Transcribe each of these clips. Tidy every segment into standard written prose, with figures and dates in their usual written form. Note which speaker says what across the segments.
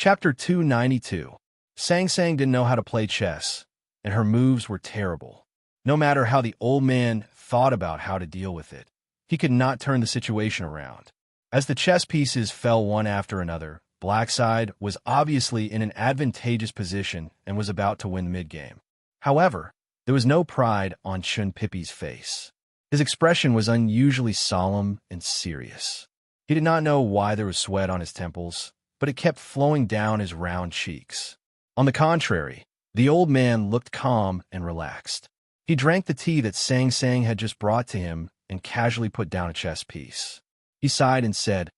Speaker 1: Chapter 292. Sang Sang didn't know how to play chess, and her moves were terrible. No matter how the old man thought about how to deal with it, he could not turn the situation around. As the chess pieces fell one after another, Black's side was obviously in an advantageous position and was about to win the mid-game. However, there was no pride on Chun Pippi's face. His expression was unusually solemn and serious. He did not know why there was sweat on his temples, but it kept flowing down his round cheeks. On the contrary, the old man looked calm and relaxed. He drank the tea that Sang Sang had just brought to him and casually put down a chess piece. He sighed and said,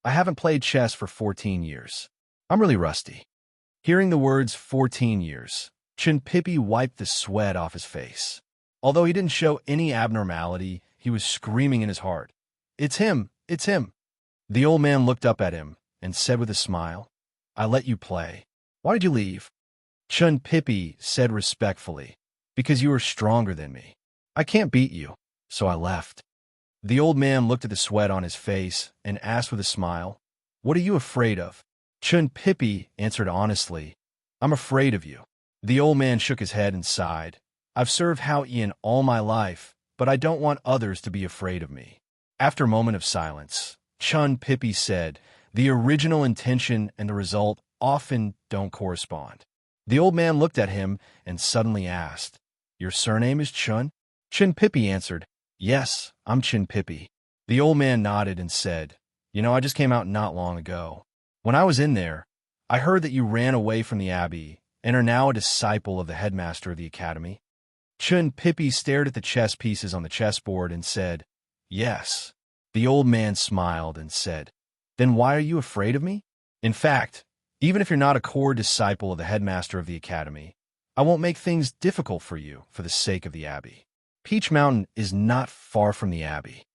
Speaker 1: "I haven't played chess for 14 years. I'm really rusty." Hearing the words 14 years, Chun Pippi wiped the sweat off his face. Although he didn't show any abnormality, he was screaming in his heart, "It's him! It's him!" The old man looked up at him and said with a smile, "I let you play. Why did you leave?" Chun Pippi said respectfully, "Because you are stronger than me. I can't beat you, so I left." The old man looked at the sweat on his face and asked with a smile, "What are you afraid of?" Chun Pippi answered honestly, "I'm afraid of you." The old man shook his head and sighed. "I've served Hao Ian all my life, but I don't want others to be afraid of me." After a moment of silence, Chun Pippi said, "The original intention and the result often don't correspond." The old man looked at him and suddenly asked, "Your surname is Chun?" Chun Pippi answered, "Yes, I'm Chun Pippi." The old man nodded and said, I just came out not long ago. When I was in there, I heard that you ran away from the abbey and are now a disciple of the headmaster of the academy." Chun Pippi stared at the chess pieces on the chessboard and said, "Yes." The old man smiled and said, "Then why are you afraid of me? In fact, even if you're not a core disciple of the headmaster of the academy, I won't make things difficult for you for the sake of the abbey. Peach Mountain is not far from the abbey."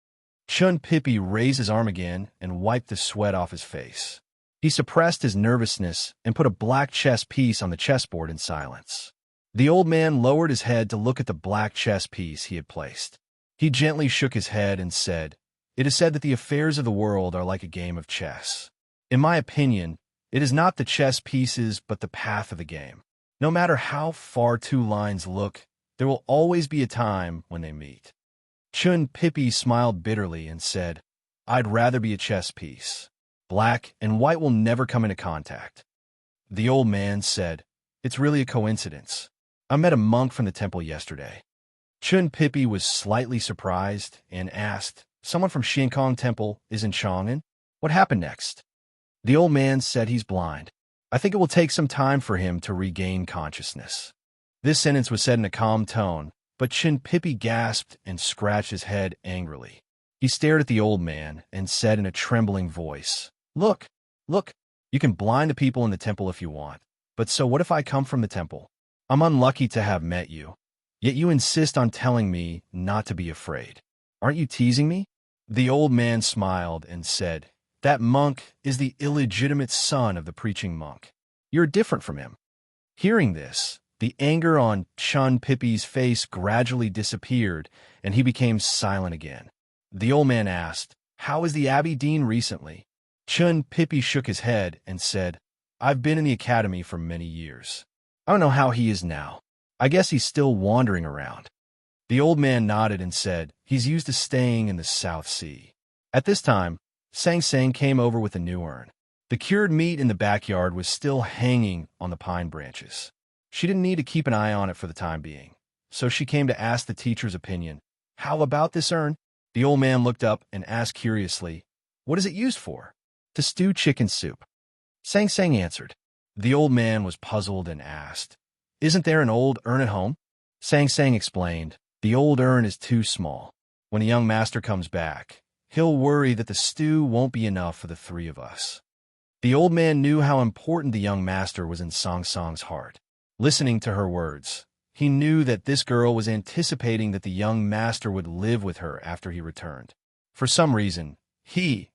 Speaker 1: Chun Pippi raised his arm again and wiped the sweat off his face. He suppressed his nervousness and put a black chess piece on the chessboard in silence. The old man lowered his head to look at the black chess piece he had placed. He gently shook his head and said, "It is said that the affairs of the world are like a game of chess. In my opinion, it is not the chess pieces but the path of the game. No matter how far two lines look, there will always be a time when they meet." Chun Pippi smiled bitterly and said, "I'd rather be a chess piece. Black and white will never come into contact." The old man said, "It's really a coincidence. I met a monk from the temple yesterday." Chun Pippi was slightly surprised and asked, "Someone from Xiankong Temple is in Chang'an? What happened next?" The old man said he's blind. "I think it will take some time for him to regain consciousness." This sentence was said in a calm tone, but Chun Pippi gasped and scratched his head angrily. He stared at the old man and said in a trembling voice, Look, you can blind the people in the temple if you want, but so what if I come from the temple? I'm unlucky to have met you, yet you insist on telling me not to be afraid. Aren't you teasing me?" The old man smiled and said, "That monk is the illegitimate son of the preaching monk. You're different from him." Hearing this, the anger on Chun Pippi's face gradually disappeared, and he became silent again. The old man asked, "How is the abbey dean recently?" Chun Pippi shook his head and said, "I've been in the academy for many years. I don't know how he is now. I guess he's still wandering around." The old man nodded and said, "He's used to staying in the South Sea." At this time, Sang Sang came over with a new urn. The cured meat in the backyard was still hanging on the pine branches. She didn't need to keep an eye on it for the time being, so she came to ask the teacher's opinion. "How about this urn?" The old man looked up and asked curiously, "What is it used for?" "To stew chicken soup," Sang Sang answered. The old man was puzzled and asked, "Isn't there an old urn at home?" Sang Sang explained, "The old urn is too small. When a young master comes back, he'll worry that the stew won't be enough for the three of us." The old man knew how important the young master was in Sang Sang's heart. Listening to her words, he knew that this girl was anticipating that the young master would live with her after he returned. For some reason, he,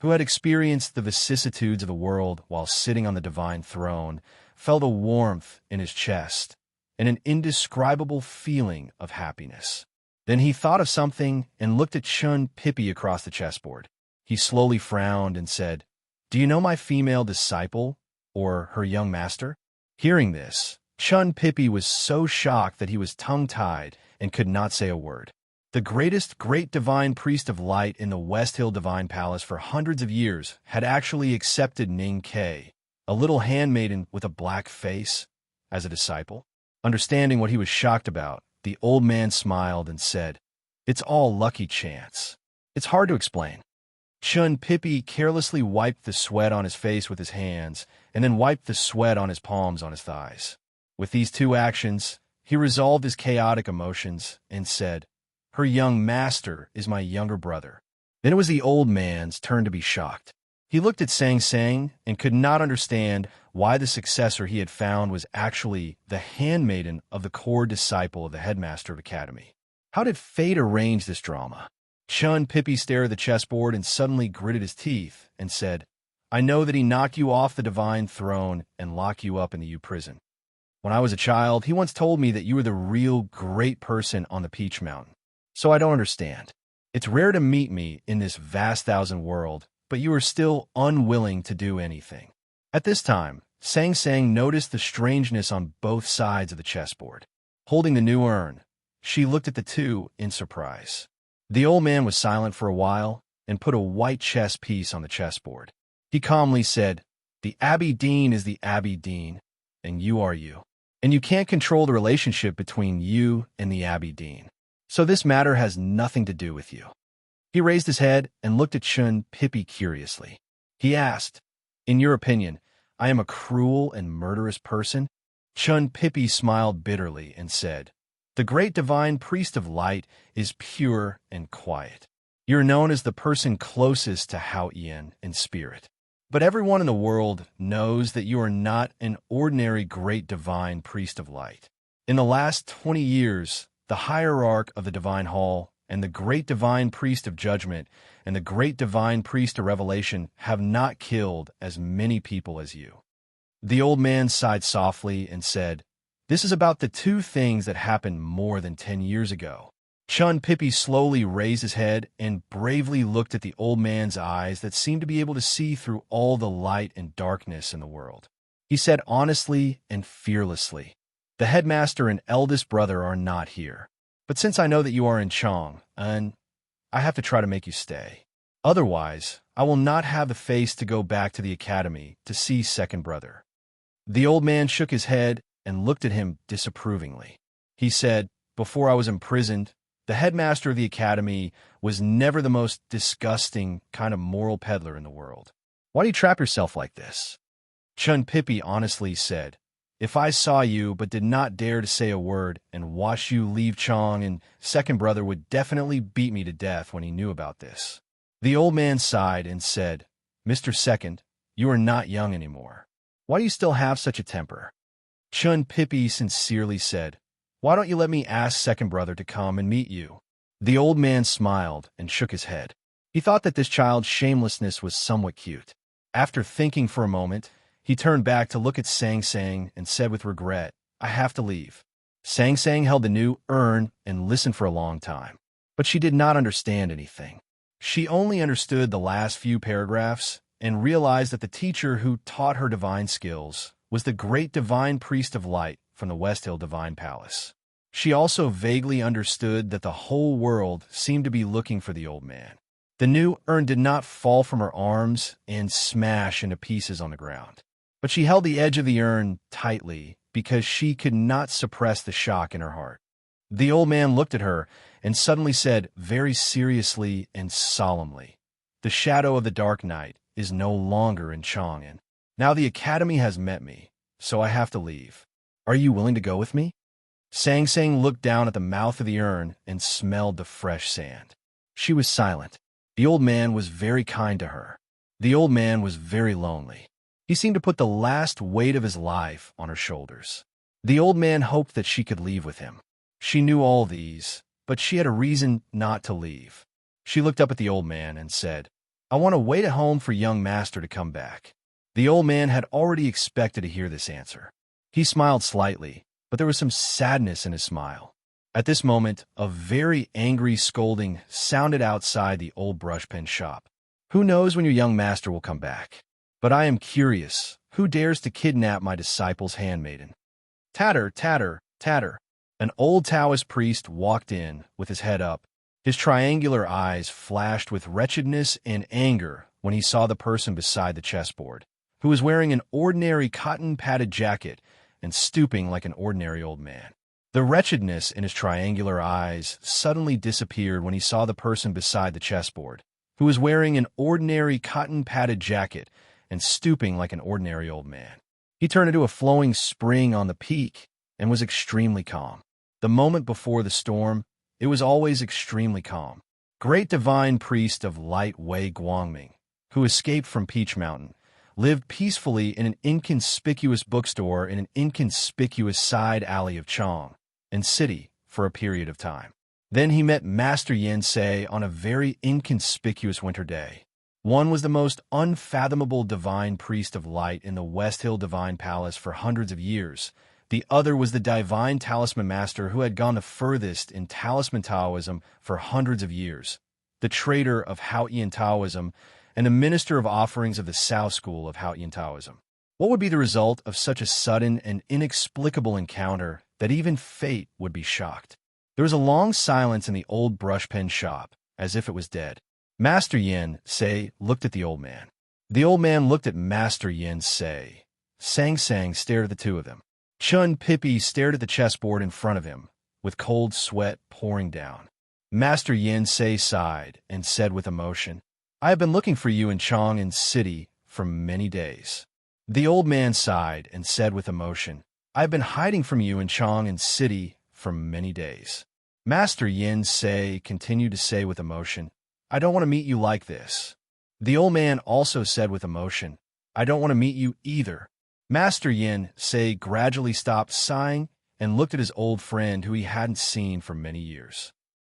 Speaker 1: who had experienced the vicissitudes of the world while sitting on the divine throne, felt a warmth in his chest and an indescribable feeling of happiness. Then he thought of something and looked at Chun Pippi across the chessboard. He slowly frowned and said, "Do you know my female disciple, or her young master? Hearing this, Chun Pippi was so shocked that he was tongue-tied and could not say a word. The greatest great divine priest of light in the West Hill Divine Palace for hundreds of years had actually accepted Ning Kei, a little handmaiden with a black face, as a disciple. Understanding what he was shocked about, the old man smiled and said, "It's all lucky chance. It's hard to explain." Chun Pippi carelessly wiped the sweat on his face with his hands and then wiped the sweat on his palms on his thighs. With these two actions, he resolved his chaotic emotions and said, "Her young master is my younger brother." Then it was the old man's turn to be shocked. He looked at Sang Sang and could not understand why the successor he had found was actually the handmaiden of the core disciple of the headmaster of Academy. How did fate arrange this drama? Chun Pippi stared at the chessboard and suddenly gritted his teeth and said, "I know that he knocked you off the divine throne and locked you up in the U prison. When I was a child, he once told me that you were the real great person on the Peach Mountain. So I don't understand. It's rare to meet me in this vast thousand world, but you are still unwilling to do anything." At this time, Sang Sang noticed the strangeness on both sides of the chessboard. Holding the new urn, she looked at the two in surprise. The old man was silent for a while and put a white chess piece on the chessboard. He calmly said, "The Abbey Dean is the Abbey Dean, and you are you. And you can't control the relationship between you and the Abbey Dean. So this matter has nothing to do with you." He raised his head and looked at Chun Pippi curiously. He asked, "In your opinion, I am a cruel and murderous person?" Chun Pippi smiled bitterly and said, "The great divine priest of light is pure and quiet. You're known as the person closest to Hao Ian in spirit. But everyone in the world knows that you are not an ordinary great divine priest of light. In the last 20 years, the hierarch of the Divine Hall and the great divine priest of judgment and the great divine priest of revelation have not killed as many people as you." The old man sighed softly and said, "This is about the two things that happened more than 10 years ago." Chun Pippi slowly raised his head and bravely looked at the old man's eyes that seemed to be able to see through all the light and darkness in the world. He said honestly and fearlessly, "The headmaster and eldest brother are not here. But since I know that you are in Chong, and I have to try to make you stay. Otherwise, I will not have the face to go back to the academy to see second brother." The old man shook his head and looked at him disapprovingly. He said, "Before I was imprisoned, the headmaster of the academy was never the most disgusting kind of moral peddler in the world. Why do you trap yourself like this?" Chun Pippi honestly said, "If I saw you but did not dare to say a word and watch you leave Chong, and second brother would definitely beat me to death when he knew about this." The old man sighed and said, "Mr. Second, you are not young anymore. Why do you still have such a temper?" Chun Pippi sincerely said, "Why don't you let me ask second brother to come and meet you?" The old man smiled and shook his head. He thought that this child's shamelessness was somewhat cute. After thinking for a moment, he turned back to look at Sang Sang and said with regret, "I have to leave." Sang Sang held the new urn and listened for a long time, but she did not understand anything. She only understood the last few paragraphs and realized that the teacher who taught her divine skills was the great divine priest of light from the West Hill Divine Palace. She also vaguely understood that the whole world seemed to be looking for the old man. The new urn did not fall from her arms and smash into pieces on the ground, but she held the edge of the urn tightly because she could not suppress the shock in her heart. The old man looked at her and suddenly said very seriously and solemnly, "The shadow of the dark night is no longer in Chang'an. Now the academy has met me, so I have to leave. Are you willing to go with me?" Sang Sang looked down at the mouth of the urn and smelled the fresh sand. She was silent. The old man was very kind to her. The old man was very lonely. He seemed to put the last weight of his life on her shoulders. The old man hoped that she could leave with him. She knew all these, but she had a reason not to leave. She looked up at the old man and said, "I want to wait at home for young master to come back." The old man had already expected to hear this answer. He smiled slightly, but there was some sadness in his smile. At this moment, a very angry scolding sounded outside the old brushpen shop. "Who knows when your young master will come back? But I am curious, Who dares to kidnap my disciple's handmaiden? Tatter, tatter, tatter. An old Taoist priest walked in, with his head up. His triangular eyes flashed with wretchedness and anger when he saw the person beside the chessboard, who was wearing an ordinary cotton-padded jacket and stooping like an ordinary old man. The wretchedness in his triangular eyes suddenly disappeared when he saw the person beside the chessboard, who was wearing an ordinary cotton-padded jacket and stooping like an ordinary old man. He turned into a flowing spring on the peak and was extremely calm. The moment before the storm, it was always extremely calm. Great divine priest of light Wei Guangming, who escaped from Peach Mountain, lived peacefully in an inconspicuous bookstore in an inconspicuous side alley of Chong and City for a period of time. Then he met Master Yin Sei on a very inconspicuous winter day. One was the most unfathomable divine priest of light in the West Hill Divine Palace for hundreds of years. The other was the divine talisman master who had gone the furthest in talisman Taoism for hundreds of years, the trader of Haotian Taoism, and the minister of offerings of the Sao School of Haotian Taoism. What would be the result of such a sudden and inexplicable encounter that even fate would be shocked? There was a long silence in the old brush pen shop, as if it was dead. Master Yin Sei looked at the old man. The old man looked at Master Yin Sei. Sang Sang stared at the two of them. Chun Pippi stared at the chessboard in front of him, with cold sweat pouring down. Master Yin Sei sighed and said with emotion, "I have been looking for you in Chong and City for many days." The old man sighed and said with emotion, "I have been hiding from you in Chong and City for many days." Master Yin Sei continued to say with emotion, "I don't want to meet you like this." The old man also said with emotion, "I don't want to meet you either." Master Yin Sei gradually stopped sighing and looked at his old friend who he hadn't seen for many years.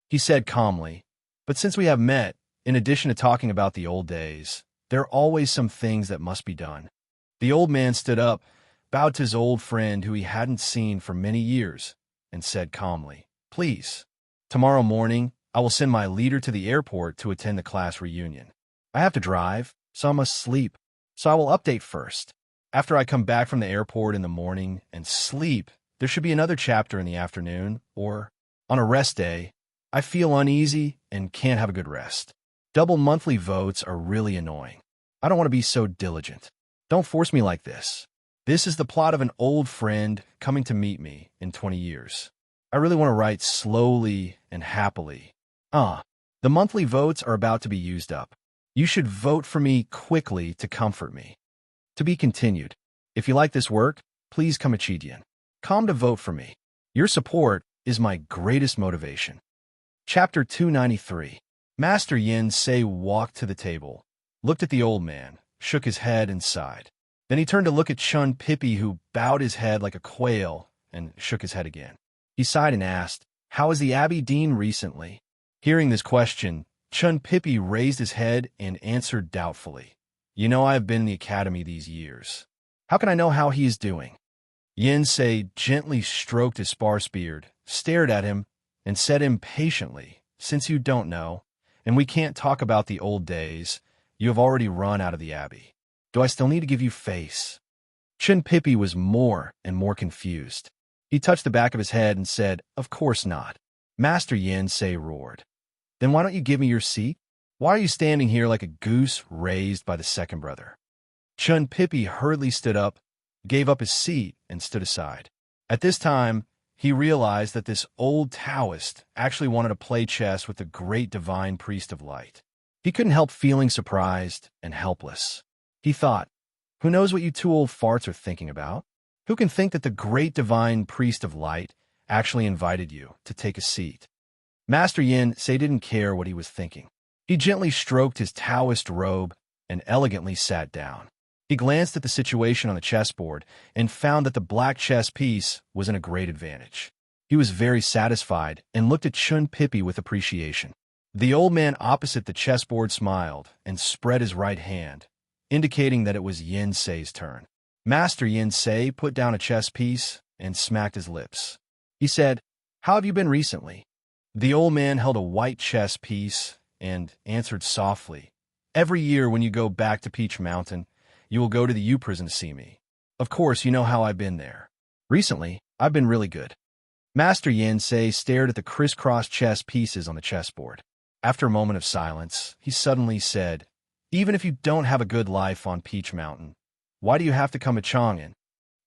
Speaker 1: He said calmly, "But since we have met, in addition to talking about the old days, there are always some things that must be done." The old man stood up, bowed to his old friend who he hadn't seen for many years, and said calmly, "Please, tomorrow morning, I will send my leader to the airport to attend the class reunion. I have to drive, so I must sleep, so I will update first. After I come back from the airport in the morning and sleep, there should be another chapter in the afternoon, or on a rest day. I feel uneasy and can't have a good rest. Double monthly votes are really annoying. I don't want to be so diligent. Don't force me like this. This is the plot of an old friend coming to meet me in 20 years. I really want to write slowly and happily. The monthly votes are about to be used up. You should vote for me quickly to comfort me. To be continued. If you like this work, please come Chidian. Come to vote for me. Your support is my greatest motivation." Chapter 293. Master Yin Sei walked to the table, looked at the old man, shook his head and sighed. Then he turned to look at Chun Pippi, who bowed his head like a quail and shook his head again. He sighed and asked, "How is the Abbey Dean recently?" Hearing this question, Chun Pippi raised his head and answered doubtfully, "You know I have been in the academy these years. How can I know how he is doing?" Yin Sei gently stroked his sparse beard, stared at him, and said impatiently, "Since you don't know, and we can't talk about the old days, you have already run out of the abbey. Do I still need to give you face?" Chun Pippi was more and more confused. He touched the back of his head and said, "Of course not." Master Yin Sei roared, "Then why don't you give me your seat? Why are you standing here like a goose raised by the second brother?" Chun Pippi hurriedly stood up, gave up his seat, and stood aside. At this time, he realized that this old Taoist actually wanted to play chess with the great divine priest of light. He couldn't help feeling surprised and helpless. He thought, "Who knows what you two old farts are thinking about? Who can think that the great divine priest of light actually invited you to take a seat?" Master Yin Sei didn't care what he was thinking. He gently stroked his Taoist robe and elegantly sat down. He glanced at the situation on the chessboard and found that the black chess piece was in a great advantage. He was very satisfied and looked at Chun Pippi with appreciation. The old man opposite the chessboard smiled and spread his right hand, indicating that it was Yin Sei's turn. Master Yin Sei put down a chess piece and smacked his lips. He said, "How have you been recently?" The old man held a white chess piece and answered softly, "Every year when you go back to Peach Mountain, you will go to the U prison to see me. Of course, you know how I've been there. Recently, I've been really good. Master Yin Sei stared at the crisscross chess pieces on the chessboard. After a moment of silence, he suddenly said, "Even if you don't have a good life on Peach Mountain, why do you have to come to Chang'an?"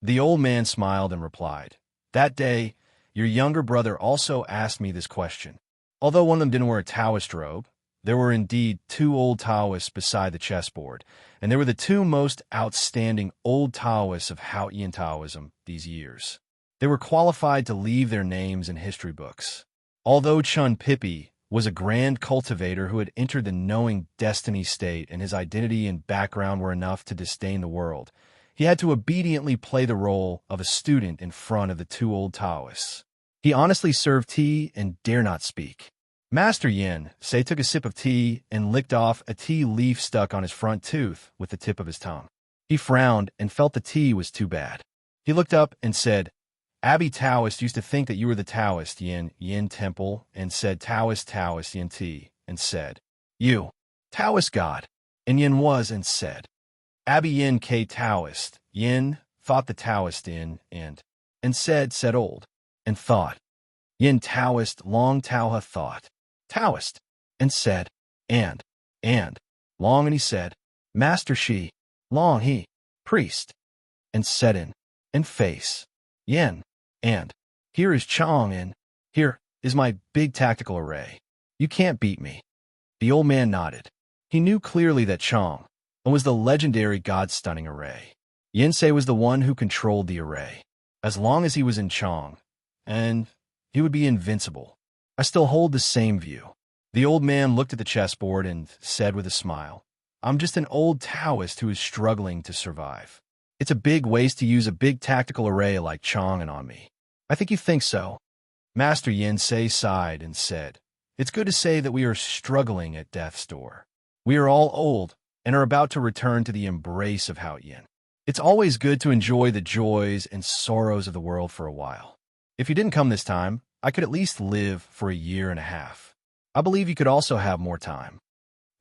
Speaker 1: The old man smiled and replied, "That day, your younger brother also asked me this question. Although one of them didn't wear a Taoist robe, there were indeed two old Taoists beside the chessboard, and they were the two most outstanding old Taoists of Haotian Taoism these years. They were qualified to leave their names in history books. Although Chun Pippi was a grand cultivator who had entered the knowing destiny state and his identity and background were enough to disdain the world, he had to obediently play the role of a student in front of the two old Taoists. He honestly served tea and dare not speak. Master Yin Sei took a sip of tea and licked off a tea leaf stuck on his front tooth with the tip of his tongue. He frowned and felt the tea was too bad. He looked up and said, "Abbey Taoist used to think that you were the Taoist Yin Temple, and said Taoist Yin Ti, and said, you, Taoist God." And Yin was and said, "Abbey Yin K Taoist, Yin, thought the Taoist in, and said old, and thought. Yin Taoist, long Taoha thought, Taoist, and said, and, long, and he said, Master Shi, long he, priest, and said in, and face, Yin, and, here is Chong, and here is my big tactical array. You can't beat me." The old man nodded. He knew clearly that Chong was the legendary God-stunning array. Yin Sei was the one who controlled the array. As long as he was in Chong, and he would be invincible. I still hold the same view. The old man looked at the chessboard and said with a smile, "I'm just an old Taoist who is struggling to survive. It's a big waste to use a big tactical array like Chang'an on me." "I think you think so." Master Yin Sei sighed and said, "It's good to say that we are struggling at death's door. We are all old and are about to return to the embrace of Haotian. It's always good to enjoy the joys and sorrows of the world for a while. If you didn't come this time, I could at least live for a year and a half. I believe you could also have more time."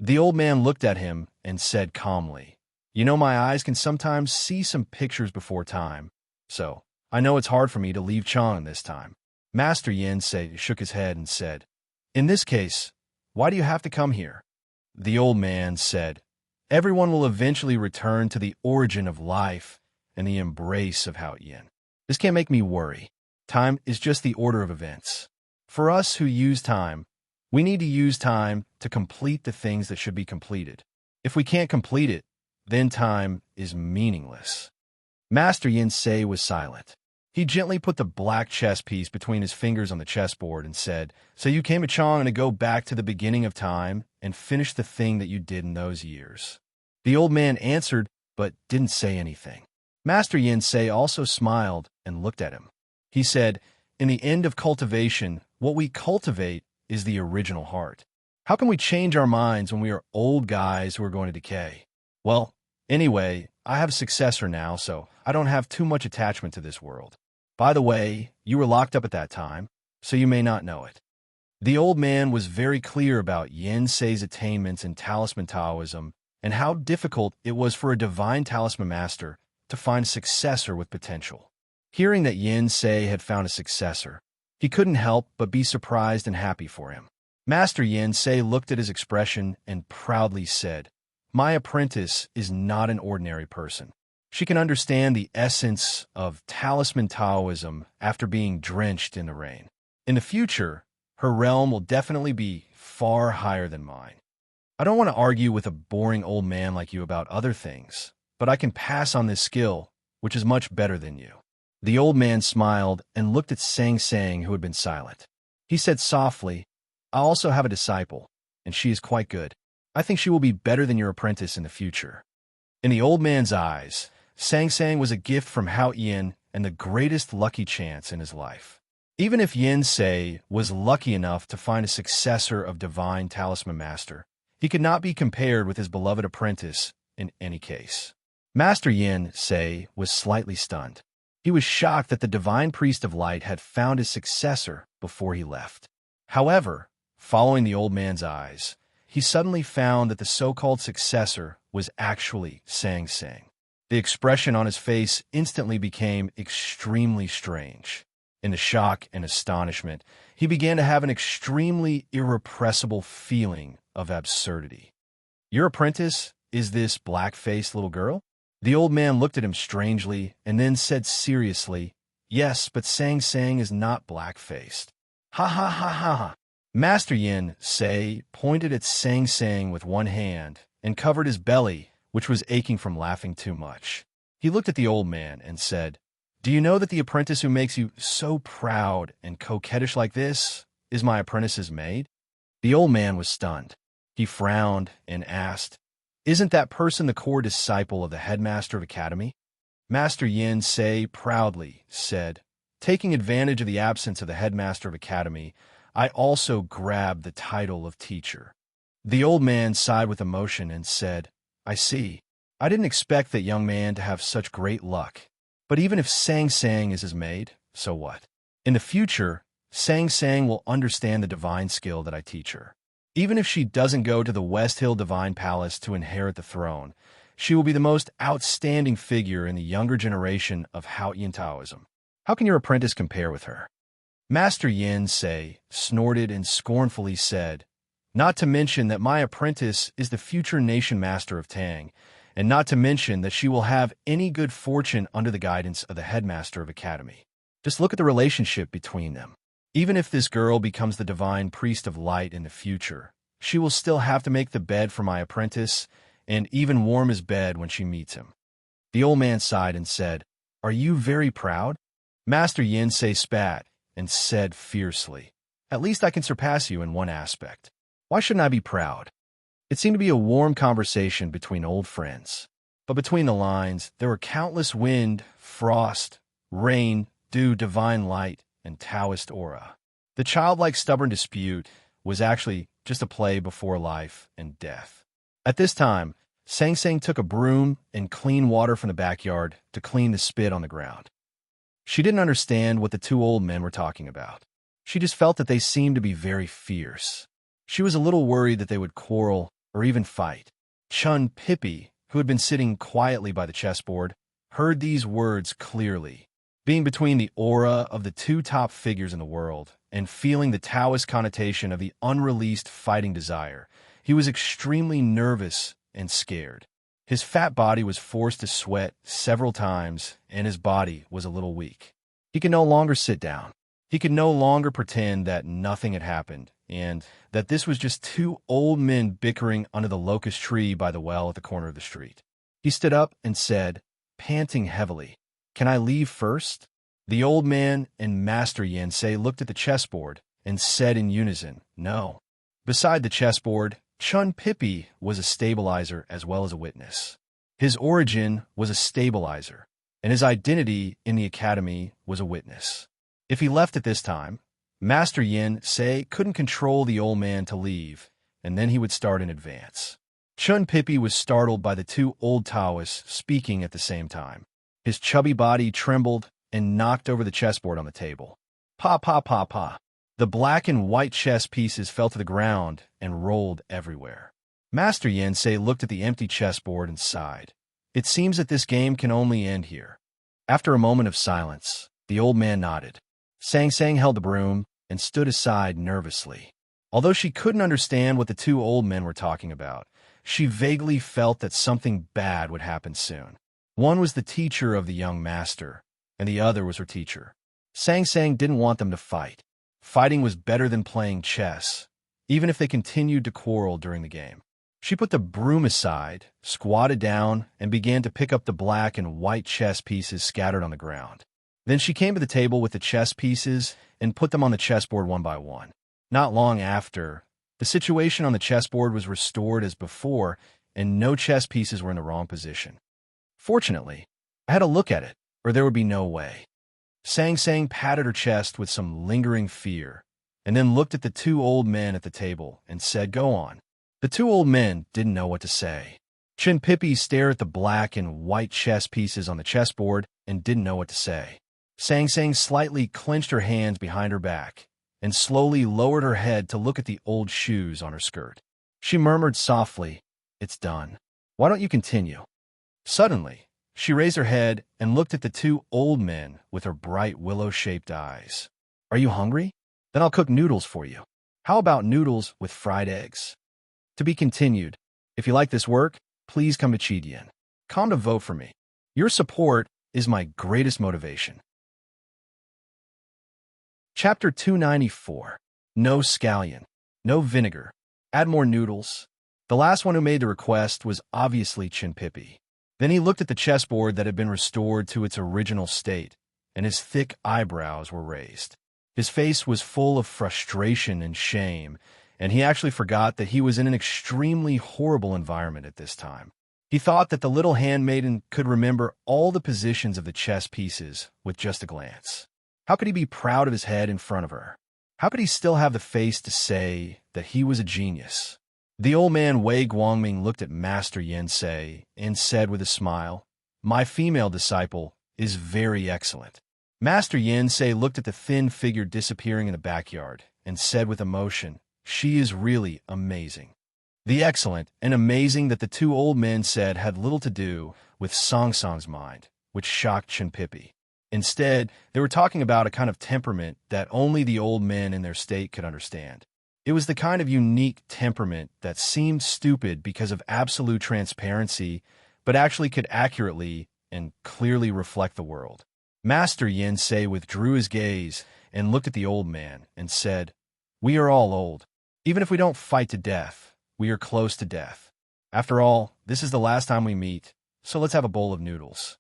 Speaker 1: The old man looked at him and said calmly, "You know, my eyes can sometimes see some pictures before time, so I know it's hard for me to leave Chang'an this time." Master Yin Sei shook his head and said, "In this case, why do you have to come here?" The old man said, "Everyone will eventually return to the origin of life and the embrace of Haotian. This can't make me worry. Time is just the order of events. For us who use time, we need to use time to complete the things that should be completed. If we can't complete it, then time is meaningless." Master Yin Sei was silent. He gently put the black chess piece between his fingers on the chessboard and said, "So you came to Chang'an to go back to the beginning of time and finish the thing that you did in those years?" The old man answered, but didn't say anything. Master Yin Sei also smiled and looked at him. He said, "In the end of cultivation, what we cultivate is the original heart. How can we change our minds when we are old guys who are going to decay? Well, anyway, I have a successor now, so I don't have too much attachment to this world. By the way, you were locked up at that time, so you may not know it." The old man was very clear about Yin Sei's attainments in talisman Taoism and how difficult it was for a divine talisman master to find a successor with potential. Hearing that Yin Sei had found a successor, he couldn't help but be surprised and happy for him. Master Yin Sei looked at his expression and proudly said, "My apprentice is not an ordinary person. She can understand the essence of talisman Taoism after being drenched in the rain. In the future, her realm will definitely be far higher than mine. I don't want to argue with a boring old man like you about other things, but I can pass on this skill, which is much better than you." The old man smiled and looked at Sang Sang, who had been silent. He said softly, "I also have a disciple, and she is quite good. I think she will be better than your apprentice in the future." In the old man's eyes, Sang Sang was a gift from Haotian and the greatest lucky chance in his life. Even if Yin Sei was lucky enough to find a successor of divine talisman master, he could not be compared with his beloved apprentice in any case. Master Yin Sei was slightly stunned. He was shocked that the divine priest of light had found his successor before he left. However, following the old man's eyes, he suddenly found that the so-called successor was actually Sang Sang. The expression on his face instantly became extremely strange. In the shock and astonishment, he began to have an extremely irrepressible feeling of absurdity. "Your apprentice is this black-faced little girl?" The old man looked at him strangely and then said seriously, "Yes, but Sang Sang is not black-faced." "Ha ha ha ha ha." Master Yin Sei pointed at Sang Sang with one hand and covered his belly, which was aching from laughing too much. He looked at the old man and said, "Do you know that the apprentice who makes you so proud and coquettish like this is my apprentice's maid?" The old man was stunned. He frowned and asked, "Isn't that person the core disciple of the headmaster of academy?" Master Yin Sei proudly said, "Taking advantage of the absence of the headmaster of academy, I also grabbed the title of teacher." The old man sighed with emotion and said, "I see. I didn't expect that young man to have such great luck. But even if Sang Sang is his maid, so what? In the future, Sang Sang will understand the divine skill that I teach her. Even if she doesn't go to the West Hill Divine Palace to inherit the throne, she will be the most outstanding figure in the younger generation of Haotian Taoism. How can your apprentice compare with her?" Master Yin Sei snorted and scornfully said, "Not to mention that my apprentice is the future nation master of Tang, and not to mention that she will have any good fortune under the guidance of the headmaster of academy. Just look at the relationship between them. Even if this girl becomes the divine priest of light in the future, she will still have to make the bed for my apprentice and even warm his bed when she meets him." The old man sighed and said, "Are you very proud?" Master Yin Sei spat and said fiercely, "At least I can surpass you in one aspect. Why shouldn't I be proud?" It seemed to be a warm conversation between old friends. But between the lines, there were countless wind, frost, rain, dew, divine light, and Taoist aura. The childlike stubborn dispute was actually just a play before life and death. At this time, Sang Sang took a broom and clean water from the backyard to clean the spit on the ground. She didn't understand what the two old men were talking about. She just felt that they seemed to be very fierce. She was a little worried that they would quarrel or even fight. Chun Pippi, who had been sitting quietly by the chessboard, heard these words clearly. Being between the aura of the two top figures in the world and feeling the Taoist connotation of the unreleased fighting desire, he was extremely nervous and scared. His fat body was forced to sweat several times, and his body was a little weak. He could no longer sit down. He could no longer pretend that nothing had happened, and that this was just two old men bickering under the locust tree by the well at the corner of the street. He stood up and said, panting heavily, "Can I leave first?" The old man and Master Yin Sei looked at the chessboard and said in unison, "No." Beside the chessboard, Chun Pippi was a stabilizer as well as a witness. His origin was a stabilizer, and his identity in the academy was a witness. If he left at this time, Master Yin Sei couldn't control the old man to leave, and then he would start in advance. Chun Pippi was startled by the two old Taoists speaking at the same time. His chubby body trembled and knocked over the chessboard on the table. Pa pa pa pa. The black and white chess pieces fell to the ground and rolled everywhere. Master Yin Sei looked at the empty chessboard and sighed. It seems that this game can only end here. After a moment of silence, the old man nodded. Sang Sang held the broom and stood aside nervously. Although she couldn't understand what the two old men were talking about, she vaguely felt that something bad would happen soon. One was the teacher of the young master, and the other was her teacher. Sang Sang didn't want them to fight. Fighting was better than playing chess, even if they continued to quarrel during the game. She put the broom aside, squatted down, and began to pick up the black and white chess pieces scattered on the ground. Then she came to the table with the chess pieces and put them on the chessboard one by one. Not long after, the situation on the chessboard was restored as before, and no chess pieces were in the wrong position. Fortunately, I had to look at it, or there would be no way. Sang Sang patted her chest with some lingering fear, and then looked at the two old men at the table and said, "Go on." The two old men didn't know what to say. Chun Pippi stared at the black and white chess pieces on the chessboard and didn't know what to say. Sang Sang slightly clenched her hands behind her back and slowly lowered her head to look at the old shoes on her skirt. She murmured softly, "It's done. Why don't you continue?" Suddenly, She raised her head and looked at the two old men with her bright willow-shaped eyes. Are you hungry? Then I'll cook noodles for you. How about noodles with fried eggs? To be continued. If you like this work, please come to Chidian. Come to vote for me. Your support is my greatest motivation. Chapter 294. No scallion. No vinegar. Add more noodles. The last one who made the request was obviously Chinpipi. Then he looked at the chessboard that had been restored to its original state, and his thick eyebrows were raised. His face was full of frustration and shame, and he actually forgot that he was in an extremely horrible environment at this time. He thought that the little handmaiden could remember all the positions of the chess pieces with just a glance. How could he be proud of his head in front of her? How could he still have the face to say that he was a genius? The old man Wei Guangming looked at Master Yen Sei and said with a smile, "My female disciple is very excellent." Master Yen Sei looked at the thin figure disappearing in the backyard and said with emotion, "She is really amazing." The excellent and amazing that the two old men said had little to do with Song Song's mind, which shocked Chinpipi. Instead, they were talking about a kind of temperament that only the old men in their state could understand. It was the kind of unique temperament that seemed stupid because of absolute transparency, but actually could accurately and clearly reflect the world. Master Yen Sei withdrew his gaze and looked at the old man and said, "We are all old. Even if we don't fight to death, we are close to death. After all, this is the last time we meet, so let's have a bowl of noodles."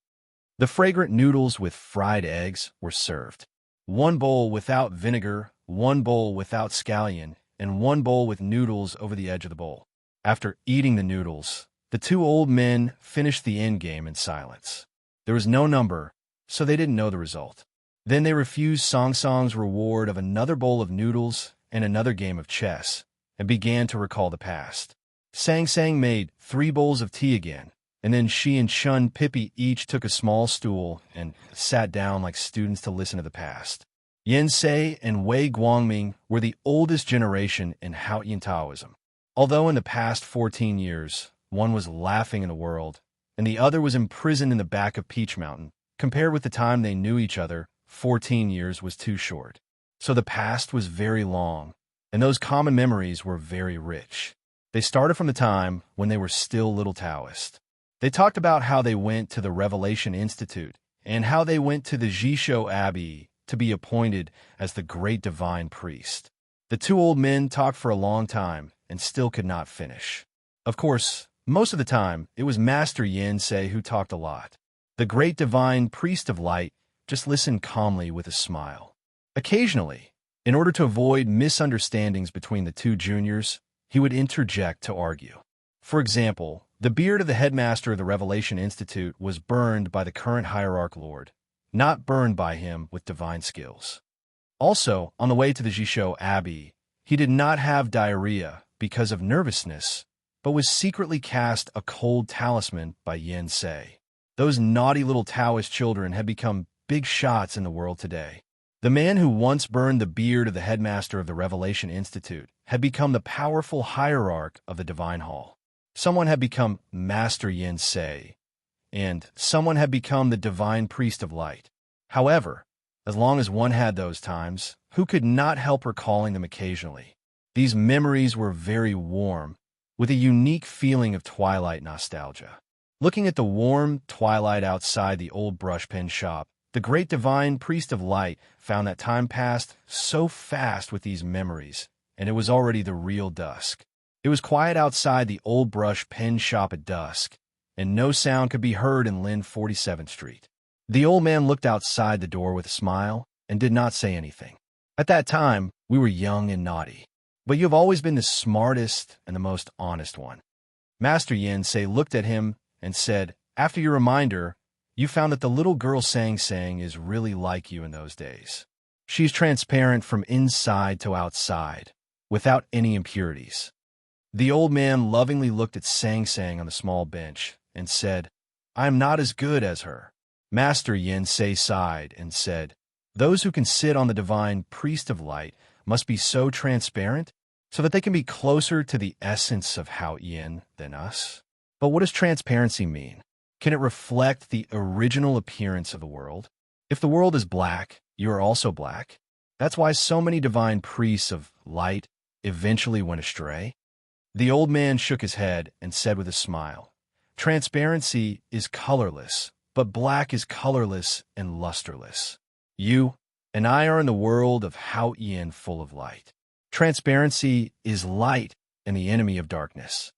Speaker 1: The fragrant noodles with fried eggs were served. One bowl without vinegar, one bowl without scallion, and one bowl with noodles over the edge of the bowl. After eating the noodles, the two old men finished the endgame in silence. There was no number, so they didn't know the result. Then they refused Song Song's reward of another bowl of noodles and another game of chess, and began to recall the past. Sang Sang made 3 bowls of tea again, and then she and Chun Pippi each took a small stool and sat down like students to listen to the past. Yen Sei and Wei Guangming were the oldest generation in Haotian Taoism. Although in the past 14 years, one was laughing in the world, and the other was imprisoned in the back of Peach Mountain, compared with the time they knew each other, 14 years was too short. So the past was very long, and those common memories were very rich. They started from the time when they were still little Taoists. They talked about how they went to the Revelation Institute and how they went to the Jisho Abbey to be appointed as the great divine priest. The two old men talked for a long time and still could not finish. Of course, most of the time, it was Master Yen Sei who talked a lot. The great divine priest of light just listened calmly with a smile. Occasionally, in order to avoid misunderstandings between the two juniors, he would interject to argue. For example, the beard of the headmaster of the Revelation Institute was burned by the current hierarch lord, not burned by him with divine skills. Also, on the way to the Jisho Abbey, he did not have diarrhea because of nervousness, but was secretly cast a cold talisman by Yen Sei. Those naughty little Taoist children had become big shots in the world today. The man who once burned the beard of the headmaster of the Revelation Institute had become the powerful hierarch of the Divine Hall. Someone had become Master Yen Sei, and someone had become the divine priest of light. However, as long as one had those times, who could not help recalling them occasionally? These memories were very warm, with a unique feeling of twilight nostalgia. Looking at the warm twilight outside the old brush pen shop, the great divine priest of light found that time passed so fast with these memories, and it was already the real dusk. It was quiet outside the old brush pen shop at dusk, and no sound could be heard in Lynn 47th Street. The old man looked outside the door with a smile and did not say anything. At that time, we were young and naughty, but you have always been the smartest and the most honest one. Master Yen Sei looked at him and said, "After your reminder, you found that the little girl Sang Sang is really like you in those days. She's transparent from inside to outside, without any impurities." The old man lovingly looked at Sang Sang on the small bench and said, "I am not as good as her." Master Yen Sei sighed and said, "Those who can sit on the divine priest of light must be so transparent so that they can be closer to the essence of Hao Yin than us." But what does transparency mean? Can it reflect the original appearance of the world? If the world is black, you are also black. That's why so many divine priests of light eventually went astray. The old man shook his head and said with a smile, "Transparency is colorless, but black is colorless and lusterless. You and I are in the world of Hao Yin full of light. Transparency is light and the enemy of darkness."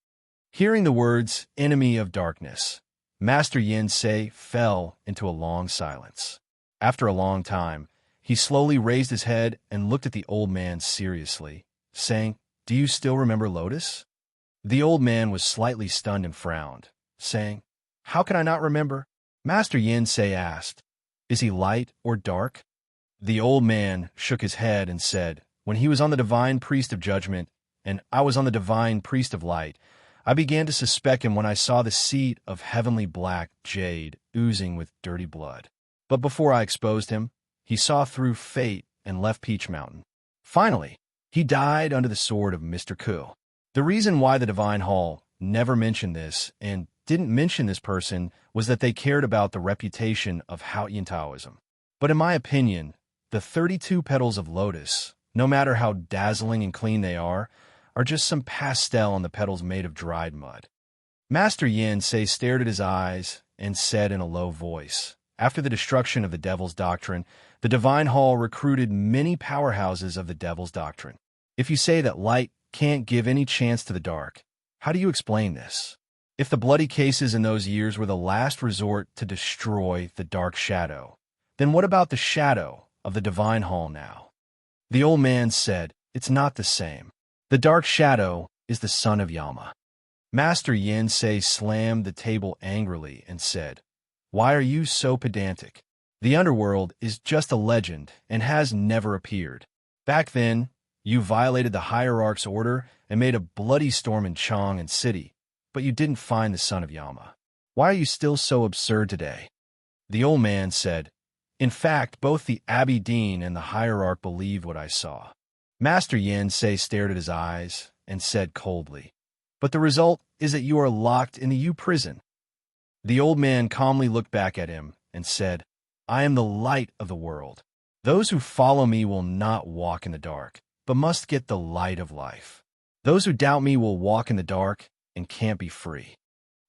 Speaker 1: Hearing the words, enemy of darkness, Master Yin Sei fell into a long silence. After a long time, he slowly raised his head and looked at the old man seriously, saying, "Do you still remember Lotus?" The old man was slightly stunned and frowned, saying, "How can I not remember?" Master Yin Sei asked, "Is he light or dark?" The old man shook his head and said, "When he was on the divine priest of judgment, and I was on the divine priest of light, I began to suspect him when I saw the seat of heavenly black jade oozing with dirty blood. But before I exposed him, he saw through fate and left Peach Mountain. Finally, he died under the sword of Mr. Ku." The reason why the Divine Hall never mentioned this and didn't mention this person was that they cared about the reputation of Haoyin Taoism. But in my opinion, the 32 petals of lotus, no matter how dazzling and clean they are just some pastel on the petals made of dried mud. Master Yin Sei stared at his eyes and said in a low voice, "After the destruction of the Devil's Doctrine, the Divine Hall recruited many powerhouses of the Devil's Doctrine. If you say that light can't give any chance to the dark, how do you explain this? If the bloody cases in those years were the last resort to destroy the dark shadow, then what about the shadow of the Divine Hall now?" The old man said, "It's not the same. The dark shadow is the son of Yama." Master Yin Sei slammed the table angrily and said, "Why are you so pedantic? The underworld is just a legend and has never appeared. Back then, you violated the hierarch's order and made a bloody storm in Chang and City, but you didn't find the son of Yama. Why are you still so absurd today?" The old man said, "In fact, both the Abbey Dean and the hierarch believed what I saw." Master Yin Sei stared at his eyes and said coldly, "But the result is that you are locked in the U prison." The old man calmly looked back at him and said, "I am the light of the world. Those who follow me will not walk in the dark, but must get the light of life. Those who doubt me will walk in the dark and can't be free."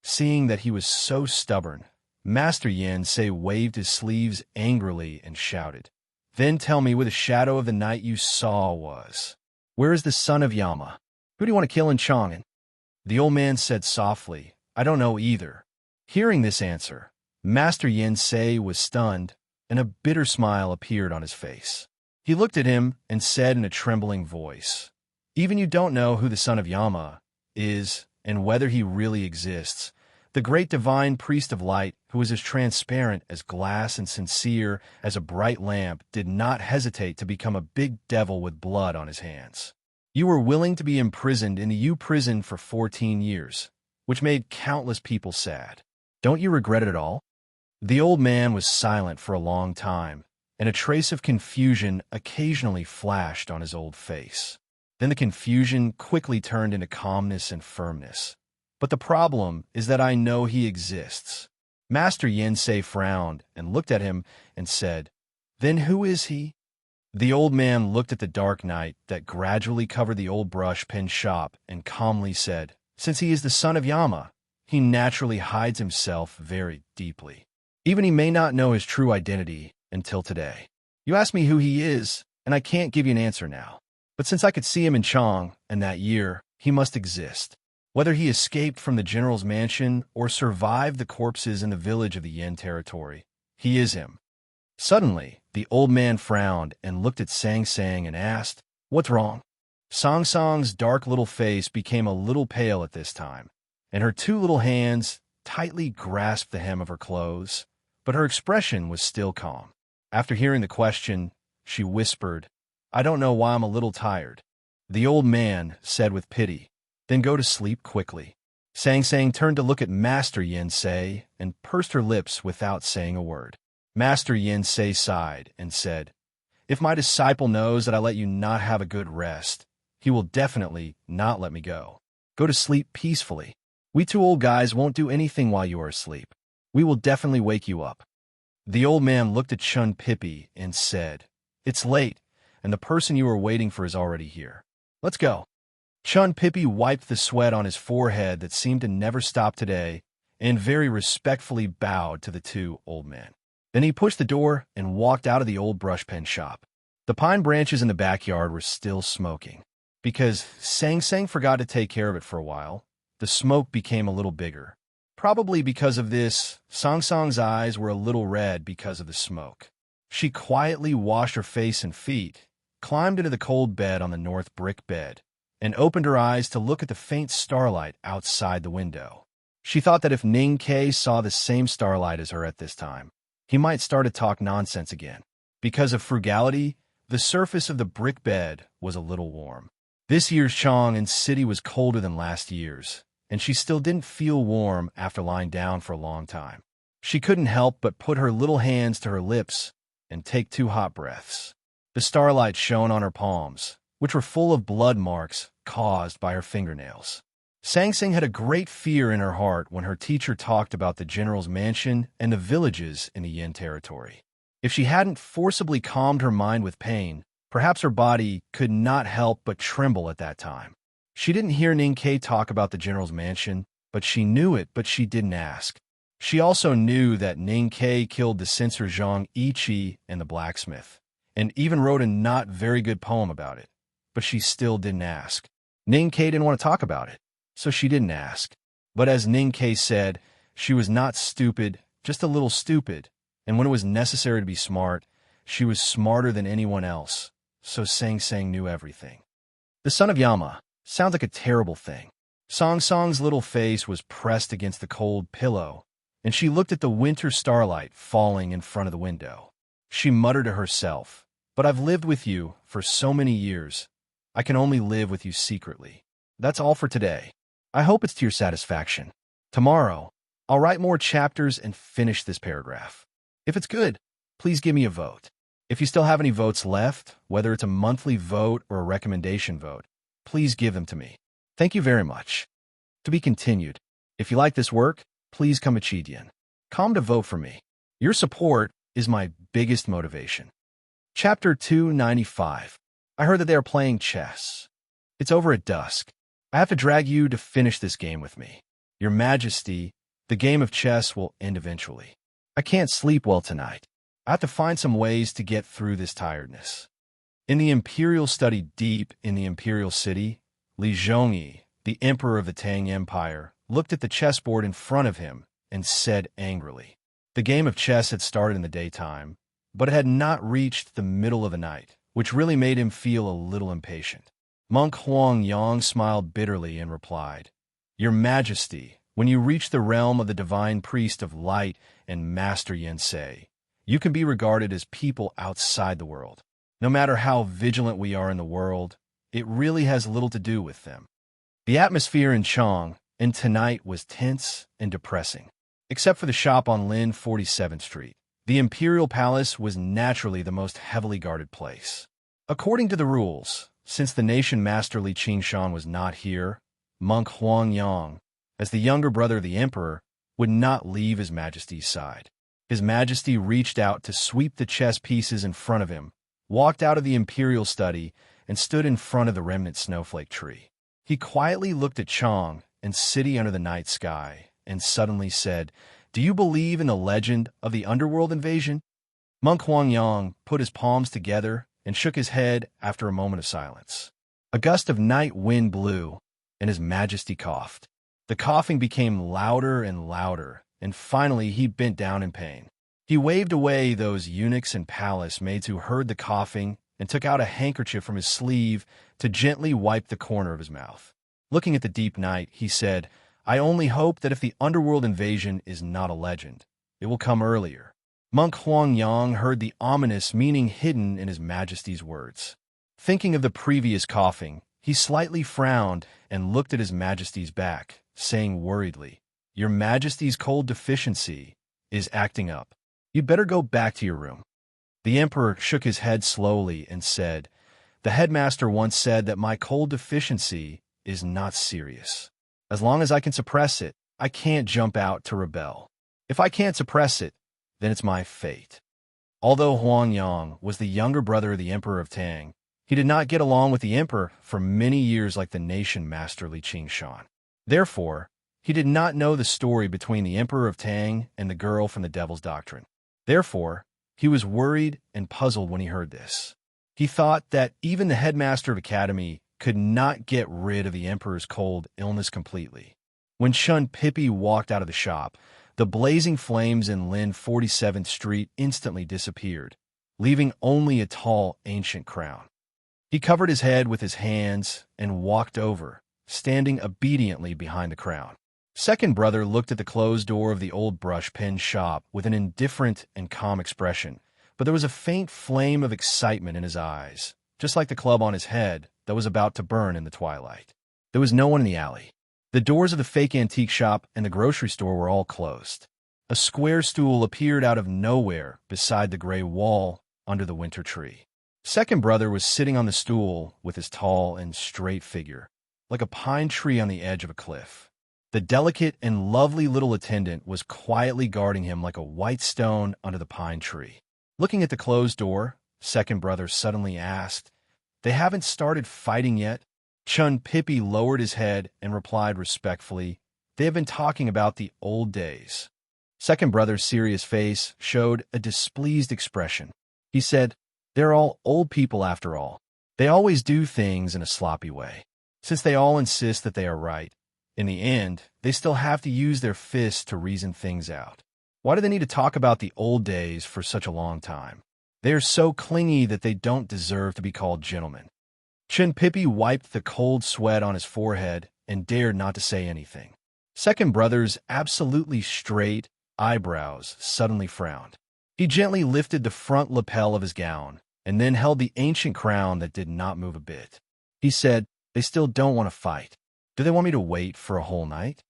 Speaker 1: Seeing that he was so stubborn, Master Yin Sei waved his sleeves angrily and shouted, "Then tell me where the shadow of the night you saw was. Where is the son of Yama? Who do you want to kill in Chang'an?" The old man said softly, "I don't know either." Hearing this answer, Master Yin Sei was stunned, and a bitter smile appeared on his face. He looked at him and said in a trembling voice, "Even you don't know who the son of Yama is and whether he really exists. The great divine priest of light, who is as transparent as glass and sincere as a bright lamp, did not hesitate to become a big devil with blood on his hands. You were willing to be imprisoned in the U prison for 14 years, which made countless people sad. Don't you regret it at all?" The old man was silent for a long time, and a trace of confusion occasionally flashed on his old face. Then the confusion quickly turned into calmness and firmness. "But the problem is that I know he exists." Master Yin Sei frowned and looked at him and said, "Then who is he?" The old man looked at the dark night that gradually covered the old brush pen shop and calmly said, "Since he is the son of Yama, he naturally hides himself very deeply. Even he may not know his true identity until today. You asked me who he is, and I can't give you an answer now. But since I could see him in Chang and that year, he must exist. Whether he escaped from the general's mansion or survived the corpses in the village of the Yin territory, he is him." Suddenly, the old man frowned and looked at Sang Sang and asked, "What's wrong?" Sang Sang's dark little face became a little pale at this time, and her two little hands tightly grasped the hem of her clothes, but her expression was still calm. After hearing the question, she whispered, "I don't know why I'm a little tired." The old man said with pity, "Then go to sleep quickly." Sang Sang turned to look at Master Yin Sei and pursed her lips without saying a word. Master Yin Sei sighed and said, "If my disciple knows that I let you not have a good rest, he will definitely not let me go. Go to sleep peacefully. We two old guys won't do anything while you are asleep." We will definitely wake you up. The old man looked at Chun Pippi and said, It's late, and the person you are waiting for is already here. Let's go. Chun Pippi wiped the sweat on his forehead that seemed to never stop today and very respectfully bowed to the two old men. Then he pushed the door and walked out of the old brush pen shop. The pine branches in the backyard were still smoking. Because Sang Sang forgot to take care of it for a while, the smoke became a little bigger. Probably because of this, Sang Sang's eyes were a little red because of the smoke. She quietly washed her face and feet, climbed into the cold bed on the north brick bed, and opened her eyes to look at the faint starlight outside the window. She thought that if Ning Ke saw the same starlight as her at this time, he might start to talk nonsense again. Because of frugality, the surface of the brick bed was a little warm. This year's Chong and city was colder than last year's, and she still didn't feel warm after lying down for a long time. She couldn't help but put her little hands to her lips and take 2 hot breaths. The starlight shone on her palms, which were full of blood marks caused by her fingernails. Sang Sang had a great fear in her heart when her teacher talked about the general's mansion and the villages in the Yin territory. If she hadn't forcibly calmed her mind with pain, perhaps her body could not help but tremble at that time. She didn't hear Ning Ke talk about the general's mansion, but she knew it, but she didn't ask. She also knew that Ning Ke killed the censor Zhang Yiqi and the blacksmith, and even wrote a not very good poem about it, but she still didn't ask. Ning Ke didn't want to talk about it, so she didn't ask. But as Ning Ke said, she was not stupid, just a little stupid, and when it was necessary to be smart, she was smarter than anyone else, so Sang Sang knew everything. The son of Yama sounds like a terrible thing. Sang Sang's little face was pressed against the cold pillow, and she looked at the winter starlight falling in front of the window. She muttered to herself, But I've lived with you for so many years. I can only live with you secretly. That's all for today. I hope it's to your satisfaction. Tomorrow, I'll write more chapters and finish this paragraph. If it's good, please give me a vote. If you still have any votes left, whether it's a monthly vote or a recommendation vote, please give them to me. Thank you very much. To be continued. If you like this work, please come to vote for me. Your support is my biggest motivation. Chapter 295. I heard that they are playing chess. It's over at dusk. I have to drag you to finish this game with me. Your Majesty, the game of chess will end eventually. I can't sleep well tonight. I have to find some ways to get through this tiredness. In the imperial study deep in the imperial city, Li Zhongyi, the emperor of the Tang Empire, looked at the chessboard in front of him and said angrily. The game of chess had started in the daytime, but it had not reached the middle of the night, which really made him feel a little impatient. Monk Huang Yang smiled bitterly and replied, Your Majesty, when you reach the realm of the divine priest of light and Master Yensei, you can be regarded as people outside the world. No matter how vigilant we are in the world, it really has little to do with them. The atmosphere in Chong and tonight was tense and depressing. Except for the shop on Lin 47th Street, the Imperial Palace was naturally the most heavily guarded place. According to the rules, since the nation master Li Qingshan was not here, Monk Huang Yang, as the younger brother of the emperor, would not leave His Majesty's side. His Majesty reached out to sweep the chess pieces in front of him, walked out of the imperial study, and stood in front of the remnant snowflake tree. He quietly looked at Chong and city under the night sky, and suddenly said, Do you believe in the legend of the underworld invasion? Monk Huang Yang put his palms together and shook his head after a moment of silence. A gust of night wind blew, and His Majesty coughed. The coughing became louder and louder, and finally he bent down in pain. He waved away those eunuchs and palace maids who heard the coughing and took out a handkerchief from his sleeve to gently wipe the corner of his mouth. Looking at the deep night, he said, I only hope that if the underworld invasion is not a legend, it will come earlier. Monk Huang Yang heard the ominous meaning hidden in His Majesty's words. Thinking of the previous coughing, he slightly frowned and looked at His Majesty's back, saying worriedly, Your Majesty's cold deficiency is acting up. You'd better go back to your room. The emperor shook his head slowly and said, The headmaster once said that my cold deficiency is not serious. As long as I can suppress it, I can't jump out to rebel. If I can't suppress it, then it's my fate. Although Huang Yang was the younger brother of the Emperor of Tang, he did not get along with the emperor for many years like the nation masterly Qing Shan. Therefore, he did not know the story between the Emperor of Tang and the girl from the Devil's Doctrine. Therefore, he was worried and puzzled when he heard this. He thought that even the headmaster of Academy could not get rid of the emperor's cold illness completely. When Chun Pippi walked out of the shop, the blazing flames in Lin 47th Street instantly disappeared, leaving only a tall, ancient crown. He covered his head with his hands and walked over, standing obediently behind the crown. Second brother looked at the closed door of the old brush pen shop with an indifferent and calm expression, but there was a faint flame of excitement in his eyes, just like the club on his head that was about to burn in the twilight. There was no one in the alley. The doors of the fake antique shop and the grocery store were all closed. A square stool appeared out of nowhere beside the gray wall under the winter tree. Second brother was sitting on the stool with his tall and straight figure, like a pine tree on the edge of a cliff. The delicate and lovely little attendant was quietly guarding him like a white stone under the pine tree. Looking at the closed door, second brother suddenly asked, "They haven't started fighting yet?" Chun Pippi lowered his head and replied respectfully, "They have been talking about the old days." Second brother's serious face showed a displeased expression. He said, "They're all old people after all. They always do things in a sloppy way. Since they all insist that they are right, in the end, they still have to use their fists to reason things out. Why do they need to talk about the old days for such a long time? They are so clingy that they don't deserve to be called gentlemen." Chun Pippi wiped the cold sweat on his forehead and dared not to say anything. Second brother's absolutely straight eyebrows suddenly frowned. He gently lifted the front lapel of his gown and then held the ancient crown that did not move a bit. He said, "They still don't want to fight. Do they want me to wait for a whole night?"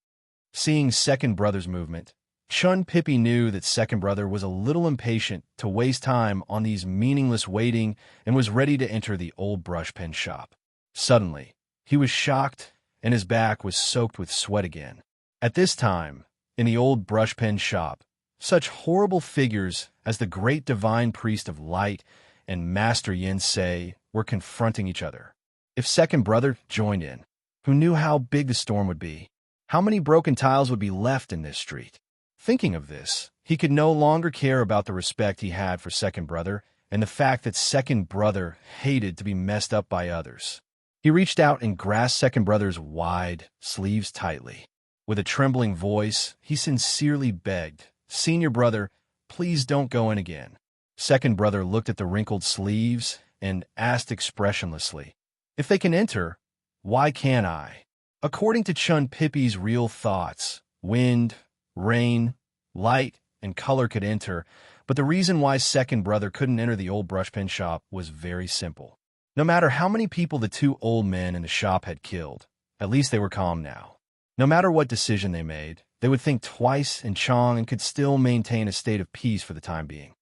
Speaker 1: Seeing second brother's movement, Chun Pippi knew that second brother was a little impatient to waste time on these meaningless waiting and was ready to enter the old brush pen shop. Suddenly, he was shocked and his back was soaked with sweat again. At this time, in the old brush pen shop, such horrible figures as the great divine priest of light and Master Yin Sei were confronting each other. If second brother joined in, who knew how big the storm would be? How many broken tiles would be left in this street? Thinking of this, he could no longer care about the respect he had for second brother and the fact that second brother hated to be messed up by others. He reached out and grasped second brother's wide sleeves tightly. With a trembling voice, he sincerely begged, "Senior brother, please don't go in again." Second brother looked at the wrinkled sleeves and asked expressionlessly, "If they can enter, why can't I?" According to Chun Pippi's real thoughts, wind, rain, light, and color could enter, but the reason why second brother couldn't enter the old brush pen shop was very simple. No matter how many people the two old men in the shop had killed, at least they were calm now. No matter what decision they made, they would think twice in Chong and could still maintain a state of peace for the time being.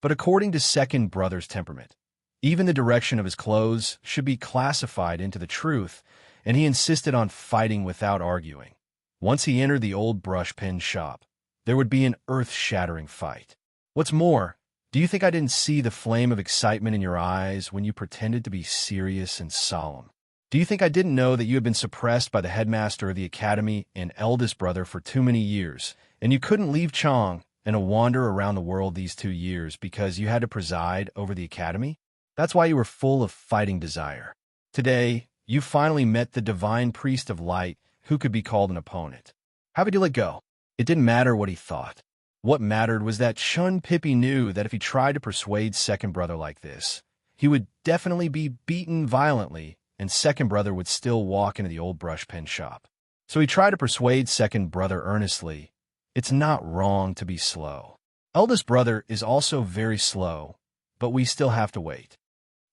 Speaker 1: But according to second brother's temperament, even the direction of his clothes should be classified into the truth, and he insisted on fighting without arguing. Once he entered the old brush pen shop, there would be an earth-shattering fight. What's more, do you think I didn't see the flame of excitement in your eyes when you pretended to be serious and solemn? Do you think I didn't know that you had been suppressed by the headmaster of the academy and eldest brother for too many years, and you couldn't leave Chong and wander around the world these 2 years because you had to preside over the academy? That's why you were full of fighting desire. Today, you finally met the divine priest of light who could be called an opponent. How would you let go? It didn't matter what he thought. What mattered was that Chun Pippi knew that if he tried to persuade second brother like this, he would definitely be beaten violently, and second brother would still walk into the old brush pen shop. So he tried to persuade second brother earnestly, "It's not wrong to be slow. Eldest brother is also very slow, but we still have to wait."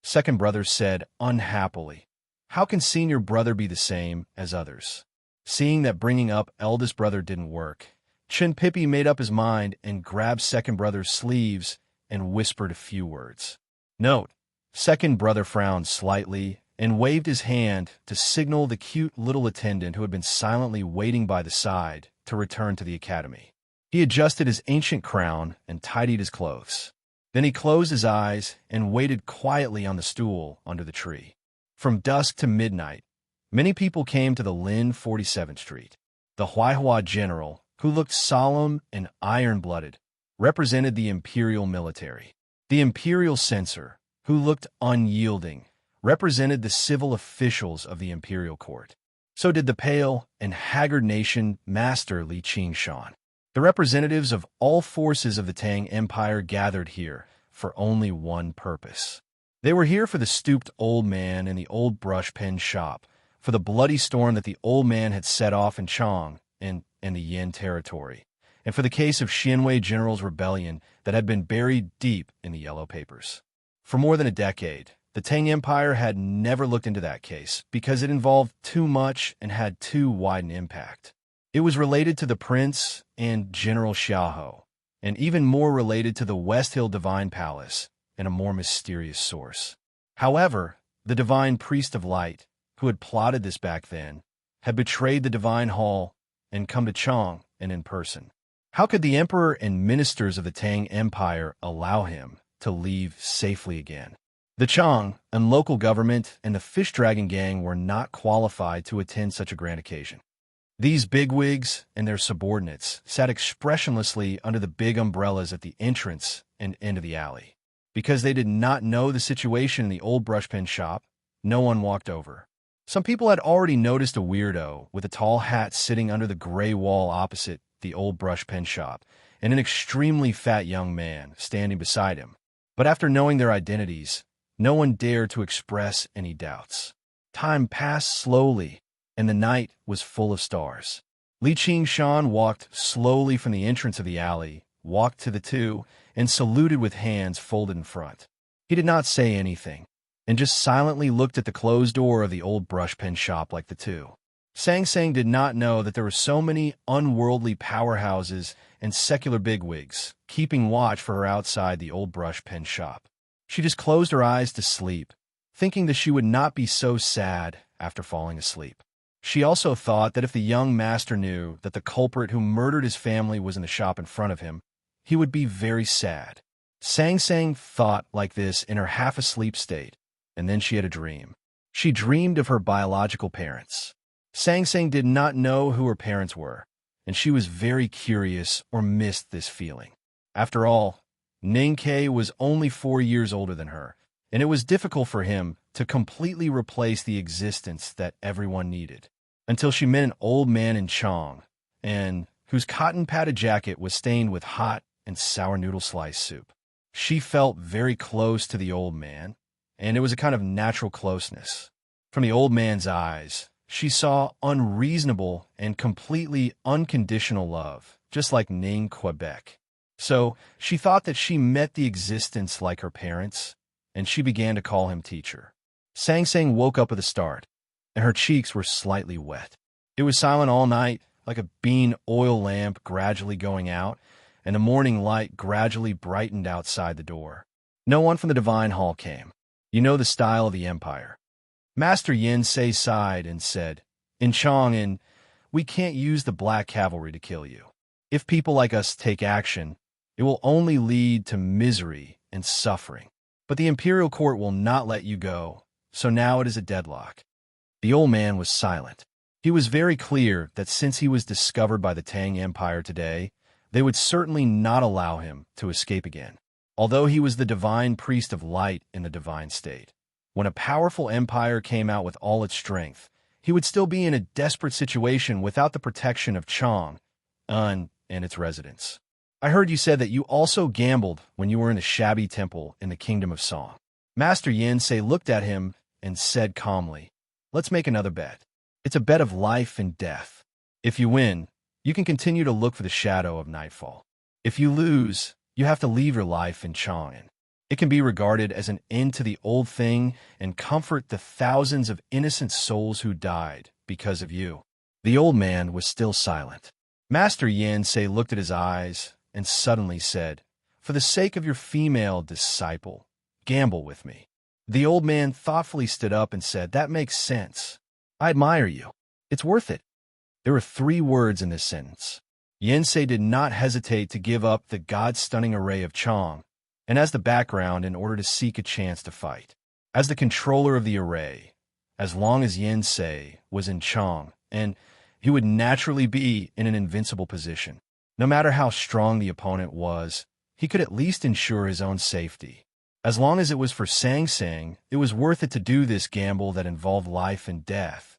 Speaker 1: Second brother said unhappily, "How can senior brother be the same as others?" Seeing that bringing up eldest brother didn't work, Chun Pippi made up his mind and grabbed second brother's sleeves and whispered a few words. Note, second brother frowned slightly and waved his hand to signal the cute little attendant who had been silently waiting by the side to return to the academy. He adjusted his ancient crown and tidied his clothes. Then he closed his eyes and waited quietly on the stool under the tree. From dusk to midnight, many people came to the Lin 47th Street. The Huaihua general, who looked solemn and iron-blooded, represented the imperial military. The imperial censor, who looked unyielding, represented the civil officials of the imperial court. So did the pale and haggard nation master Li Qingshan. The representatives of all forces of the Tang Empire gathered here for only one purpose. They were here for the stooped old man in the old brush pen shop, for the bloody storm that the old man had set off in Chang and the Yin territory, and for the case of Xianwei General's rebellion that had been buried deep in the yellow papers. For more than a decade, the Tang Empire had never looked into that case because it involved too much and had too wide an impact. It was related to the prince and General Xiaohou, and even more related to the West Hill Divine Palace and a more mysterious source. However, the Divine Priest of Light, who had plotted this back then, had betrayed the Divine Hall and come to Chang and in person. How could the emperor and ministers of the Tang Empire allow him to leave safely again? The Chang and local government and the Fish Dragon Gang were not qualified to attend such a grand occasion. These bigwigs and their subordinates sat expressionlessly under the big umbrellas at the entrance and end of the alley. Because they did not know the situation in the old brushpen shop, no one walked over. Some people had already noticed a weirdo with a tall hat sitting under the gray wall opposite the old brushpen shop, and an extremely fat young man standing beside him. But after knowing their identities, no one dared to express any doubts. Time passed slowly, and the night was full of stars. Li Qingshan walked slowly from the entrance of the alley, walked to the two, and saluted with hands folded in front. He did not say anything, and just silently looked at the closed door of the old brushpen shop like the two. Sang Sang did not know that there were so many unworldly powerhouses and secular bigwigs keeping watch for her outside the old brushpen shop. She just closed her eyes to sleep, thinking that she would not be so sad after falling asleep. She also thought that if the young master knew that the culprit who murdered his family was in the shop in front of him, he would be very sad. Sang Sang thought like this in her half-asleep state, and then she had a dream. She dreamed of her biological parents. Sang Sang did not know who her parents were, and she was very curious or missed this feeling. After all, Ning Ke was only 4 years older than her, and it was difficult for him to completely replace the existence that everyone needed, until she met an old man in Chang, and whose cotton-padded jacket was stained with hot and sour noodle slice soup. She felt very close to the old man, and it was a kind of natural closeness. From the old man's eyes, she saw unreasonable and completely unconditional love, just like Ning Quebec. So she thought that she met the existence like her parents, and she began to call him teacher. Sang Sang woke up with a start, and her cheeks were slightly wet. It was silent all night, like a bean oil lamp gradually going out, and the morning light gradually brightened outside the door. No one from the Divine Hall came. You know the style of the Empire. Master Yin Sei sighed and said, "In Chang'an, we can't use the black cavalry to kill you. If people like us take action, it will only lead to misery and suffering. But the imperial court will not let you go, so now it is a deadlock." The old man was silent. He was very clear that since he was discovered by the Tang Empire today, they would certainly not allow him to escape again. Although he was the divine priest of light in the divine state, when a powerful empire came out with all its strength, he would still be in a desperate situation without the protection of Chang and its residents. I heard you said that you also gambled when you were in the shabby temple in the kingdom of Song. Master Yin Sei looked at him and said calmly, "Let's make another bet. It's a bet of life and death. If you win, you can continue to look for the shadow of nightfall. If you lose, you have to leave your life in Chang'an. It can be regarded as an end to the old thing and comfort the thousands of innocent souls who died because of you." The old man was still silent. Master Yin Sei looked at his eyes and suddenly said, "For the sake of your female disciple, gamble with me." The old man thoughtfully stood up and said, "That makes sense. I admire you. It's worth it." There were 3 words in this sentence. Yensei did not hesitate to give up the god-stunning array of Chong, and as the background in order to seek a chance to fight. As the controller of the array, as long as Yensei was in Chong, and he would naturally be in an invincible position. No matter how strong the opponent was, he could at least ensure his own safety. As long as it was for Sang Sang, it was worth it to do this gamble that involved life and death.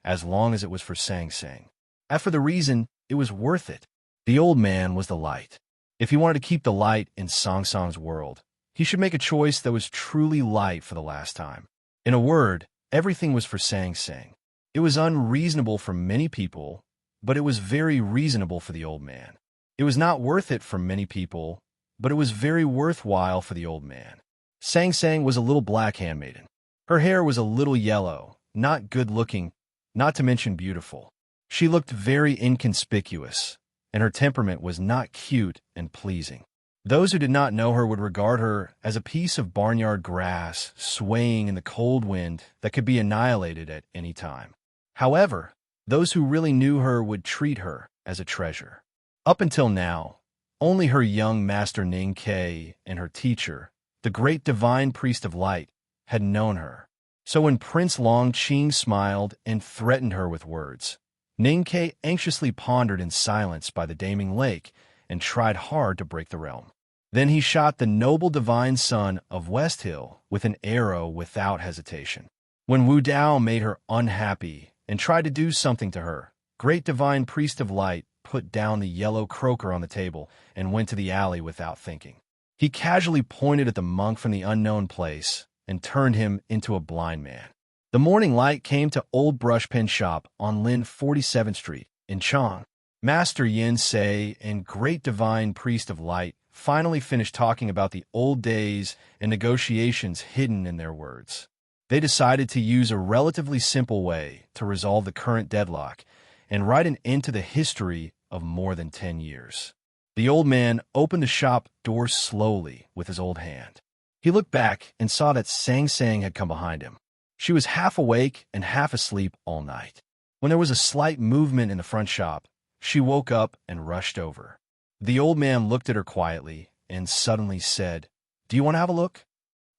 Speaker 1: As long as it was for Sang Sang. As for the reason, it was worth it. The old man was the light. If he wanted to keep the light in Sang Sang's world, he should make a choice that was truly light for the last time. In a word, everything was for Sang Sang. It was unreasonable for many people, but it was very reasonable for the old man. It was not worth it for many people, but it was very worthwhile for the old man. Sang Sang was a little black handmaiden. Her hair was a little yellow, not good-looking, not to mention beautiful. She looked very inconspicuous, and her temperament was not cute and pleasing. Those who did not know her would regard her as a piece of barnyard grass swaying in the cold wind that could be annihilated at any time. However, those who really knew her would treat her as a treasure. Up until now, only her young master Ning Ke and her teacher, the great divine priest of light, had known her. So when Prince Long Qing smiled and threatened her with words, Ning Ke anxiously pondered in silence by the Daming Lake and tried hard to break the realm. Then he shot the noble divine son of West Hill with an arrow without hesitation. When Wu Dao made her unhappy and tried to do something to her, great divine priest of light put down the yellow croaker on the table and went to the alley without thinking. He casually pointed at the monk from the unknown place and turned him into a blind man. The morning light came to Old Brushpen Shop on Lin 47th Street in Chong. Master Yin Sei and Great Divine Priest of Light finally finished talking about the old days and negotiations hidden in their words. They decided to use a relatively simple way to resolve the current deadlock and write an end to the history of more than 10 years. The old man opened the shop door slowly with his old hand. He looked back and saw that Sang Sang had come behind him. She was half awake and half asleep all night. When there was a slight movement in the front shop, she woke up and rushed over. The old man looked at her quietly and suddenly said, "Do you want to have a look?"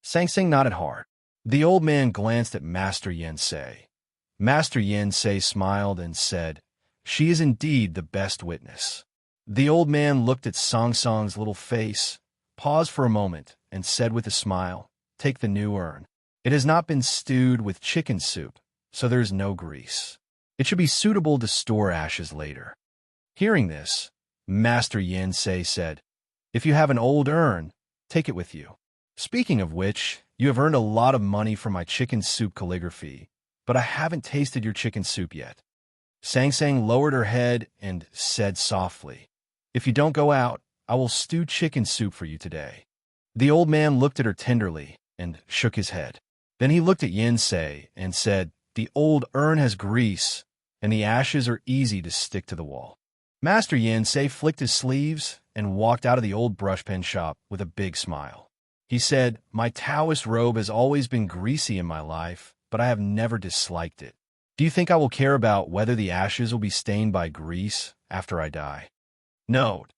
Speaker 1: Sang Sang nodded hard. The old man glanced at Master Yen Sei. Master Yen Sei smiled and said, "She is indeed the best witness." The old man looked at Sang Sang's little face, paused for a moment, and said with a smile, "Take the new urn. It has not been stewed with chicken soup, so there is no grease. It should be suitable to store ashes later." Hearing this, Master Yen Sei said, "If you have an old urn, take it with you. Speaking of which, you have earned a lot of money for my chicken soup calligraphy, but I haven't tasted your chicken soup yet." Sang Sang lowered her head and said softly, "If you don't go out, I will stew chicken soup for you today." The old man looked at her tenderly and shook his head. Then he looked at Yen Sei and said, "The old urn has grease, and the ashes are easy to stick to the wall." Master Yen Sei flicked his sleeves and walked out of the old brushpen shop with a big smile. He said, "My Taoist robe has always been greasy in my life, but I have never disliked it. Do you think I will care about whether the ashes will be stained by grease after I die?" Note: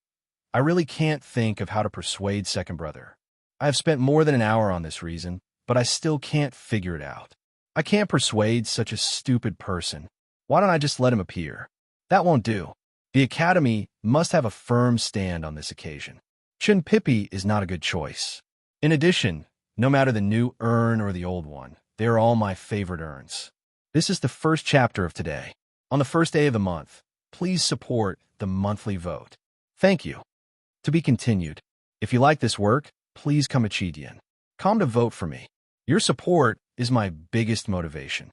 Speaker 1: I really can't think of how to persuade second brother. I have spent more than an hour on this reason, but I still can't figure it out. I can't persuade such a stupid person. Why don't I just let him appear? That won't do. The Academy must have a firm stand on this occasion. Chun Pippi is not a good choice. In addition, no matter the new urn or the old one, they are all my favorite urns. This is the first chapter of today. On the first day of the month, please support the monthly vote. Thank you. To be continued. If you like this work, please come to vote for me. Your support is my biggest motivation.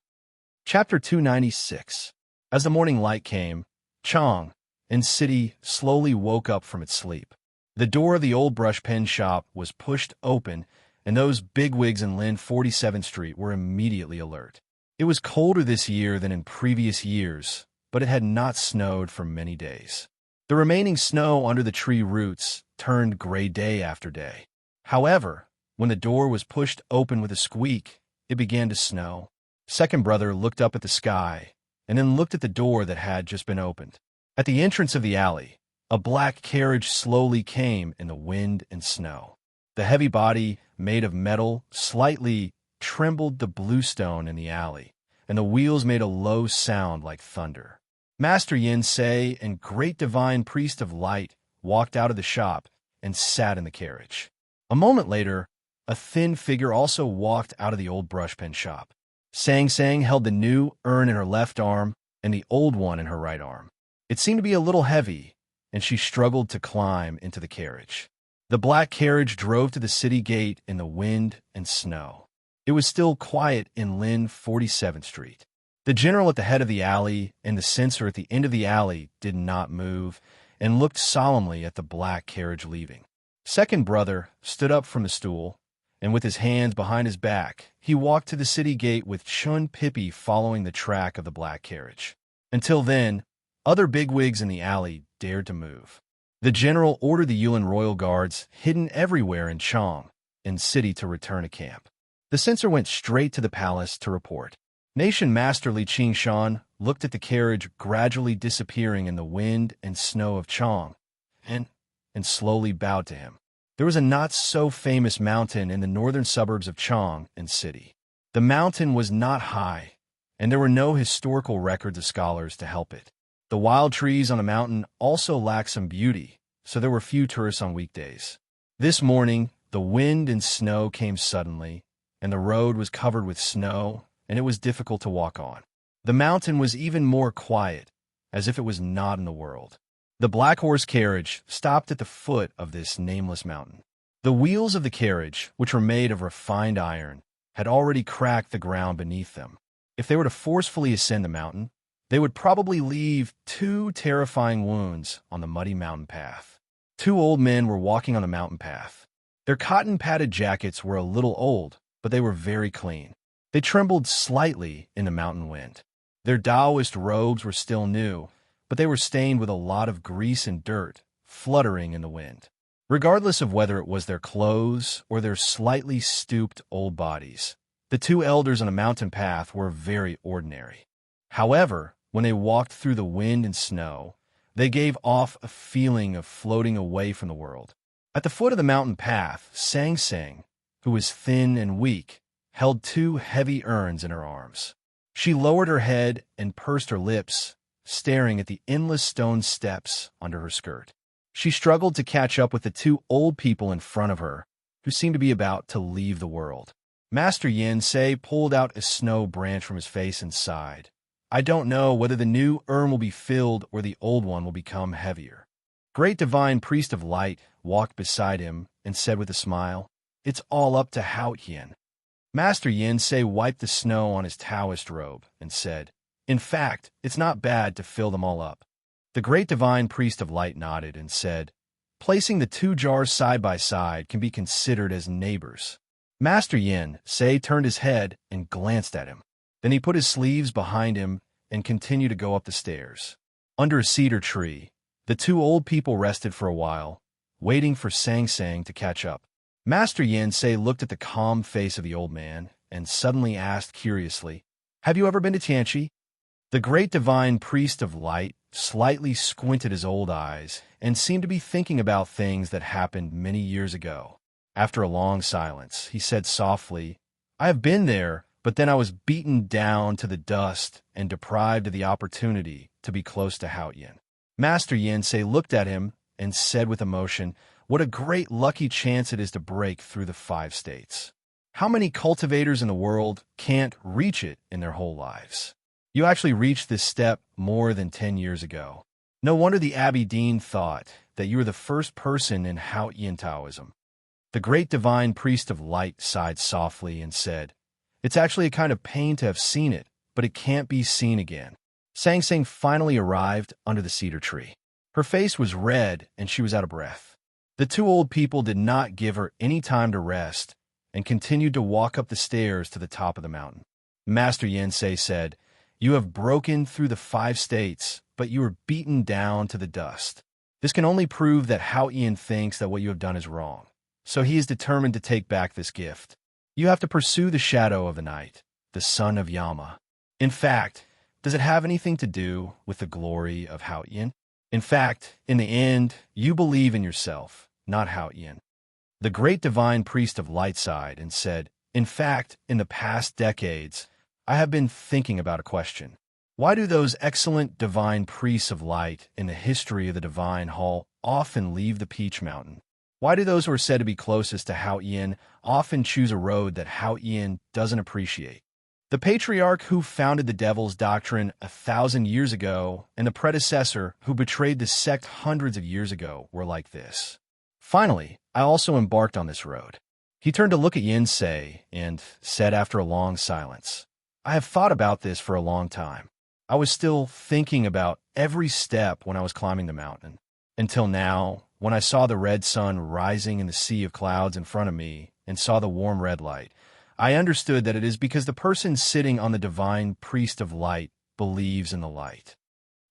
Speaker 1: Chapter 296. As the morning light came, Chong and City slowly woke up from its sleep. The door of the old brush pen shop was pushed open, and those bigwigs in Lin 47th Street were immediately alert. It was colder this year than in previous years, but it had not snowed for many days. The remaining snow under the tree roots turned gray day after day. However, when the door was pushed open with a squeak, it began to snow. Second brother looked up at the sky, and then looked at the door that had just been opened. At the entrance of the alley, A black carriage slowly came in the wind and snow. The heavy body, made of metal, slightly trembled the bluestone in the alley, and the wheels made a low sound like thunder. Master Yin Se and Great Divine Priest of Light walked out of the shop and sat in the carriage. A moment later, a thin figure also walked out of the old brushpen shop. Sang Sang held the new urn in her left arm and the old one in her right arm. It seemed to be a little heavy, and she struggled to climb into the carriage. The black carriage drove to the city gate in the wind and snow. It was still quiet in Lynn 47th Street. The general at the head of the alley and the censor at the end of the alley did not move and looked solemnly at the black carriage leaving. Second brother stood up from the stool, and with his hands behind his back, he walked to the city gate with Chun Pippi following the track of the black carriage. Until then, other bigwigs in the alley dared to move. The general ordered the Yulin royal guards hidden everywhere in Chong and city to return to camp. The censor went straight to the palace to report. Nation Master Li Qingshan looked at the carriage gradually disappearing in the wind and snow of Chong and slowly bowed to him. There was a not-so-famous mountain in the northern suburbs of Chong and city. The mountain was not high, and there were no historical records of scholars to help it. The wild trees on the mountain also lacked some beauty, so there were few tourists on weekdays. This morning, the wind and snow came suddenly, and the road was covered with snow, and it was difficult to walk on. The mountain was even more quiet, as if it was not in the world. The black horse carriage stopped at the foot of this nameless mountain. The wheels of the carriage, which were made of refined iron, had already cracked the ground beneath them. If they were to forcefully ascend the mountain, they would probably leave 2 terrifying wounds on the muddy mountain path. 2 old men were walking on the mountain path. Their cotton-padded jackets were a little old, but they were very clean. They trembled slightly in the mountain wind. Their Taoist robes were still new, but they were stained with a lot of grease and dirt, fluttering in the wind. Regardless of whether it was their clothes or their slightly stooped old bodies, the 2 elders on the mountain path were very ordinary. However, when they walked through the wind and snow, they gave off a feeling of floating away from the world. At the foot of the mountain path, Sang Sang, who was thin and weak, held 2 heavy urns in her arms. She lowered her head and pursed her lips, staring at the endless stone steps under her skirt. She struggled to catch up with the 2 old people in front of her, who seemed to be about to leave the world. Master Yin Se pulled out a snow branch from his face and sighed. I don't know whether the new urn will be filled or the old one will become heavier. Great Divine Priest of Light walked beside him and said with a smile, It's all up to Hao Yin. Master Yin Se wiped the snow on his Taoist robe and said, In fact, it's not bad to fill them all up. The Great Divine Priest of Light nodded and said, Placing the 2 jars side by side can be considered as neighbors. Master Yin Se turned his head and glanced at him. Then he put his sleeves behind him and continued to go up the stairs. Under a cedar tree, the 2 old people rested for a while, waiting for Sang Sang to catch up. Master Yin Se looked at the calm face of the old man and suddenly asked curiously, Have you ever been to Tianqi? The Great Divine Priest of Light slightly squinted his old eyes and seemed to be thinking about things that happened many years ago. After a long silence, he said softly, I have been there, but then I was beaten down to the dust and deprived of the opportunity to be close to Hao Yin. Master Yin Se looked at him and said with emotion, What a great lucky chance it is to break through the 5 states. How many cultivators in the world can't reach it in their whole lives? You actually reached this step more than 10 years ago. No wonder the Abbey Dean thought that you were the first person in Hao Yin Taoism. The Great Divine Priest of Light sighed softly and said, It's actually a kind of pain to have seen it, but it can't be seen again. Sang Sang finally arrived under the cedar tree. Her face was red and she was out of breath. The 2 old people did not give her any time to rest and continued to walk up the stairs to the top of the mountain. Master Yin Se said, You have broken through the 5 states, but you were beaten down to the dust. This can only prove that Hao Yin thinks that what you have done is wrong, so he is determined to take back this gift. You have to pursue the shadow of the night, the son of Yama. In fact, does it have anything to do with the glory of Hao Yin? In fact, in the end, you believe in yourself, not Hao Yin. The great divine priest of light sighed and said, in fact, in the past decades, I have been thinking about a question. Why do those excellent divine priests of light in the history of the divine hall often leave the Peach Mountain? Why do those who are said to be closest to Hao Yin often choose a road that Hao Yin doesn't appreciate? The patriarch who founded the devil's doctrine 1,000 years ago and the predecessor who betrayed the sect hundreds of years ago were like this. Finally, I also embarked on this road. He turned to look at Yin Sei and said after a long silence, I have thought about this for a long time. I was still thinking about every step when I was climbing the mountain. Until now, when I saw the red sun rising in the sea of clouds in front of me and saw the warm red light, I understood that it is because the person sitting on the divine priest of light believes in the light.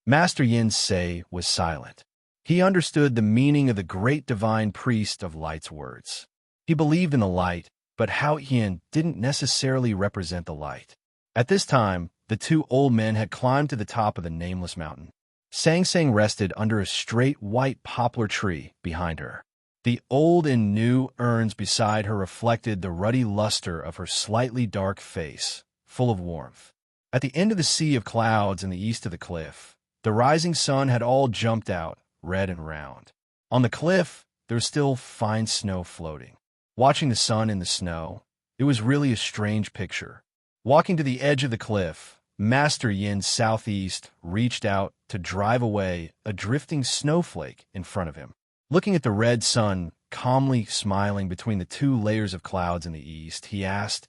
Speaker 1: Master Yin Sei was silent. He understood the meaning of the great divine priest of light's words. He believed in the light, but Hao Yin didn't necessarily represent the light. At this time, the two old men had climbed to the top of the nameless mountain. Sang Sang rested under a straight white poplar tree behind her. The old and new urns beside her reflected the ruddy luster of her slightly dark face, full of warmth. At the end of the sea of clouds in the east of the cliff, the rising sun had all jumped out, red and round. On the cliff, there was still fine snow floating. Watching the sun in the snow, it was really a strange picture. Walking to the edge of the cliff, Master Yin Southeast reached out to drive away a drifting snowflake in front of him. Looking at the red sun calmly smiling between the two layers of clouds in the east, he asked,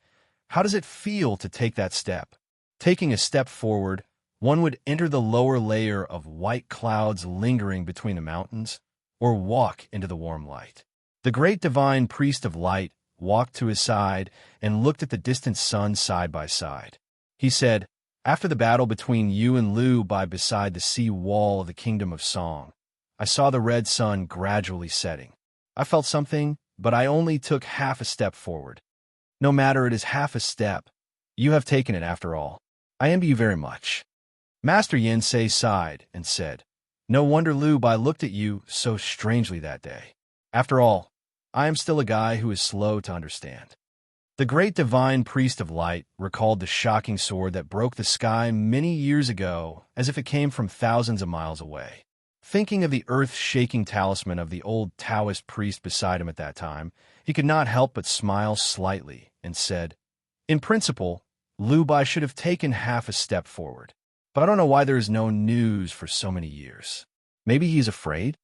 Speaker 1: how does it feel to take that step? Taking a step forward, one would enter the lower layer of white clouds lingering between the mountains, or walk into the warm light. The great divine priest of light walked to his side and looked at the distant sun side by side. He said, after the battle between you and Lu by beside the sea wall of the kingdom of Song, I saw the red sun gradually setting. I felt something, but I only took half a step forward. No matter it is half a step, you have taken it after all. I envy you very much. Master Yin Sei sighed and said, no wonder Lu Bai looked at you so strangely that day. After all, I am still a guy who is slow to understand. The great divine priest of light recalled the shocking sword that broke the sky many years ago as if it came from thousands of miles away. Thinking of the earth-shaking talisman of the old Taoist priest beside him at that time, he could not help but smile slightly and said, in principle, Lu Bai should have taken half a step forward. But I don't know why there is no news for so many years. Maybe he's afraid?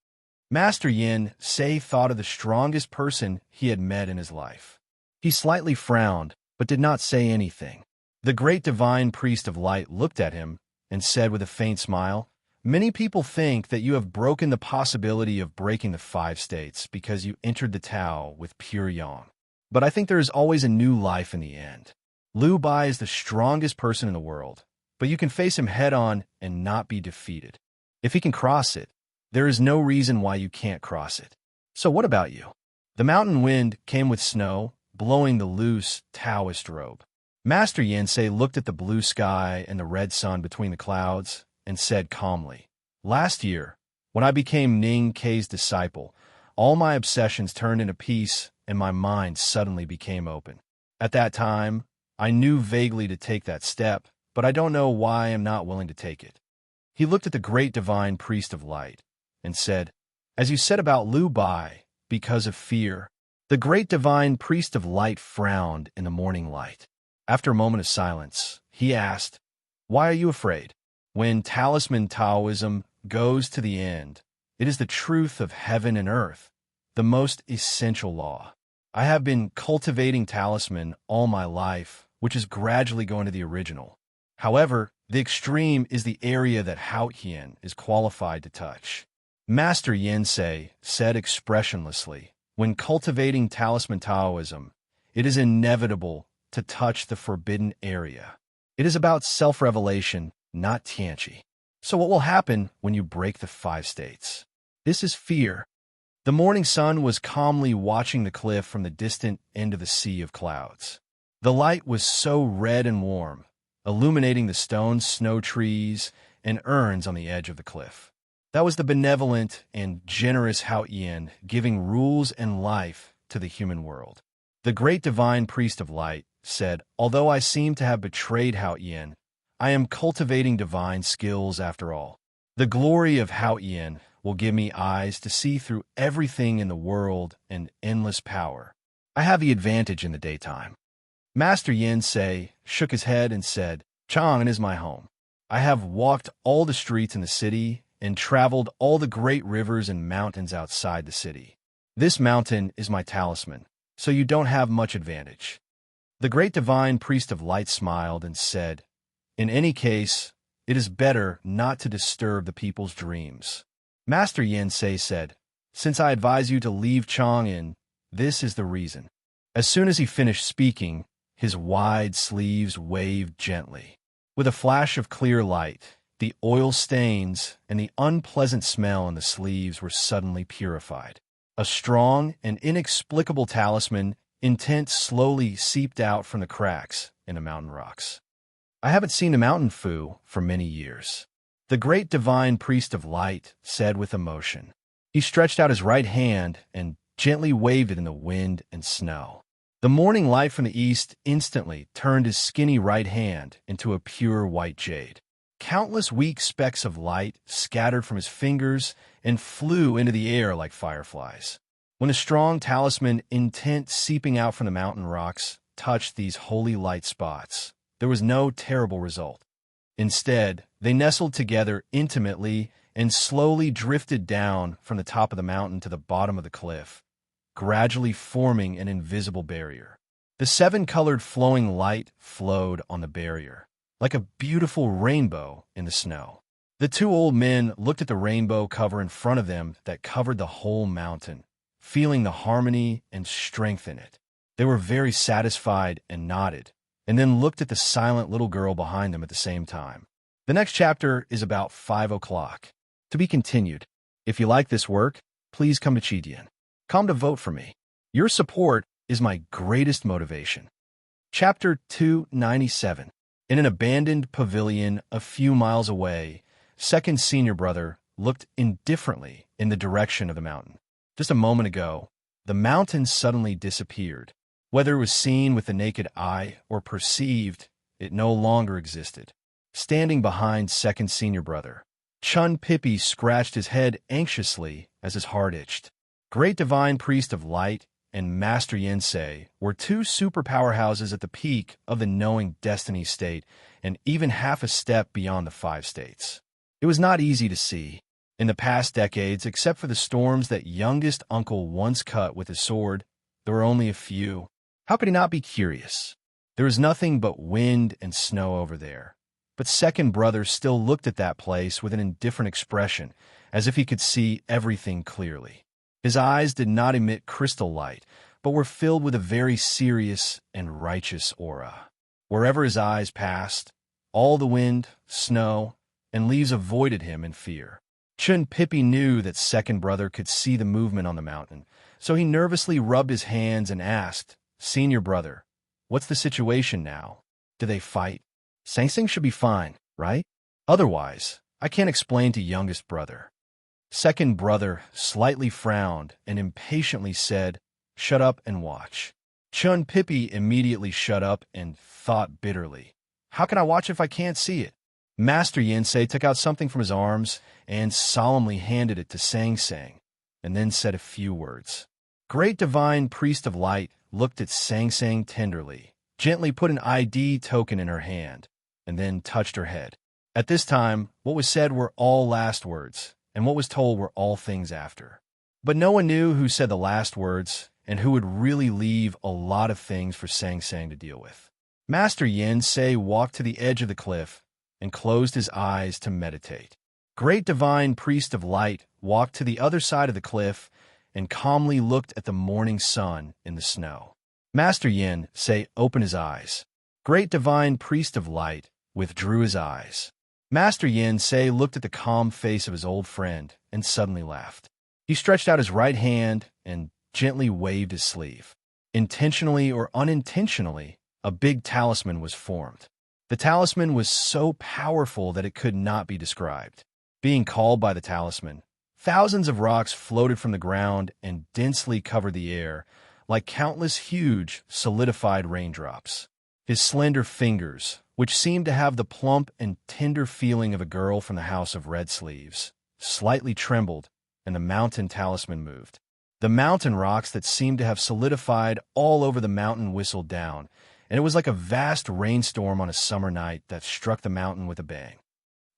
Speaker 1: Master Yin Sei thought of the strongest person he had met in his life. He slightly frowned, but did not say anything. The great divine priest of light looked at him and said with a faint smile, many people think that you have broken the possibility of breaking the 5 states because you entered the Tao with pure yang. But I think there is always a new life in the end. Lu Bai is the strongest person in the world, but you can face him head-on and not be defeated. If he can cross it, there is no reason why you can't cross it. So what about you? The mountain wind came with snow, blowing the loose Taoist robe. Master Yin Sei looked at the blue sky and the red sun between the clouds and said calmly, last year, when I became Ning Kei's disciple, all my obsessions turned into peace and my mind suddenly became open. At that time, I knew vaguely to take that step, but I don't know why I am not willing to take it. He looked at the great divine priest of light and said, as you said about Lu Bai, because of fear. The great divine priest of light frowned in the morning light. After a moment of silence, he asked, why are you afraid? When talisman Taoism goes to the end, it is the truth of heaven and earth, the most essential law. I have been cultivating talisman all my life, which is gradually going to the original. However, the extreme is the area that Hao Yin is qualified to touch. Master Yin Sei said expressionlessly, when cultivating talisman Taoism, it is inevitable to touch the forbidden area. It is about self-revelation, not Tianqi. So what will happen when you break the 5 states? This is fear. The morning sun was calmly watching the cliff from the distant end of the sea of clouds. The light was so red and warm, illuminating the stones, snow trees, and urns on the edge of the cliff. That was the benevolent and generous Hao Yin giving rules and life to the human world. The great divine priest of light said, "Although I seem to have betrayed Hao Yin, I am cultivating divine skills after all. The glory of Hao Yin will give me eyes to see through everything in the world and endless power. I have the advantage in the daytime." Master Yin shook his head and said, "Chang'an is my home. I have walked all the streets in the city and traveled all the great rivers and mountains outside the city. This mountain is my talisman, so you don't have much advantage." The great divine priest of light smiled and said, "In any case, it is better not to disturb the people's dreams." Master Yin said, "Since I advise you to leave Chang'an, this is the reason." As soon as he finished speaking, his wide sleeves waved gently. With a flash of clear light, the oil stains and the unpleasant smell in the sleeves were suddenly purified. A strong and inexplicable talisman intent slowly seeped out from the cracks in the mountain rocks. "I haven't seen a mountain fu for many years," the great divine priest of light said with emotion. He stretched out his right hand and gently waved it in the wind and snow. The morning light from the east instantly turned his skinny right hand into a pure white jade. Countless weak specks of light scattered from his fingers and flew into the air like fireflies. When the strong talisman intent seeping out from the mountain rocks touched these holy light spots, there was no terrible result. Instead, they nestled together intimately and slowly drifted down from the top of the mountain to the bottom of the cliff, gradually forming an invisible barrier. The seven-colored flowing light flowed on the barrier, like a beautiful rainbow in the snow. The two old men looked at the rainbow cover in front of them that covered the whole mountain, feeling the harmony and strength in it. They were very satisfied and nodded, and then looked at the silent little girl behind them at the same time. The next chapter is about 5 o'clock. To be continued. If you like this work, please come to Chidian. Come to vote for me. Your support is my greatest motivation. Chapter 297. In an abandoned pavilion a few miles away, second senior brother looked indifferently in the direction of the mountain. Just a moment ago, the mountain suddenly disappeared. Whether it was seen with the naked eye or perceived, it no longer existed. Standing behind second senior brother, Chun Pippi scratched his head anxiously as his heart itched. Great divine priest of light and Master Yensei were two super powerhouses at the peak of the knowing destiny state and even half a step beyond the 5 states. It was not easy to see. In the past decades, except for the storms that youngest uncle once cut with his sword, there were only a few. How could he not be curious? There was nothing but wind and snow over there. But second brother still looked at that place with an indifferent expression, as if he could see everything clearly. His eyes did not emit crystal light, but were filled with a very serious and righteous aura. Wherever his eyes passed, all the wind, snow, and leaves avoided him in fear. Chun Pippi knew that second brother could see the movement on the mountain, so he nervously rubbed his hands and asked, "Senior brother, what's the situation now? Do they fight? Sangsing should be fine, right? Otherwise, I can't explain to youngest brother." Second brother slightly frowned and impatiently said, "Shut up and watch." Chun Pippi immediately shut up and thought bitterly, "How can I watch if I can't see it?" Master Yensei took out something from his arms and solemnly handed it to Sang Sang, and then said a few words. Great divine priest of light looked at Sang Sang tenderly, gently put an ID token in her hand, and then touched her head. At this time, what was said were all last words, and what was told were all things after. But no one knew who said the last words, and who would really leave a lot of things for Sang Sang to deal with. Master Yensei walked to the edge of the cliff and closed his eyes to meditate. Great divine priest of light walked to the other side of the cliff and calmly looked at the morning sun in the snow. Master Yensei opened his eyes. Great divine priest of light withdrew his eyes. Master Yensei looked at the calm face of his old friend and suddenly laughed. He stretched out his right hand and gently waved his sleeve. Intentionally or unintentionally, a big talisman was formed. The talisman was so powerful that it could not be described. being called by the talisman. Thousands of rocks floated from the ground and densely covered the air, like countless huge, solidified raindrops. His slender fingers, which seemed to have the plump and tender feeling of a girl from the House of Red Sleeves, slightly trembled, and the mountain talisman moved. The mountain rocks that seemed to have solidified all over the mountain whistled down, and it was like a vast rainstorm on a summer night that struck the mountain with a bang.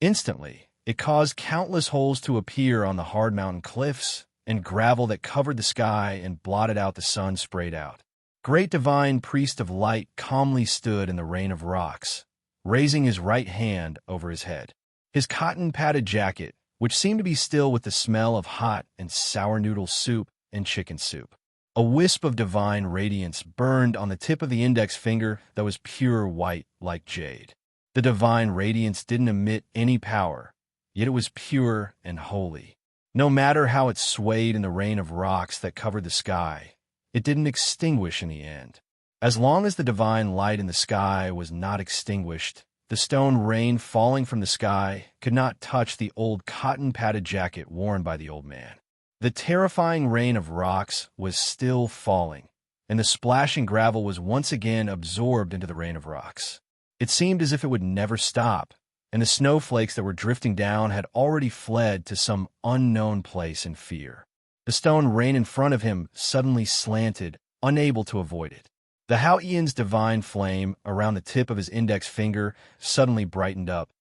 Speaker 1: Instantly, it caused countless holes to appear on the hard mountain cliffs, and gravel that covered the sky and blotted out the sun sprayed out. Great divine priest of light calmly stood in the rain of rocks, raising his right hand over his head. His cotton-padded jacket, which seemed to be still with the smell of hot and sour noodle soup and chicken soup. A wisp of divine radiance burned on the tip of the index finger that was pure white like jade. The divine radiance didn't emit any power, yet it was pure and holy. No matter how it swayed in the rain of rocks that covered the sky, it didn't extinguish in the end. As long as the divine light in the sky was not extinguished, the stone rain falling from the sky could not touch the old cotton-padded jacket worn by the old man. The terrifying rain of rocks was still falling, and the splashing gravel was once again absorbed into the rain of rocks. It seemed as if it would never stop, and the snowflakes that were drifting down had already fled to some unknown place in fear. The stone rain in front of him suddenly slanted, unable to avoid it. The Hao-Ian's divine flame around the tip of his index finger suddenly brightened up,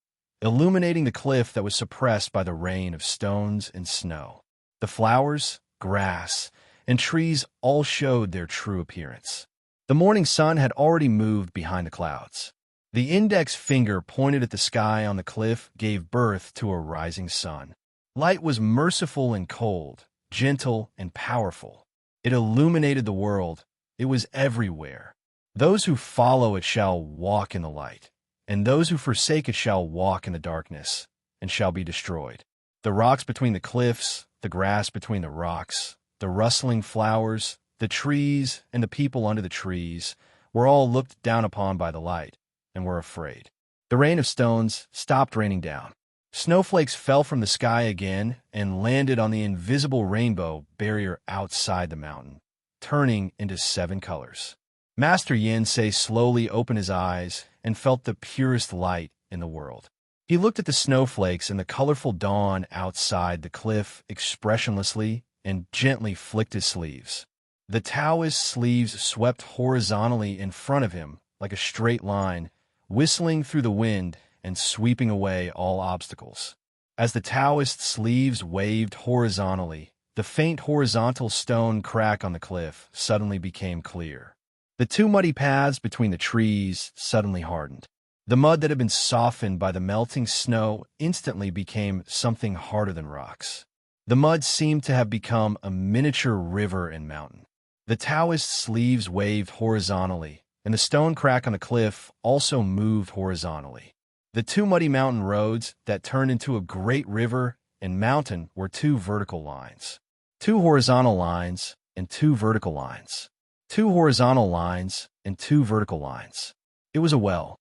Speaker 1: illuminating the cliff that was suppressed by the rain of stones and snow. The flowers, grass, and trees all showed their true appearance. The morning sun had already moved behind the clouds. The index finger pointed at the sky on the cliff gave birth to a rising sun. Light was merciful and cold, gentle and powerful. It illuminated the world. It was everywhere. Those who follow it shall walk in the light, and those who forsake it shall walk in the darkness, and shall be destroyed. The rocks between the cliffs, the grass between the rocks, the rustling flowers, the trees, and the people under the trees were all looked down upon by the light, and were afraid. The rain of stones stopped raining down. Snowflakes fell from the sky again and landed on the invisible rainbow barrier outside the mountain, turning into 7 colors. Master Yin-Se slowly opened his eyes and felt the purest light in the world. He looked at the snowflakes and the colorful dawn outside the cliff expressionlessly and gently flicked his sleeves. The Taoist's sleeves swept horizontally in front of him like a straight line, whistling through the wind and sweeping away all obstacles. As the Taoist's sleeves waved horizontally, the faint horizontal stone crack on the cliff suddenly became clear. The 2 muddy paths between the trees suddenly hardened. The mud that had been softened by the melting snow instantly became something harder than rocks. The mud seemed to have become a miniature river and mountain. The Taoist's sleeves waved horizontally, and the stone crack on the cliff also moved horizontally. The 2 muddy mountain roads that turned into a great river and mountain were 2 vertical lines. 2 horizontal lines and 2 vertical lines. 2 horizontal lines and 2 vertical lines. It was a well.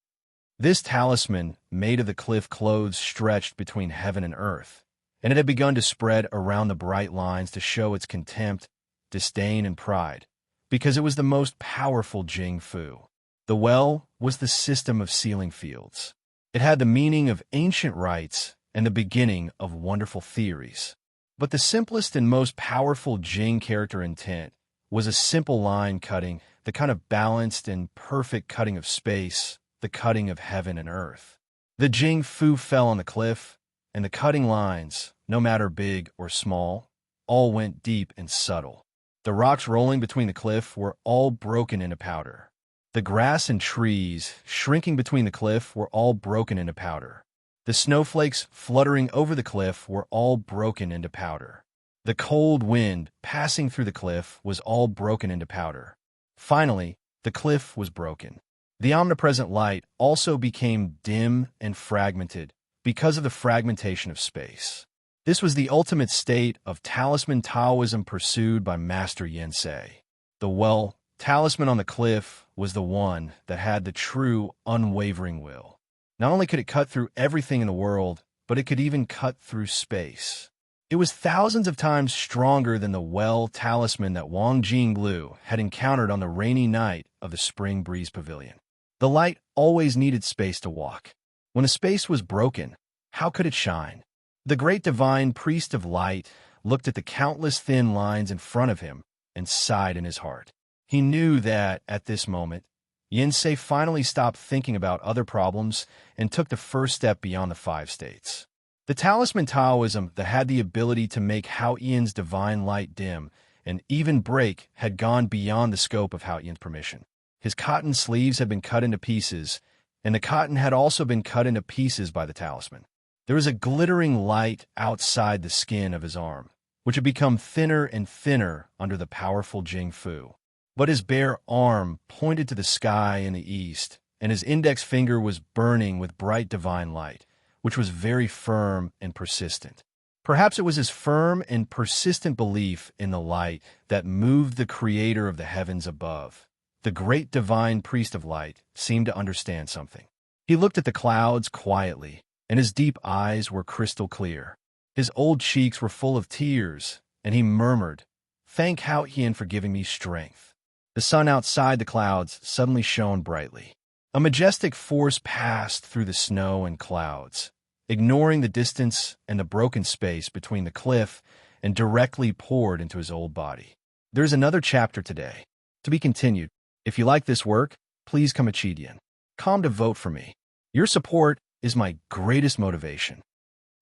Speaker 1: This talisman made of the cliff clothes stretched between heaven and earth, and it had begun to spread around the bright lines to show its contempt, disdain, and pride, because it was the most powerful Jing Fu. The well was the system of sealing fields. It had the meaning of ancient rites and the beginning of wonderful theories. But the simplest and most powerful Jing character intent was a simple line cutting, the kind of balanced and perfect cutting of space, the cutting of heaven and earth. The Jing Fu fell on the cliff, and the cutting lines, no matter big or small, all went deep and subtle. The rocks rolling between the cliff were all broken into powder. The grass and trees shrinking between the cliff were all broken into powder. The snowflakes fluttering over the cliff were all broken into powder. The cold wind passing through the cliff was all broken into powder. Finally, the cliff was broken. The omnipresent light also became dim and fragmented because of the fragmentation of space. This was the ultimate state of talisman Taoism pursued by Master Yin-Se. The talisman on the cliff was the one that had the true, unwavering will. Not only could it cut through everything in the world, but it could even cut through space. It was thousands of times stronger than the well talisman that Wang Jinglu had encountered on the rainy night of the Spring Breeze Pavilion. The light always needed space to walk. When a space was broken, how could it shine? The great divine priest of light looked at the countless thin lines in front of him and sighed in his heart. He knew that, at this moment, Yinsei finally stopped thinking about other problems and took the first step beyond the 5 states. The talisman Taoism that had the ability to make Hao Yian's divine light dim and even break had gone beyond the scope of Hao Yian's permission. His cotton sleeves had been cut into pieces, and the cotton had also been cut into pieces by the talisman. There was a glittering light outside the skin of his arm, which had become thinner and thinner under the powerful Jing Fu. But his bare arm pointed to the sky in the east, and his index finger was burning with bright divine light, which was very firm and persistent. Perhaps it was his firm and persistent belief in the light that moved the creator of the heavens above. The great divine priest of light seemed to understand something. He looked at the clouds quietly, and his deep eyes were crystal clear. His old cheeks were full of tears, and he murmured, "Thank Hao Yian for giving me strength." The sun outside the clouds suddenly shone brightly. A majestic force passed through the snow and clouds, ignoring the distance and the broken space between the cliff, and directly poured into his old body. There's another chapter today. To be continued. If you like this work, please come Chidian. Come to vote for me. Your support is my greatest motivation.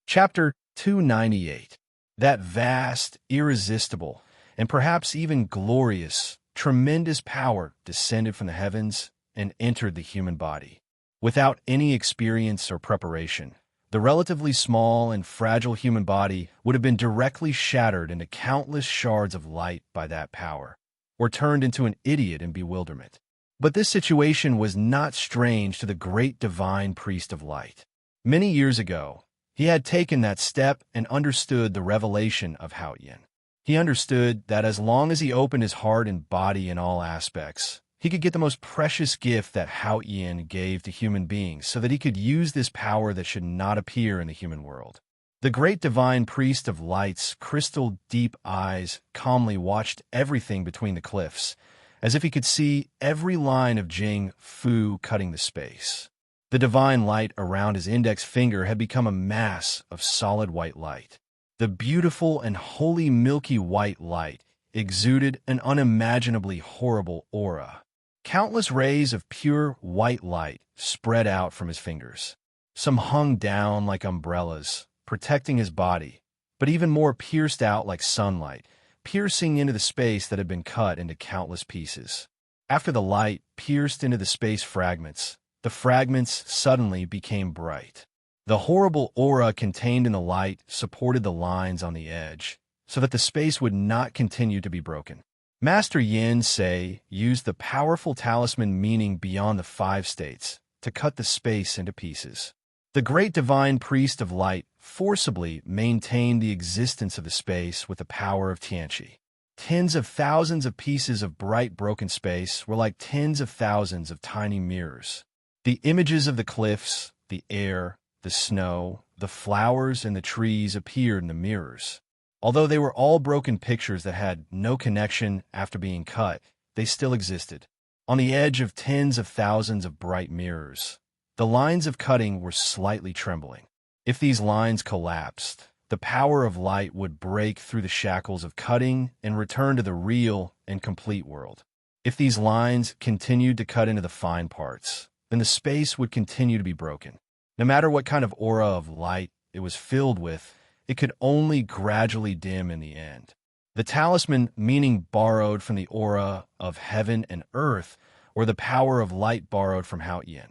Speaker 1: Chapter 298. That vast, irresistible, and perhaps even glorious, tremendous power descended from the heavens and entered the human body. Without any experience or preparation, the relatively small and fragile human body would have been directly shattered into countless shards of light by that power, or turned into an idiot in bewilderment. But this situation was not strange to the great divine priest of light. Many years ago, he had taken that step and understood the revelation of Hao Yian. He understood that as long as he opened his heart and body in all aspects, he could get the most precious gift that Hao Yian gave to human beings so that he could use this power that should not appear in the human world. The great divine priest of light's crystal deep eyes calmly watched everything between the cliffs, as if he could see every line of Jing Fu cutting the space. The divine light around his index finger had become a mass of solid white light. The beautiful and wholly milky white light exuded an unimaginably horrible aura. Countless rays of pure white light spread out from his fingers. Some hung down like umbrellas, protecting his body, but even more pierced out like sunlight, piercing into the space that had been cut into countless pieces. After the light pierced into the space fragments, the fragments suddenly became bright. The horrible aura contained in the light supported the lines on the edge, so that the space would not continue to be broken. Master Yin Sei used the powerful talisman meaning beyond the 5 states to cut the space into pieces. The great divine priest of light forcibly maintained the existence of the space with the power of Tianqi. Tens of thousands of pieces of bright broken space were like tens of thousands of tiny mirrors. The images of the cliffs, the air, the snow, the flowers, and the trees appeared in the mirrors. Although they were all broken pictures that had no connection after being cut, they still existed. On the edge of tens of thousands of bright mirrors, the lines of cutting were slightly trembling. If these lines collapsed, the power of light would break through the shackles of cutting and return to the real and complete world. If these lines continued to cut into the fine parts, then the space would continue to be broken. No matter what kind of aura of light it was filled with, it could only gradually dim in the end. The talisman meaning borrowed from the aura of heaven and earth, or the power of light borrowed from Hao Yian,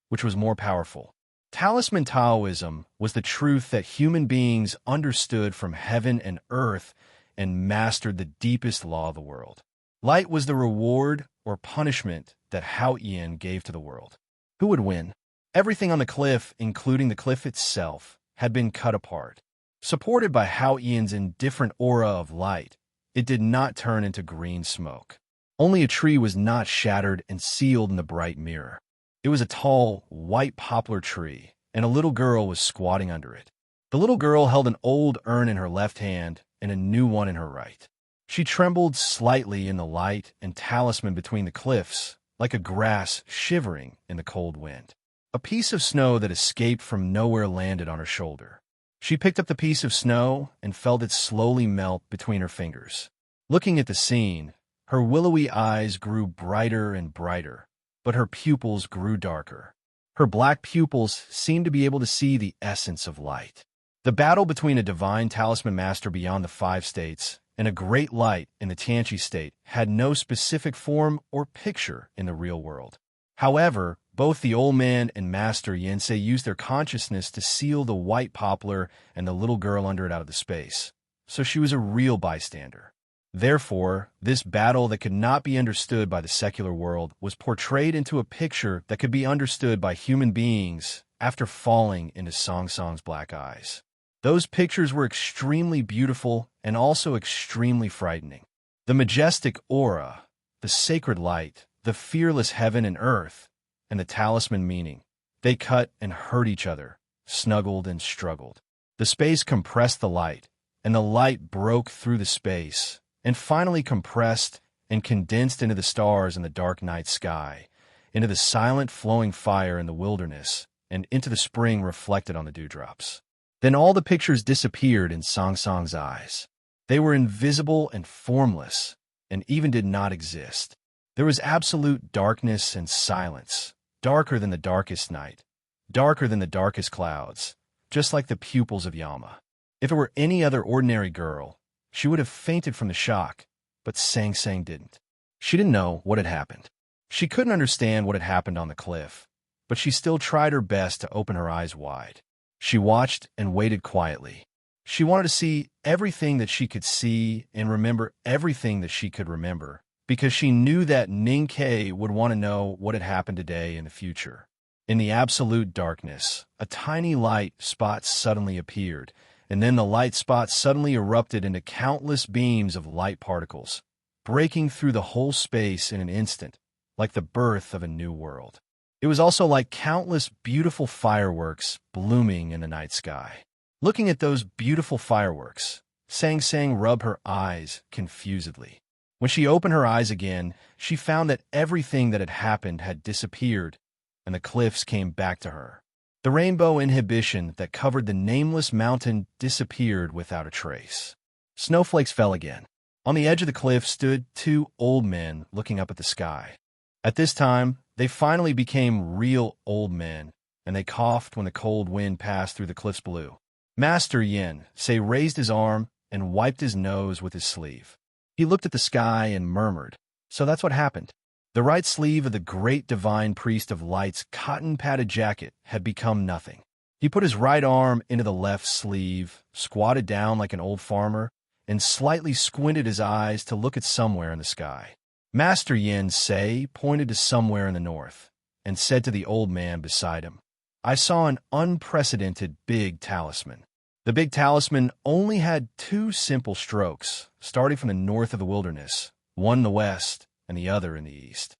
Speaker 1: which was more powerful. Talisman Taoism was the truth that human beings understood from heaven and earth and mastered the deepest law of the world. Light was the reward or punishment that Hao Yian gave to the world. Who would win? Everything on the cliff, including the cliff itself, had been cut apart. Supported by Hao Yian's indifferent aura of light, it did not turn into green smoke. Only a tree was not shattered and sealed in the bright mirror. It was a tall, white poplar tree, and a little girl was squatting under it. The little girl held an old urn in her left hand and a new one in her right. She trembled slightly in the light and talisman between the cliffs, like a grass shivering in the cold wind. A piece of snow that escaped from nowhere landed on her shoulder. She picked up the piece of snow and felt it slowly melt between her fingers. Looking at the scene, her willowy eyes grew brighter and brighter, but her pupils grew darker. Her black pupils seemed to be able to see the essence of light. The battle between a divine talisman master beyond the 5 states and a great light in the Tianqi state had no specific form or picture in the real world. However, both the old man and Master Yensei used their consciousness to seal the white poplar and the little girl under it out of the space, so she was a real bystander. Therefore, this battle that could not be understood by the secular world was portrayed into a picture that could be understood by human beings after falling into Song Song's black eyes. Those pictures were extremely beautiful and also extremely frightening. The majestic aura, the sacred light, the fearless heaven and earth, and the talisman meaning. They cut and hurt each other, snuggled and struggled. The space compressed the light, and the light broke through the space, and finally compressed and condensed into the stars in the dark night sky, into the silent flowing fire in the wilderness, and into the spring reflected on the dewdrops. Then all the pictures disappeared in Song Song's eyes. They were invisible and formless, and even did not exist. There was absolute darkness and silence, darker than the darkest night, darker than the darkest clouds, just like the pupils of Yama. If it were any other ordinary girl, she would have fainted from the shock, but Sang Sang didn't. She didn't know what had happened. She couldn't understand what had happened on the cliff, but she still tried her best to open her eyes wide. She watched and waited quietly. She wanted to see everything that she could see and remember everything that she could remember, because she knew that Ning Ke would want to know what had happened today and the future. In the absolute darkness, a tiny light spot suddenly appeared, and then the light spot suddenly erupted into countless beams of light particles, breaking through the whole space in an instant, like the birth of a new world. It was also like countless beautiful fireworks blooming in the night sky. Looking at those beautiful fireworks, Sang Sang rubbed her eyes confusedly. When she opened her eyes again, she found that everything that had happened had disappeared, and the cliffs came back to her. The rainbow inhibition that covered the nameless mountain disappeared without a trace. Snowflakes fell again. On the edge of the cliff stood 2 old men looking up at the sky. At this time, they finally became real old men, and they coughed when the cold wind passed through the cliffs below. Master Yensei raised his arm and wiped his nose with his sleeve. He looked at the sky and murmured, "So that's what happened." The right sleeve of the great divine priest of light's cotton-padded jacket had become nothing. He put his right arm into the left sleeve, squatted down like an old farmer, and slightly squinted his eyes to look at somewhere in the sky. Master Yensei pointed to somewhere in the north and said to the old man beside him, "I saw an unprecedented big talisman." The big talisman only had 2 simple strokes, starting from the north of the wilderness, one in the west and the other in the east.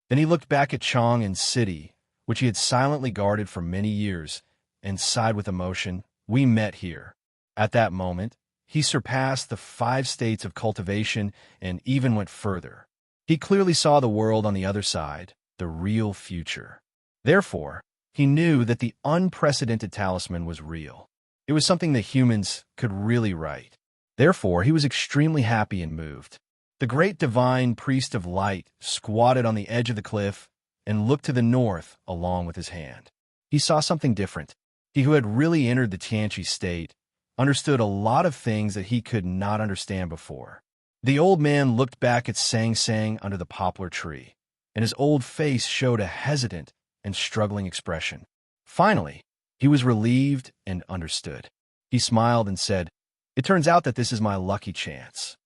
Speaker 1: Then he looked back at Chang'an City, which he had silently guarded for many years, and sighed with emotion, "We met here." At that moment, he surpassed the 5 states of cultivation and even went further. He clearly saw the world on the other side, the real future. Therefore, he knew that the unprecedented talisman was real. It was something that humans could really write. Therefore, he was extremely happy and moved. The great divine priest of light squatted on the edge of the cliff and looked to the north along with his hand. He saw something different. He who had really entered the Tianqi state understood a lot of things that he could not understand before. The old man looked back at Sang Sang under the poplar tree, and his old face showed a hesitant and struggling expression. Finally, he was relieved and understood. He smiled and said, "It turns out that this is my lucky chance."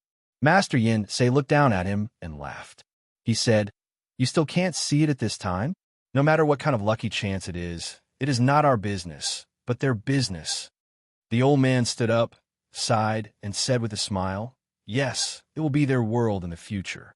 Speaker 1: Master Yensei looked down at him and laughed. He said, "You still can't see it at this time? No matter what kind of lucky chance it is not our business, but their business." The old man stood up, sighed, and said with a smile, "Yes, it will be their world in the future."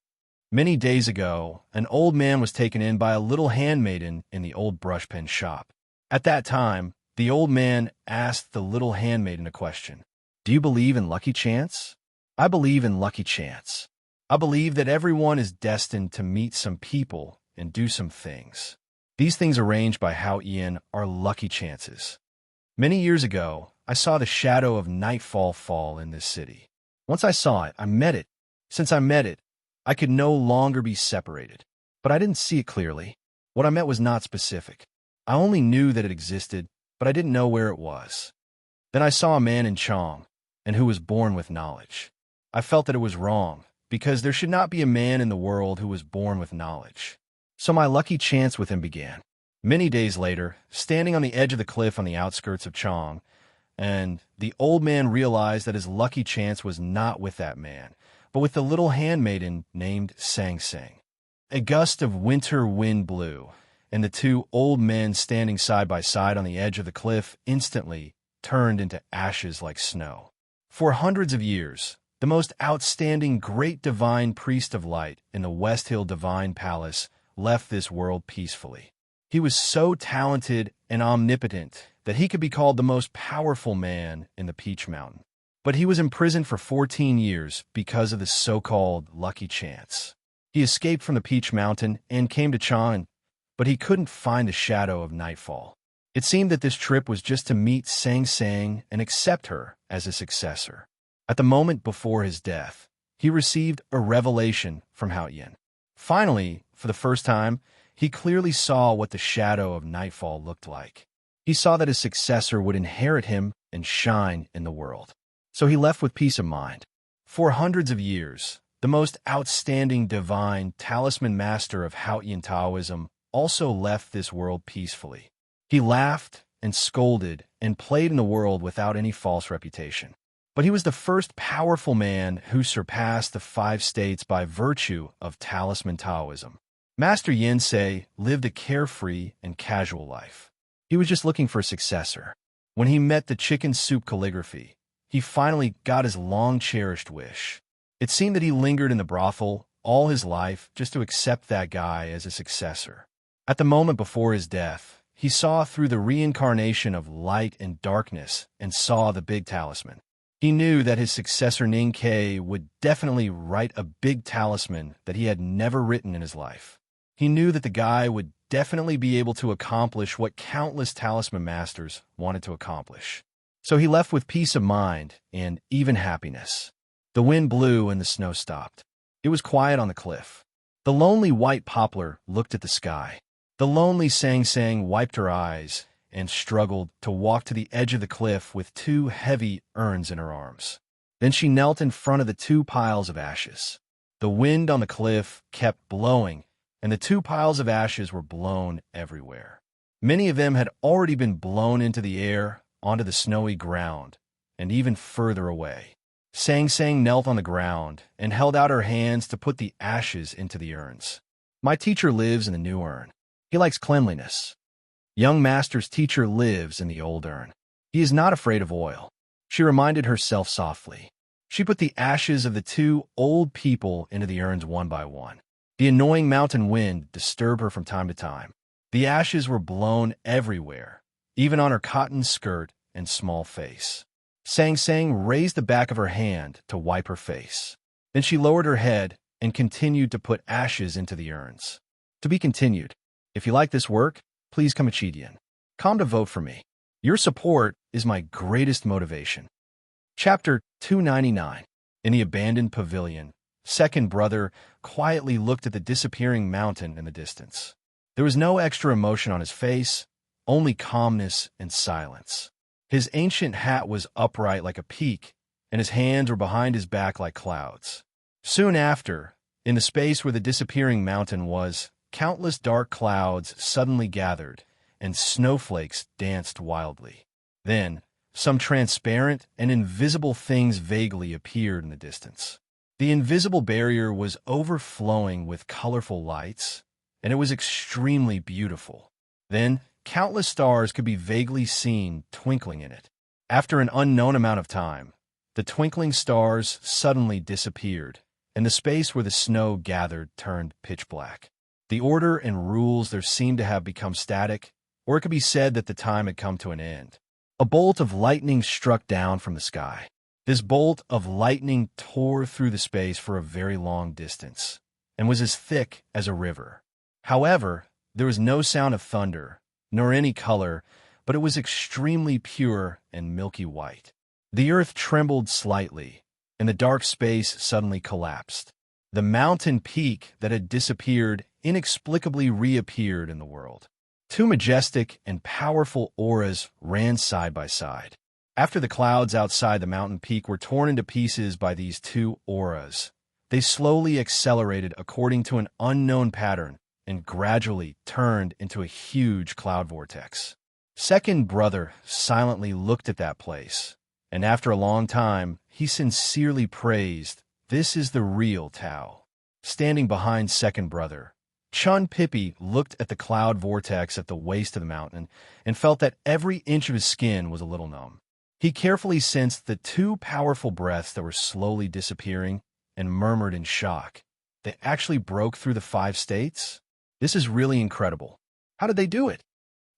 Speaker 1: Many days ago, an old man was taken in by a little handmaiden in the old brush pen shop. At that time, The old man asked the little handmaiden a question. Do you believe in lucky chance? I believe in lucky chance. I believe that everyone is destined to meet some people and do some things. These things arranged by Hao Ian are lucky chances. Many years ago, I saw the shadow of nightfall fall in this city. Once I saw it, I met it. Since I met it, I could no longer be separated. But I didn't see it clearly. What I met was not specific. I only knew that it existed, but I didn't know where it was. Then I saw a man in Chong, and who was born with knowledge. I felt that it was wrong, because there should not be a man in the world who was born with knowledge. So my lucky chance with him began. Many days later, standing on the edge of the cliff on the outskirts of Chong, and the old man realized that his lucky chance was not with that man, but with the little handmaiden named Sang Sang. A gust of winter wind blew, and the two old men standing side by side on the edge of the cliff instantly turned into ashes like snow. For hundreds of years, the most outstanding great divine priest of light in the West Hill Divine Palace left this world peacefully. He was so talented and omnipotent that he could be called the most powerful man in the Peach Mountain. But he was imprisoned for 14 years because of the so-called lucky chance. He escaped from the Peach Mountain and came to Chan, but he couldn't find the shadow of nightfall. It seemed that this trip was just to meet Sang Sang and accept her as a successor. At the moment before his death, he received a revelation from Hao Yin. Finally, for the first time, he clearly saw what the shadow of nightfall looked like. He saw that his successor would inherit him and shine in the world. So he left with peace of mind. For hundreds of years, the most outstanding divine talisman master of Haotian Taoism also left this world peacefully. He laughed and scolded and played in the world without any false reputation. But he was the first powerful man who surpassed the 5 states by virtue of talisman Taoism. Master Yensei lived a carefree and casual life. He was just looking for a successor. When he met the chicken soup calligraphy, he finally got his long-cherished wish. It seemed that he lingered in the brothel all his life just to accept that guy as a successor. At the moment before his death, he saw through the reincarnation of light and darkness and saw the big talisman. He knew that his successor Ning Kei would definitely write a big talisman that he had never written in his life. He knew that the guy would definitely be able to accomplish what countless talisman masters wanted to accomplish. So he left with peace of mind and even happiness. The wind blew and the snow stopped. It was quiet on the cliff. The lonely white poplar looked at the sky. The lonely Sang Sang wiped her eyes and struggled to walk to the edge of the cliff with 2 heavy urns in her arms. Then she knelt in front of the 2 piles of ashes. The wind on the cliff kept blowing, and the 2 piles of ashes were blown everywhere. Many of them had already been blown into the air, onto the snowy ground, and even further away. Sang Sang knelt on the ground and held out her hands to put the ashes into the urns. My teacher lives in the new urn. He likes cleanliness. Young master's teacher lives in the old urn. He is not afraid of oil. She reminded herself softly. She put the ashes of the 2 old people into the urns one by one. The annoying mountain wind disturbed her from time to time. The ashes were blown everywhere, even on her cotton skirt and small face. Sang Sang raised the back of her hand to wipe her face. Then she lowered her head and continued to put ashes into the urns. To be continued. If you like this work, please come Chidian. Come to vote for me. Your support is my greatest motivation. Chapter 299. In the abandoned pavilion, second brother quietly looked at the disappearing mountain in the distance. There was no extra emotion on his face, only calmness and silence. His ancient hat was upright like a peak, and his hands were behind his back like clouds. Soon after, in the space where the disappearing mountain was, countless dark clouds suddenly gathered, and snowflakes danced wildly. Then, some transparent and invisible things vaguely appeared in the distance. The invisible barrier was overflowing with colorful lights, and it was extremely beautiful. Then, countless stars could be vaguely seen twinkling in it. After an unknown amount of time, the twinkling stars suddenly disappeared, and the space where the snow gathered turned pitch black. The order and rules there seemed to have become static, or it could be said that the time had come to an end. A bolt of lightning struck down from the sky. This bolt of lightning tore through the space for a very long distance, and was as thick as a river. However, there was no sound of thunder, nor any color, but it was extremely pure and milky white. The earth trembled slightly, and the dark space suddenly collapsed. The mountain peak that had disappeared inexplicably reappeared in the world. Two majestic and powerful auras ran side by side. After the clouds outside the mountain peak were torn into pieces by these two auras, they slowly accelerated according to an unknown pattern and gradually turned into a huge cloud vortex. Second brother silently looked at that place, and after a long time, he sincerely praised, "This is the real Tao." Standing behind second brother, Chun Pippi looked at the cloud vortex at the waist of the mountain and felt that every inch of his skin was a little numb. He carefully sensed the two powerful breaths that were slowly disappearing and murmured in shock. They actually broke through the 5 states? This is really incredible. How did they do it?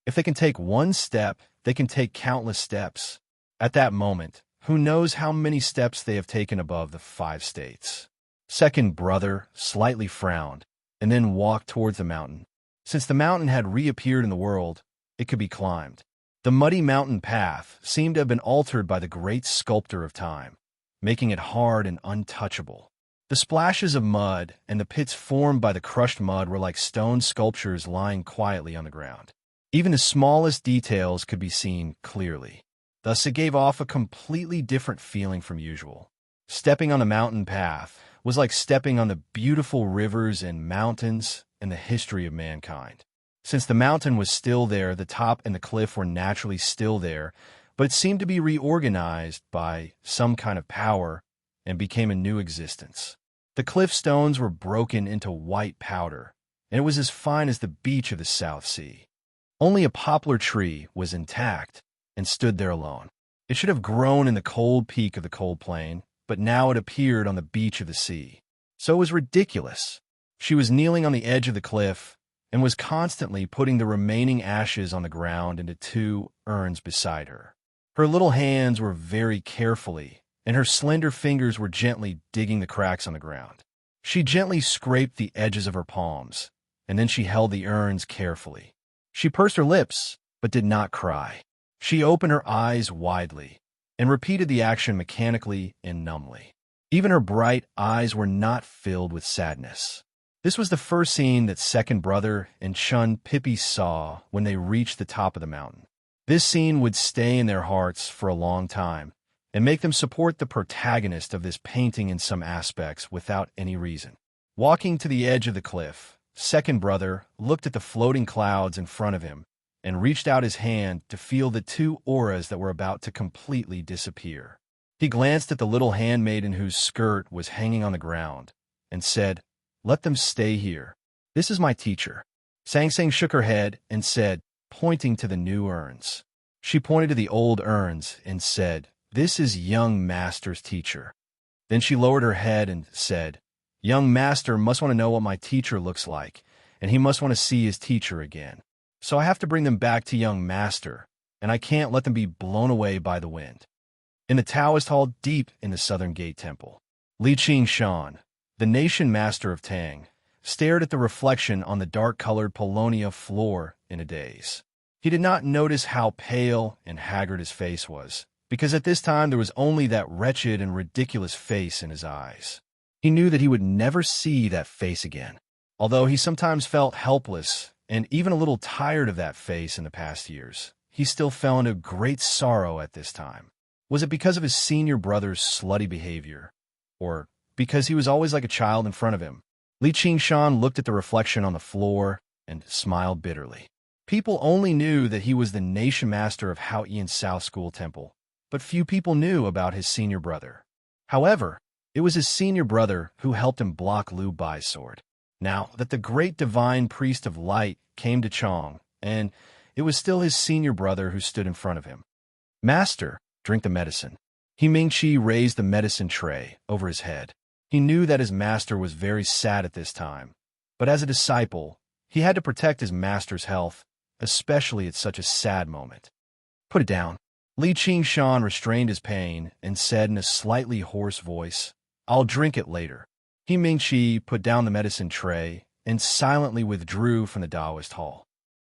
Speaker 1: If they can take one step, they can take countless steps. At that moment, who knows how many steps they have taken above the 5 states? Second brother slightly frowned and then walked towards the mountain. Since the mountain had reappeared in the world, it could be climbed. The muddy mountain path seemed to have been altered by the great sculptor of time, making it hard and untouchable. The splashes of mud and the pits formed by the crushed mud were like stone sculptures lying quietly on the ground. Even the smallest details could be seen clearly. Thus, it gave off a completely different feeling from usual. Stepping on the mountain path was like stepping on the beautiful rivers and mountains in the history of mankind. Since the mountain was still there, the top and the cliff were naturally still there, but it seemed to be reorganized by some kind of power and became a new existence. The cliff stones were broken into white powder, and it was as fine as the beach of the South Sea. Only a poplar tree was intact and stood there alone. It should have grown in the cold peak of the cold plain, but now it appeared on the beach of the sea. So it was ridiculous. She was kneeling on the edge of the cliff and was constantly putting the remaining ashes on the ground into 2 urns beside her. Her little hands were very carefully, and her slender fingers were gently digging the cracks on the ground. She gently scraped the edges of her palms, and then she held the urns carefully. She pursed her lips, but did not cry. She opened her eyes widely and repeated the action mechanically and numbly. Even her bright eyes were not filled with sadness. This was the first scene that second brother and Chun Pippi saw when they reached the top of the mountain. This scene would stay in their hearts for a long time and make them support the protagonist of this painting in some aspects without any reason. Walking to the edge of the cliff, second brother looked at the floating clouds in front of him and reached out his hand to feel the 2 auras that were about to completely disappear. He glanced at the little handmaiden whose skirt was hanging on the ground and said, "Let them stay here. This is my teacher." Sang Sang shook her head and said, pointing to the new urns. She pointed to the old urns and said, "This is young master's teacher." Then she lowered her head and said, "Young master must want to know what my teacher looks like, and he must want to see his teacher again. So I have to bring them back to young master, and I can't let them be blown away by the wind." In the Taoist hall deep in the Southern Gate Temple, Li Qingshan, the nation master of Tang, stared at the reflection on the dark-colored Polonia floor in a daze. He did not notice how pale and haggard his face was, because at this time there was only that wretched and ridiculous face in his eyes. He knew that he would never see that face again. Although he sometimes felt helpless and even a little tired of that face in the past years, he still fell into great sorrow at this time. Was it because of his senior brother's slutty behavior? Or because he was always like a child in front of him? Li Qingshan looked at the reflection on the floor and smiled bitterly. People only knew that he was the nation master of Haoyan South School Temple, but few people knew about his senior brother. However, it was his senior brother who helped him block Liu Bai's sword. Now that the great divine priest of light came to Chong, and it was still his senior brother who stood in front of him. "Master, drink the medicine." He Mingqi raised the medicine tray over his head. He knew that his master was very sad at this time, but as a disciple, he had to protect his master's health especially at such a sad moment. Put it down. Li Qing-shan restrained his pain and said in a slightly hoarse voice, I'll drink it later. He Ming-chi put down the medicine tray and silently withdrew from the Taoist hall.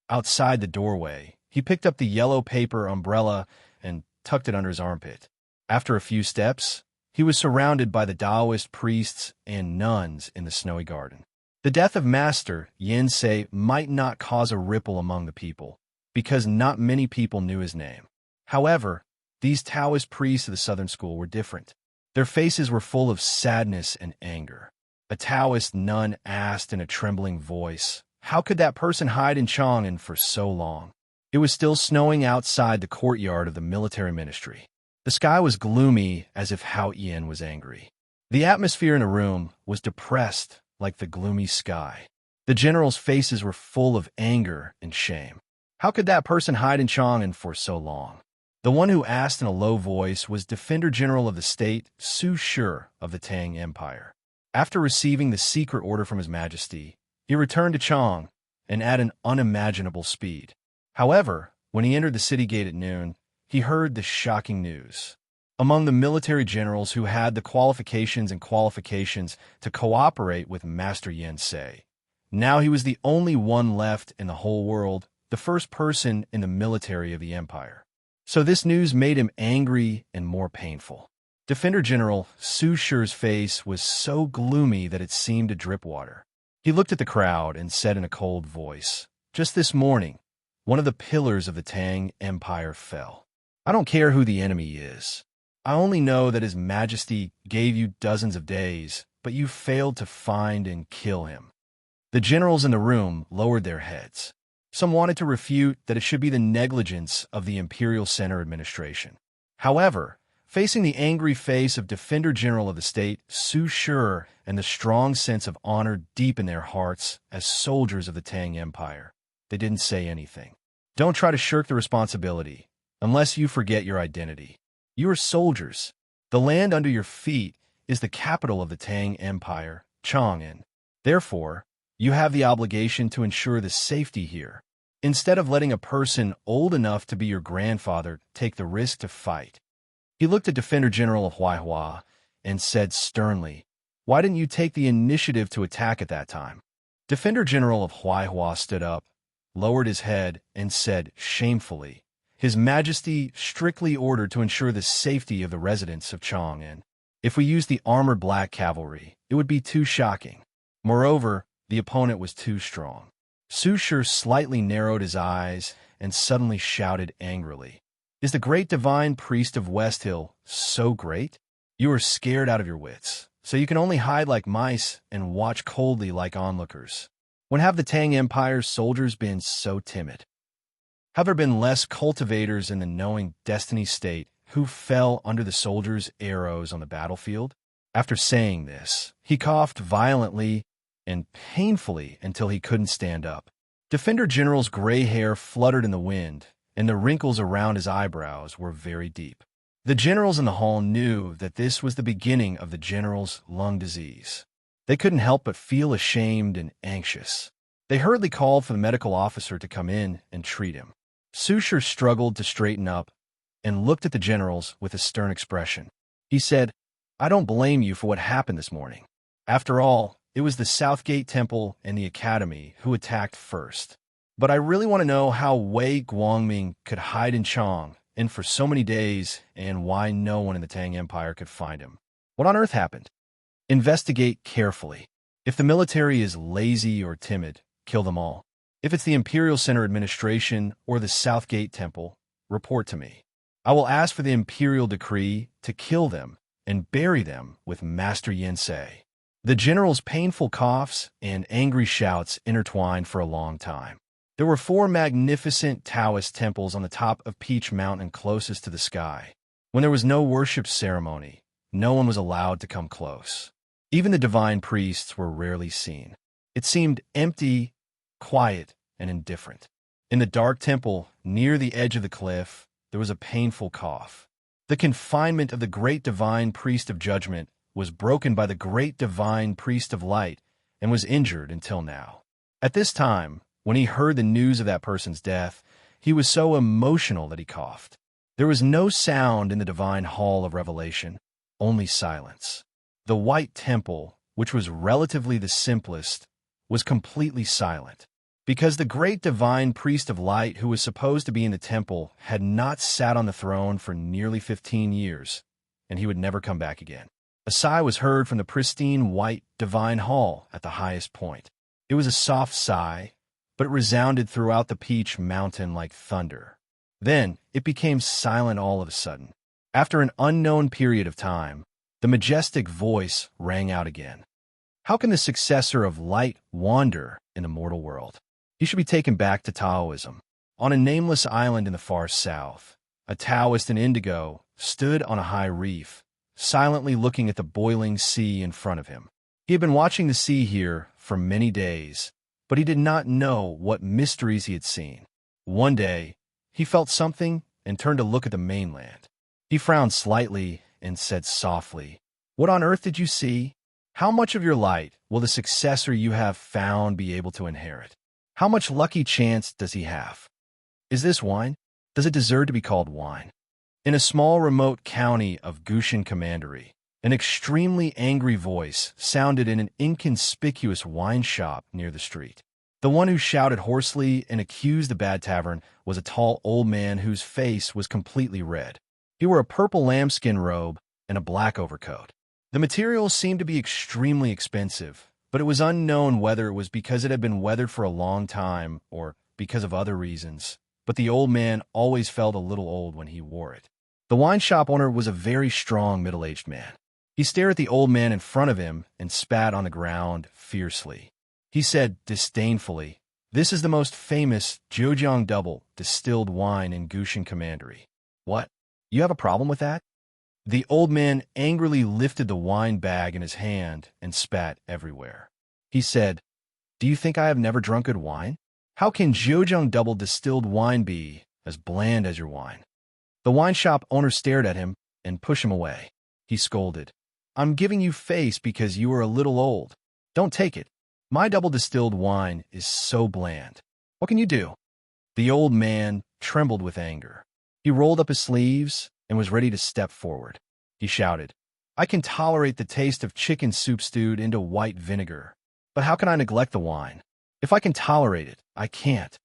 Speaker 1: Outside the doorway, he picked up the yellow paper umbrella and tucked it under his armpit. After a few steps, he was surrounded by the Taoist priests and nuns in the snowy garden. The death of Master Yin Sei might not cause a ripple among the people, because not many people knew his name. However, these Taoist priests of the Southern School were different. Their faces were full of sadness and anger. A Taoist nun asked in a trembling voice, how could that person hide in Chang'an for so long? It was still snowing outside the courtyard of the military ministry. The sky was gloomy, as if Hao Yin was angry. The atmosphere in the room was depressed, like the gloomy sky. The generals' faces were full of anger and shame. How could that person hide in Chang'an for so long? The one who asked in a low voice was Defender General of the State, Su Shi of the Tang Empire. After receiving the secret order from His Majesty, he returned to Chang'an and at an unimaginable speed. However, when he entered the city gate at noon, he heard the shocking news. Among the military generals who had the qualifications to cooperate with Master Yin Sei, now he was the only one left in the whole world, the first person in the military of the empire. So this news made him angry and more painful. Defender General Su Shi's face was so gloomy that it seemed to drip water. He looked at the crowd and said in a cold voice, just this morning, one of the pillars of the Tang Empire fell. I don't care who the enemy is. I only know that His Majesty gave you dozens of days, but you failed to find and kill him. The generals in the room lowered their heads. Some wanted to refute that it should be the negligence of the Imperial Center administration. However, facing the angry face of Defender General of the State, Su Shi, and the strong sense of honor deep in their hearts as soldiers of the Tang Empire, they didn't say anything. Don't try to shirk the responsibility, unless you forget your identity. You are soldiers. The land under your feet is the capital of the Tang Empire, Chang'an. Therefore, you have the obligation to ensure the safety here. Instead of letting a person old enough to be your grandfather take the risk to fight. He looked at Defender General of Huaihua and said sternly, why didn't you take the initiative to attack at that time? Defender General of Huaihua stood up, lowered his head, and said shamefully, His Majesty strictly ordered to ensure the safety of the residents of Chang'an. If we used the armored black cavalry, it would be too shocking. Moreover, the opponent was too strong. Su Shi slightly narrowed his eyes and suddenly shouted angrily, Is the great divine priest of West Hill so great? You are scared out of your wits, so you can only hide like mice and watch coldly like onlookers. When have the Tang Empire's soldiers been so timid? Have there been less cultivators in the knowing destiny state who fell under the soldiers' arrows on the battlefield? After saying this, he coughed violently and painfully until he couldn't stand up. Defender General's gray hair fluttered in the wind, and the wrinkles around his eyebrows were very deep. The generals in the hall knew that this was the beginning of the general's lung disease. They couldn't help but feel ashamed and anxious. They hurriedly called for the medical officer to come in and treat him. Su Shi struggled to straighten up and looked at the generals with a stern expression. He said, I don't blame you for what happened this morning. After all, it was the Southgate Temple and the Academy who attacked first. But I really want to know how Wei Guangming could hide in Chang'an and for so many days and why no one in the Tang Empire could find him. What on earth happened? Investigate carefully. If the military is lazy or timid, kill them all. If it's the Imperial Center Administration or the Southgate Temple, report to me. I will ask for the Imperial decree to kill them and bury them with Master Yin Sei. The general's painful coughs and angry shouts intertwined for a long time. There were 4 magnificent Taoist temples on the top of Peach Mountain closest to the sky. When there was no worship ceremony, no one was allowed to come close. Even the divine priests were rarely seen. It seemed empty, quiet, and indifferent. In the dark temple, near the edge of the cliff, there was a painful cough. The confinement of the great divine priest of judgment was broken by the great divine priest of light and was injured until now. At this time, When he heard the news of that person's death, he was so emotional that he coughed. There was no sound in the divine hall of revelation, only silence. The white temple, which was relatively the simplest, was completely silent, because the great divine priest of light who was supposed to be in the temple had not sat on the throne for nearly 15 years, and he would never come back again. A sigh was heard from the pristine white divine hall at the highest point. It was a soft sigh, but it resounded throughout the Peach Mountain like thunder. Then it became silent all of a sudden. After an unknown period of time, the majestic voice rang out again. How can the successor of light wander in the mortal world? He should be taken back to Taoism. On a nameless island in the far south, a Taoist in indigo stood on a high reef, silently looking at the boiling sea in front of him. He had been watching the sea here for many days, but he did not know what mysteries he had seen. One day, he felt something and turned to look at the mainland. He frowned slightly and said softly, "What on earth did you see? How much of your light will the successor you have found be able to inherit? How much lucky chance does he have? Is this wine? Does it deserve to be called wine?" In a small remote county of Gushan Commandery, an extremely angry voice sounded in an inconspicuous wine shop near the street. The one who shouted hoarsely and accused the bad tavern was a tall old man whose face was completely red. He wore a purple lambskin robe and a black overcoat. The material seemed to be extremely expensive, but it was unknown whether it was because it had been weathered for a long time or because of other reasons. But the old man always felt a little old when he wore it. The wine shop owner was a very strong middle-aged man. He stared at the old man in front of him and spat on the ground fiercely. He said disdainfully, "This is the most famous Zhejiang double distilled wine in Gushan Commandery. What? You have a problem with that?" The old man angrily lifted the wine bag in his hand and spat everywhere. He said, "Do you think I have never drunk good wine? How can Zhejiang double distilled wine be as bland as your wine?" The wine shop owner stared at him and pushed him away. He scolded, "I'm giving you face because you are a little old. Don't take it. My double distilled wine is so bland. What can you do?" The old man trembled with anger. He rolled up his sleeves and was ready to step forward. He shouted, "I can tolerate the taste of chicken soup stewed into white vinegar, but how can I neglect the wine? If I can tolerate it, I can't."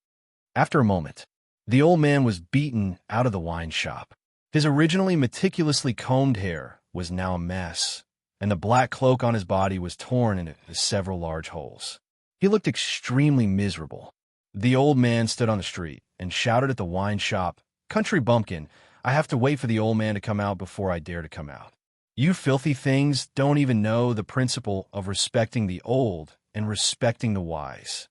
Speaker 1: After a moment, the old man was beaten out of the wine shop. His originally meticulously combed hair was now a mess, and the black cloak on his body was torn into several large holes. He looked extremely miserable. The old man stood on the street and shouted at the wine shop, "Country bumpkin, I have to wait for the old man to come out before I dare to come out. You filthy things don't even know the principle of respecting the old and respecting the wise."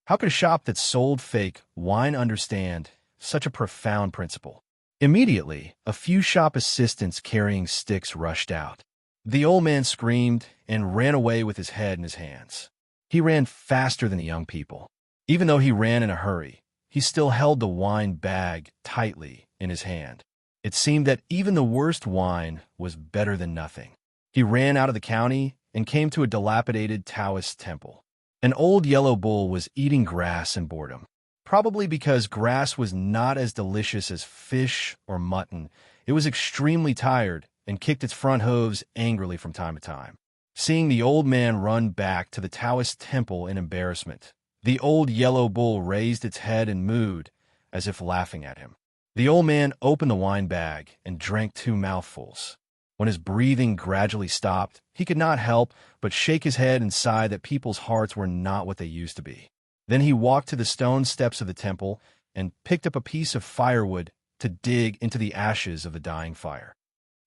Speaker 1: How could a shop that sold fake wine understand such a profound principle? Immediately, a few shop assistants carrying sticks rushed out. The old man screamed and ran away with his head in his hands. He ran faster than the young people. Even though he ran in a hurry, he still held the wine bag tightly in his hand. It seemed that even the worst wine was better than nothing. He ran out of the county and came to a dilapidated Taoist temple. An old yellow bull was eating grass in boredom. Probably because grass was not as delicious as fish or mutton, it was extremely tired and kicked its front hooves angrily from time to time. Seeing the old man run back to the Taoist temple in embarrassment, the old yellow bull raised its head and mooed, as if laughing at him. The old man opened the wine bag and drank 2 mouthfuls. When his breathing gradually stopped, he could not help but shake his head and sigh that people's hearts were not what they used to be. Then he walked to the stone steps of the temple and picked up a piece of firewood to dig into the ashes of the dying fire.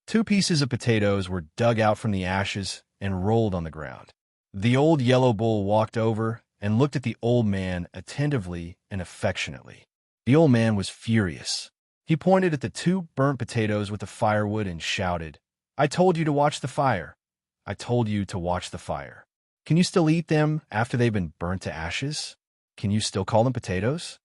Speaker 1: 2 pieces of potatoes were dug out from the ashes and rolled on the ground. The old yellow bull walked over and looked at the old man attentively and affectionately. The old man was furious. He pointed at the 2 burnt potatoes with the firewood and shouted, "I told you to watch the fire. I told you to watch the fire. Can you still eat them after they've been burnt to ashes? Can you still call them potatoes?"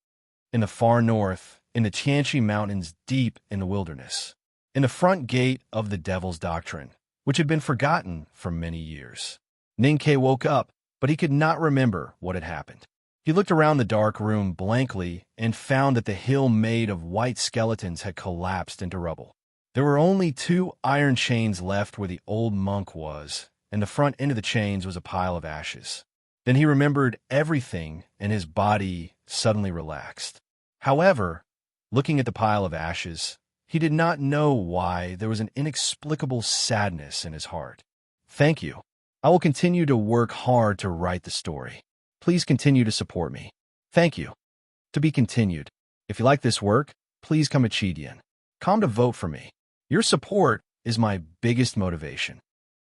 Speaker 1: In the far north, in the Tianchi Mountains deep in the wilderness, in the front gate of the Devil's Doctrine, which had been forgotten for many years, Ninkei woke up, but he could not remember what had happened. He looked around the dark room blankly and found that the hill made of white skeletons had collapsed into rubble. There were only 2 iron chains left where the old monk was, and the front end of the chains was a pile of ashes. Then he remembered everything, and his body suddenly relaxed. However, looking at the pile of ashes, he did not know why there was an inexplicable sadness in his heart. Thank you. I will continue to work hard to write the story. Please continue to support me. Thank you. To be continued. If you like this work, please come Chidian. Come to vote for me. Your support is my biggest motivation.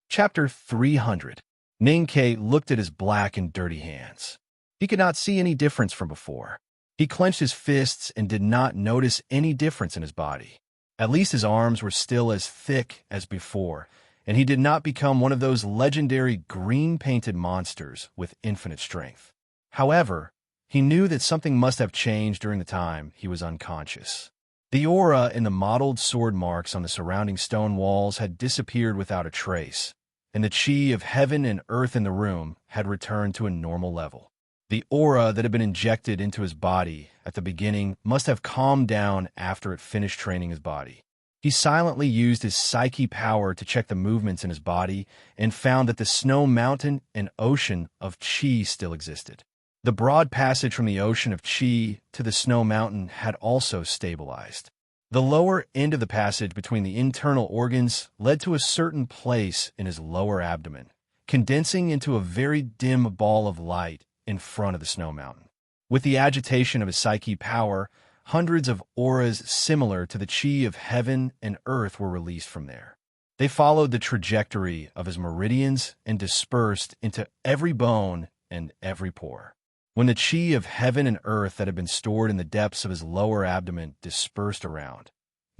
Speaker 1: Chapter 300. Ninkei looked at his black and dirty hands. He could not see any difference from before. He clenched his fists and did not notice any difference in his body. At least his arms were still as thick as before, and he did not become one of those legendary green-painted monsters with infinite strength. However, he knew that something must have changed during the time he was unconscious. The aura and the mottled sword marks on the surrounding stone walls had disappeared without a trace, and the chi of heaven and earth in the room had returned to a normal level. The aura that had been injected into his body at the beginning must have calmed down after it finished training his body. He silently used his psyche power to check the movements in his body and found that the snow mountain and ocean of chi still existed. The broad passage from the ocean of chi to the snow mountain had also stabilized. The lower end of the passage between the internal organs led to a certain place in his lower abdomen, condensing into a very dim ball of light in front of the snow mountain. With the agitation of his psyche power, hundreds of auras similar to the chi of heaven and earth were released from there. They followed the trajectory of his meridians and dispersed into every bone and every pore. When the chi of heaven and earth that had been stored in the depths of his lower abdomen dispersed around,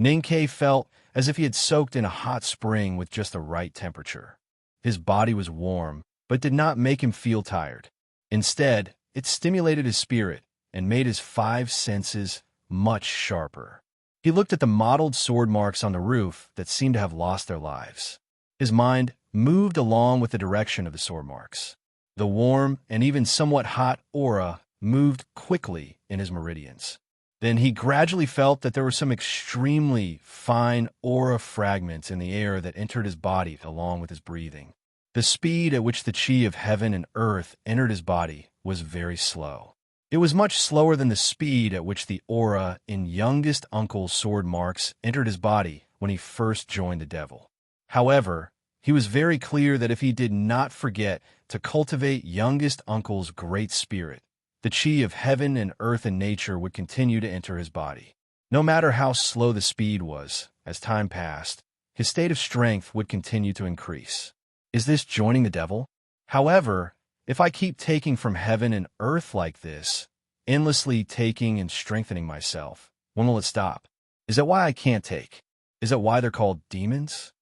Speaker 1: Ninkei felt as if he had soaked in a hot spring with just the right temperature. His body was warm, but did not make him feel tired. Instead, it stimulated his spirit and made his 5 senses much sharper. He looked at the mottled sword marks on the roof that seemed to have lost their lives. His mind moved along with the direction of the sword marks. The warm and even somewhat hot aura moved quickly in his meridians. Then he gradually felt that there were some extremely fine aura fragments in the air that entered his body along with his breathing. The speed at which the chi of heaven and earth entered his body was very slow. It was much slower than the speed at which the aura in youngest uncle's sword marks entered his body when he first joined the devil. However, he was very clear that if he did not forget to cultivate youngest uncle's great spirit, the chi of heaven and earth and nature would continue to enter his body. No matter how slow the speed was, as time passed, his state of strength would continue to increase. Is this joining the devil? However, if I keep taking from heaven and earth like this, endlessly taking and strengthening myself, when will it stop? Is that why I can't take? Is that why they're called demons?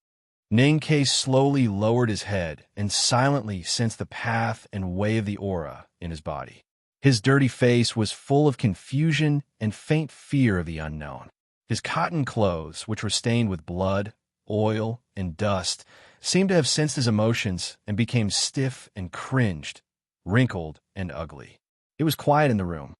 Speaker 1: Ninkei slowly lowered his head and silently sensed the path and way of the aura in his body. His dirty face was full of confusion and faint fear of the unknown. His cotton clothes, which were stained with blood, oil, and dust, seemed to have sensed his emotions and became stiff and cringed, wrinkled and ugly. It was quiet in the room.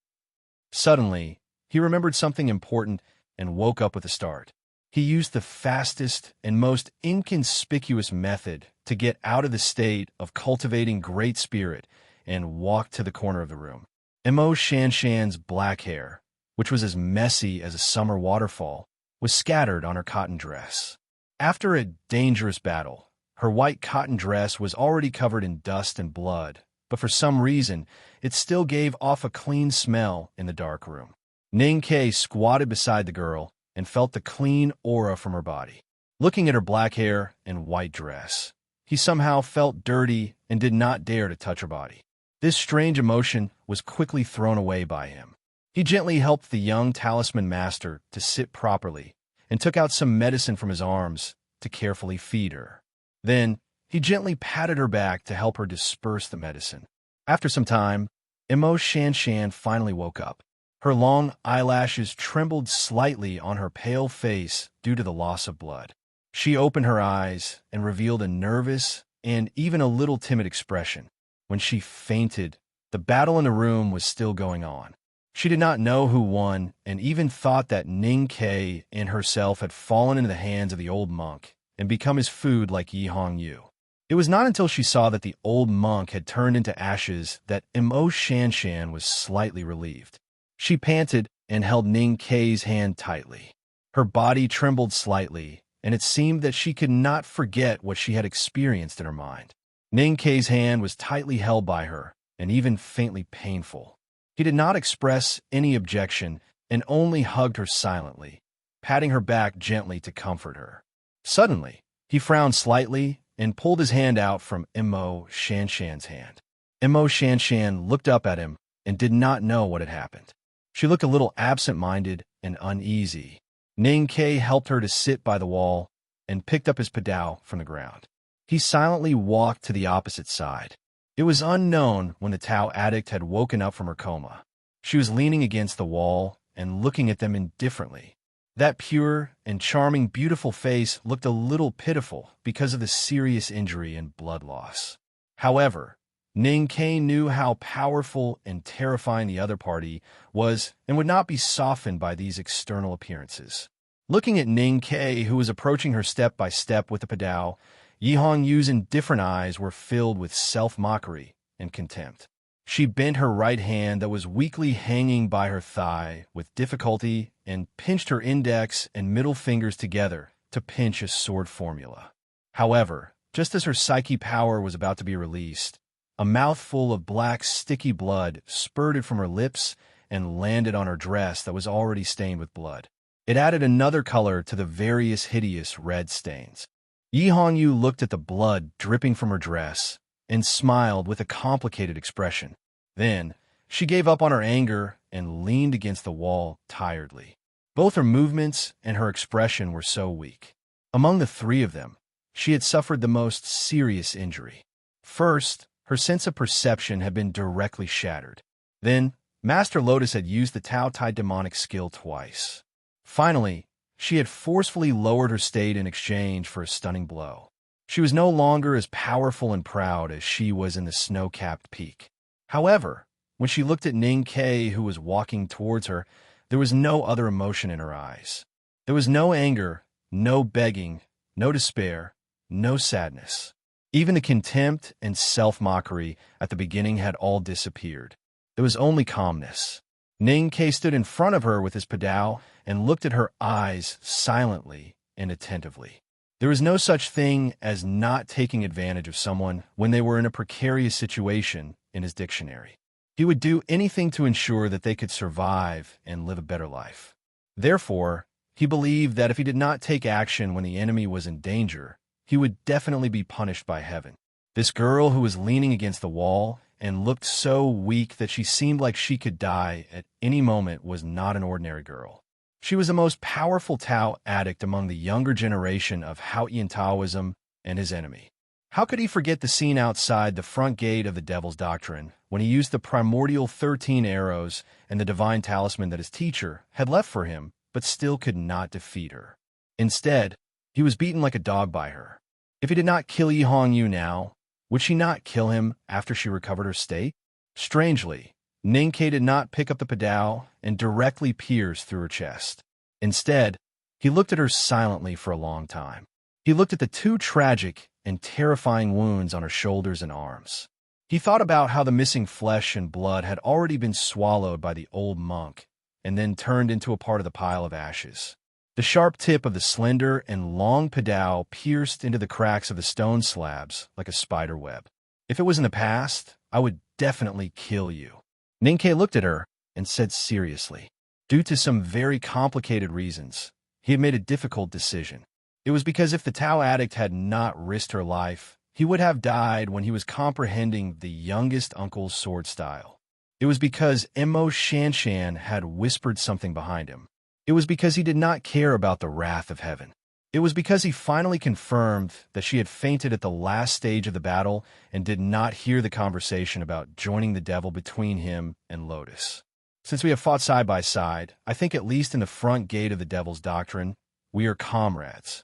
Speaker 1: Suddenly, he remembered something important and woke up with a start. He used the fastest and most inconspicuous method to get out of the state of cultivating great spirit and walked to the corner of the room. Emo Shanshan's black hair, which was as messy as a summer waterfall, was scattered on her cotton dress. After a dangerous battle, her white cotton dress was already covered in dust and blood, but for some reason, it still gave off a clean smell in the dark room. Ninkei squatted beside the girl and felt the clean aura from her body. Looking at her black hair and white dress, he somehow felt dirty and did not dare to touch her body. This strange emotion was quickly thrown away by him. He gently helped the young talisman master to sit properly and took out some medicine from his arms to carefully feed her. Then, he gently patted her back to help her disperse the medicine. After some time, Emo Shanshan finally woke up. Her long eyelashes trembled slightly on her pale face due to the loss of blood. She opened her eyes and revealed a nervous and even a little timid expression. When she fainted The battle in the room was still going on. She did not know who won and even thought that Ning Ke and herself had fallen into the hands of the old monk and become his food like Yi Hong Yu. It was not until she saw that the old monk had turned into ashes that Mo Shanshan was slightly relieved. She panted and held Ning Ke's hand tightly. Her body trembled slightly, and it seemed that she could not forget what she had experienced in her mind. Ning Ke's hand was tightly held by her, and even faintly painful. He did not express any objection and only hugged her silently, patting her back gently to comfort her. Suddenly, he frowned slightly and pulled his hand out from Mo Shanshan's hand. Mo Shanshan looked up at him and did not know what had happened. She looked a little absent-minded and uneasy. Ning Ke helped her to sit by the wall and picked up his padao from the ground. He silently walked to the opposite side. It was unknown when the Tao addict had woken up from her coma. She was leaning against the wall and looking at them indifferently. That pure and charming, beautiful face looked a little pitiful because of the serious injury and blood loss. However, Ning Ke knew how powerful and terrifying the other party was and would not be softened by these external appearances. Looking at Ning Ke, who was approaching her step by step with the padao, Yi Hong Yu's indifferent eyes were filled with self-mockery and contempt. She bent her right hand that was weakly hanging by her thigh with difficulty and pinched her index and middle fingers together to pinch a sword formula. However, just as her psyche power was about to be released, a mouthful of black, sticky blood spurted from her lips and landed on her dress that was already stained with blood. It added another color to the various hideous red stains. Yi Hong Yu looked at the blood dripping from her dress and smiled with a complicated expression. Then, she gave up on her anger and leaned against the wall tiredly. Both her movements and her expression were so weak. Among the three of them, she had suffered the most serious injury. First, her sense of perception had been directly shattered. Then, Master Lotus had used the Tao Tai demonic skill twice. Finally, she had forcefully lowered her state in exchange for a stunning blow. She was no longer as powerful and proud as she was in the snow-capped peak. However, when she looked at Ning Ke, who was walking towards her, there was no other emotion in her eyes. There was no anger, no begging, no despair, no sadness. Even the contempt and self-mockery at the beginning had all disappeared. There was only calmness. Ning Ke stood in front of her with his padao and looked at her eyes silently and attentively. There was no such thing as not taking advantage of someone when they were in a precarious situation in his dictionary. He would do anything to ensure that they could survive and live a better life. Therefore, he believed that if he did not take action when the enemy was in danger, he would definitely be punished by heaven. This girl who was leaning against the wall and looked so weak that she seemed like she could die at any moment was not an ordinary girl. She was the most powerful Tao addict among the younger generation of Haotian Taoism and his enemy. How could he forget the scene outside the front gate of the Devil's Doctrine when he used the primordial 13 arrows and the divine talisman that his teacher had left for him, but still could not defeat her? Instead, he was beaten like a dog by her. If he did not kill Yi Hong Yu now, would she not kill him after she recovered her state? Strangely, Ning Ke did not pick up the padao and directly pierce through her chest. Instead, he looked at her silently for a long time. He looked at the two tragic and terrifying wounds on her shoulders and arms. He thought about how the missing flesh and blood had already been swallowed by the old monk and then turned into a part of the pile of ashes. The sharp tip of the slender and long padao pierced into the cracks of the stone slabs like a spider web. If it was in the past, I would definitely kill you. Ning Ke looked at her and said seriously. Due to some very complicated reasons, he had made a difficult decision. It was because if the Tao addict had not risked her life, he would have died when he was comprehending the youngest uncle's sword style. It was because Mo Shanshan had whispered something behind him. It was because he did not care about the wrath of heaven. It was because he finally confirmed that she had fainted at the last stage of the battle and did not hear the conversation about joining the devil between him and Lotus. Since we have fought side by side, I think at least in the front gate of the Devil's Doctrine, we are comrades.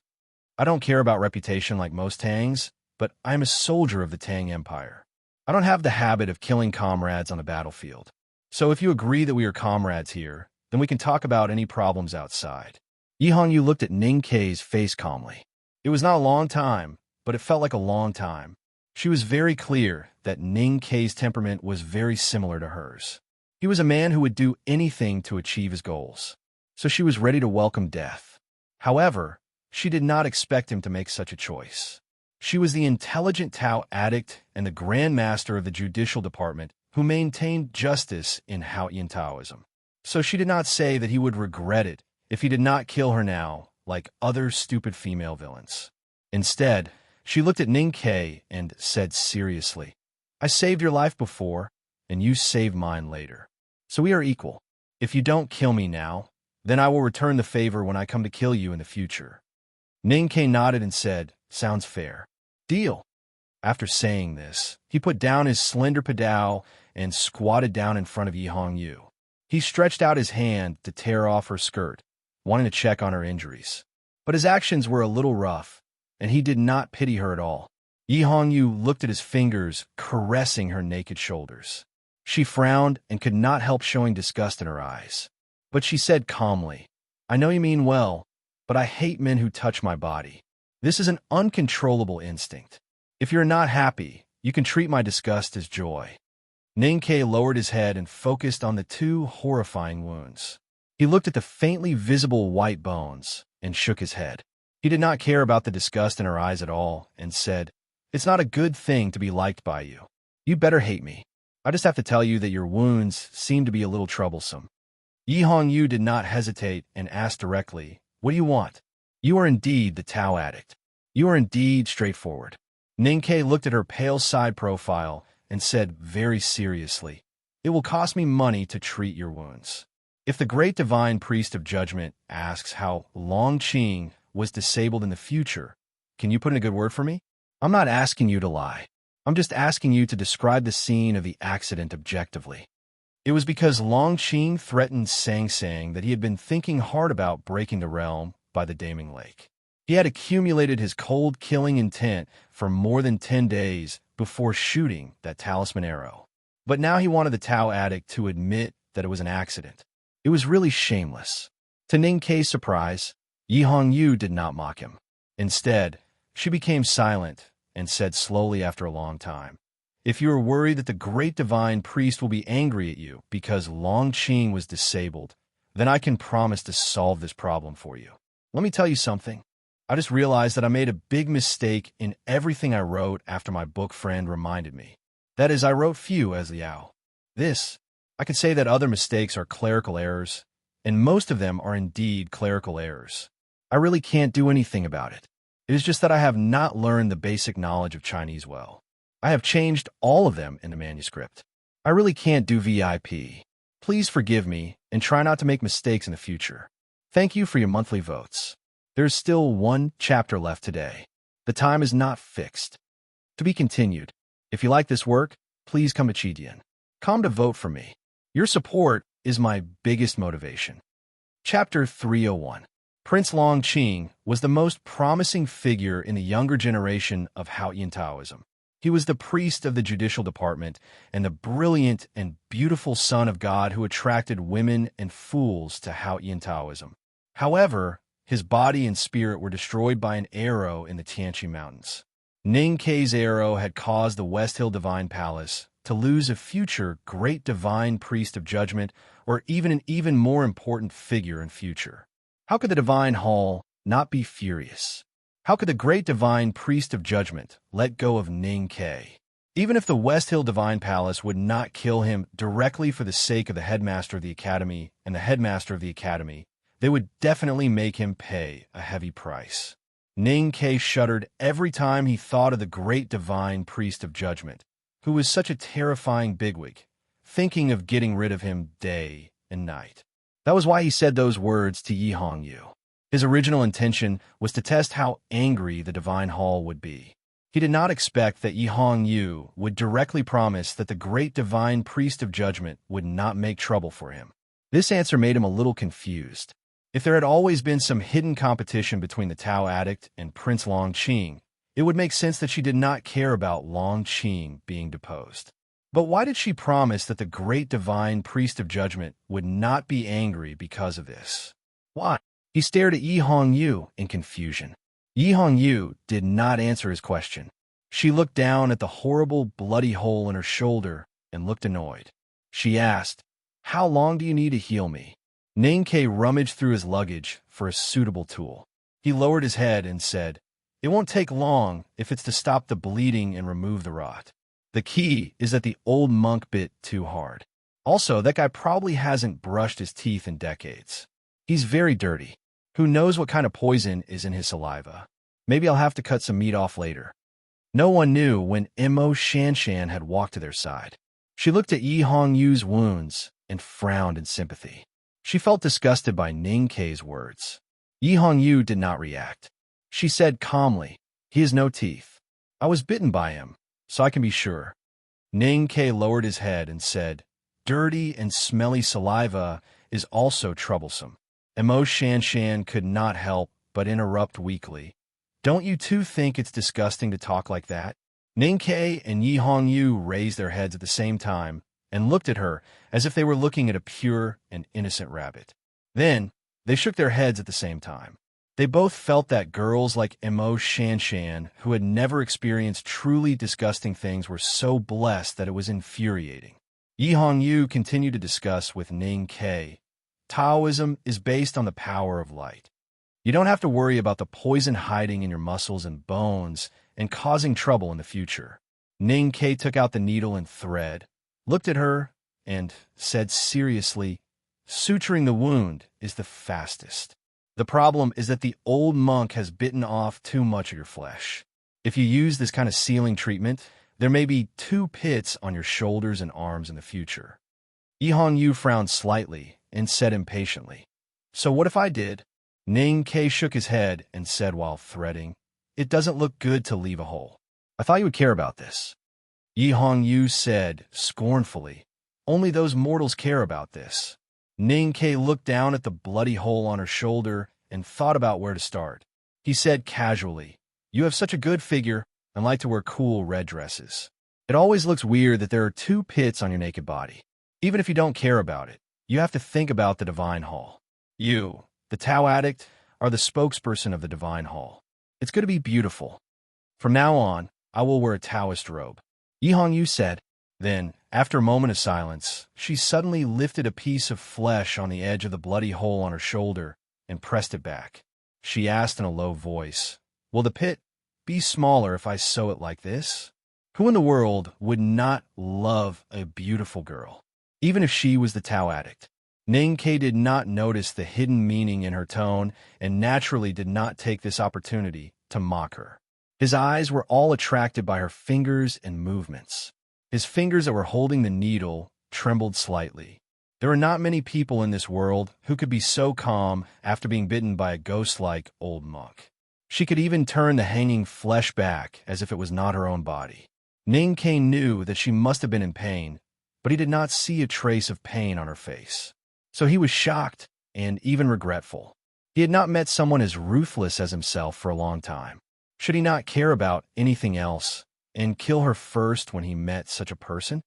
Speaker 1: I don't care about reputation like most Tangs, but I'm a soldier of the Tang Empire. I don't have the habit of killing comrades on the battlefield. So if you agree that we are comrades here, then we can talk about any problems outside. Yi Hongyu looked at Ning Kei's face calmly. It was not a long time, but it felt like a long time. She was very clear that Ning Kei's temperament was very similar to hers. He was a man who would do anything to achieve his goals. So she was ready to welcome death. However, she did not expect him to make such a choice. She was the intelligent Tao addict and the Grand Master of the Judicial Department who maintained justice in Haotian Taoism. So she did not say that he would regret it if he did not kill her now, like other stupid female villains. Instead, she looked at Ning Kei and said seriously, I saved your life before, and you saved mine later. So we are equal. If you don't kill me now, then I will return the favor when I come to kill you in the future. Ning Kei nodded and said, sounds fair. Deal. After saying this, he put down his slender padao and squatted down in front of Yi Hongyu. He stretched out his hand to tear off her skirt, wanting to check on her injuries. But his actions were a little rough, and he did not pity her at all. Yi Hongyu looked at his fingers, caressing her naked shoulders. She frowned and could not help showing disgust in her eyes. But she said calmly, I know you mean well, but I hate men who touch my body. This is an uncontrollable instinct. If you're not happy, you can treat my disgust as joy. Ning Kei lowered his head and focused on the two horrifying wounds. He looked at the faintly visible white bones and shook his head. He did not care about the disgust in her eyes at all and said, It's not a good thing to be liked by you. You better hate me. I just have to tell you that your wounds seem to be a little troublesome. Yi Hongyu did not hesitate and asked directly, What do you want? You are indeed the Tao addict. You are indeed straightforward. Ning Kei looked at her pale side profile and said very seriously, It will cost me money to treat your wounds. If the great divine priest of judgment asks how Long Qing was disabled in the future, can you put in a good word for me? I'm not asking you to lie. I'm just asking you to describe the scene of the accident objectively. It was because Long Qing threatened Sang Sang that he had been thinking hard about breaking the realm by the Daming Lake. He had accumulated his cold killing intent for more than 10 days before shooting that talisman arrow. But now he wanted the Tao addict to admit that it was an accident. It was really shameless. To Ning Kei's surprise, Yi Hongyu did not mock him. Instead, she became silent and said slowly after a long time, If you are worried that the great divine priest will be angry at you because Long Qing was disabled, then I can promise to solve this problem for you. Let me tell you something. I just realized that I made a big mistake in everything I wrote after my book friend reminded me. That is, I wrote few as Liao. I could say that other mistakes are clerical errors, and most of them are indeed clerical errors. I really can't do anything about it. It is just that I have not learned the basic knowledge of Chinese well. I have changed all of them in the manuscript. I really can't do VIP. Please forgive me and try not to make mistakes in the future. Thank you for your monthly votes. There is still one chapter left today. The time is not fixed. To be continued. If you like this work, please come to Chidian. Come to vote for me. Your support is my biggest motivation. Chapter 301. Prince Long Qing was the most promising figure in the younger generation of Haotian Taoism. He was the priest of the judicial department and the brilliant and beautiful son of God who attracted women and fools to Haotian Taoism. However, his body and spirit were destroyed by an arrow in the Tianqi Mountains. Ning Kei's arrow had caused the West Hill Divine Palace to lose a future great divine priest of judgment or even an even more important figure in future. How could the Divine Hall not be furious? How could the great divine priest of judgment let go of Ning Kei? Even if the West Hill Divine Palace would not kill him directly for the sake of the headmaster of the academy and the headmaster of the academy, they would definitely make him pay a heavy price. Ning Kei shuddered every time he thought of the great divine priest of judgment, who was such a terrifying bigwig, thinking of getting rid of him day and night. That was why he said those words to Yi Hongyu. His original intention was to test how angry the Divine Hall would be. He did not expect that Yi Hongyu would directly promise that the great divine priest of judgment would not make trouble for him. This answer made him a little confused. If there had always been some hidden competition between the Tao addict and Prince Long Qing, It would make sense that she did not care about Long Qing being deposed. But why did she promise that the great divine priest of judgment would not be angry because of this? Why? He stared at Yi Hongyu in confusion. Yi Hongyu did not answer his question. She looked down at the horrible, bloody hole in her shoulder and looked annoyed. She asked, "How long do you need to heal me?" Ning Ke rummaged through his luggage for a suitable tool. He lowered his head and said, "It won't take long if it's to stop the bleeding and remove the rot. The key is that the old monk bit too hard. Also, that guy probably hasn't brushed his teeth in decades. He's very dirty. Who knows what kind of poison is in his saliva? Maybe I'll have to cut some meat off later." No one knew when Mo Shanshan had walked to their side. She looked at Yi Hongyu's wounds and frowned in sympathy. She felt disgusted by Ning Ke's words. Yi Hongyu did not react. She said calmly, "He has no teeth. I was bitten by him, so I can be sure." Ning Ke lowered his head and said, "Dirty and smelly saliva is also troublesome." Mo Shanshan could not help but interrupt weakly. "Don't you two think it's disgusting to talk like that?" Ning Ke and Yi Hongyu raised their heads at the same time and looked at her as if they were looking at a pure and innocent rabbit. Then, they shook their heads at the same time. They both felt that girls like Mo Shanshan, who had never experienced truly disgusting things, were so blessed that it was infuriating. Yi Hongyu continued to discuss with Ning Ke. Taoism is based on the power of light. You don't have to worry about the poison hiding in your muscles and bones and causing trouble in the future. Ning Ke took out the needle and thread, looked at her, and said seriously, "Suturing the wound is the fastest. The problem is that the old monk has bitten off too much of your flesh. If you use this kind of sealing treatment, there may be 2 pits on your shoulders and arms in the future." Yi Hongyu frowned slightly and said impatiently, "So what if I did?" Ning Ke shook his head and said while threading, "It doesn't look good to leave a hole. I thought you would care about this." Yi Hongyu said scornfully, "Only those mortals care about this." Ning Ke looked down at the bloody hole on her shoulder and thought about where to start. He said casually, "You have such a good figure and like to wear cool red dresses. It always looks weird that there are 2 pits on your naked body. Even if you don't care about it, you have to think about the Divine Hall. You, the Tao addict, are the spokesperson of the Divine Hall. It's going to be beautiful. From now on, I will wear a Taoist robe." Yi Hongyu said. Then, after a moment of silence, she suddenly lifted a piece of flesh on the edge of the bloody hole on her shoulder and pressed it back. She asked in a low voice, "Will the pit be smaller if I sew it like this?" Who in the world would not love a beautiful girl, even if she was the Tao addict? Ning Ke did not notice the hidden meaning in her tone and naturally did not take this opportunity to mock her. His eyes were all attracted by her fingers and movements. His fingers that were holding the needle trembled slightly. There are not many people in this world who could be so calm after being bitten by a ghost-like old monk. She could even turn the hanging flesh back as if it was not her own body. Ning Ke knew that she must have been in pain, but he did not see a trace of pain on her face. So he was shocked and even regretful. He had not met someone as ruthless as himself for a long time. Should he not care about anything else and kill her first when he met such a person?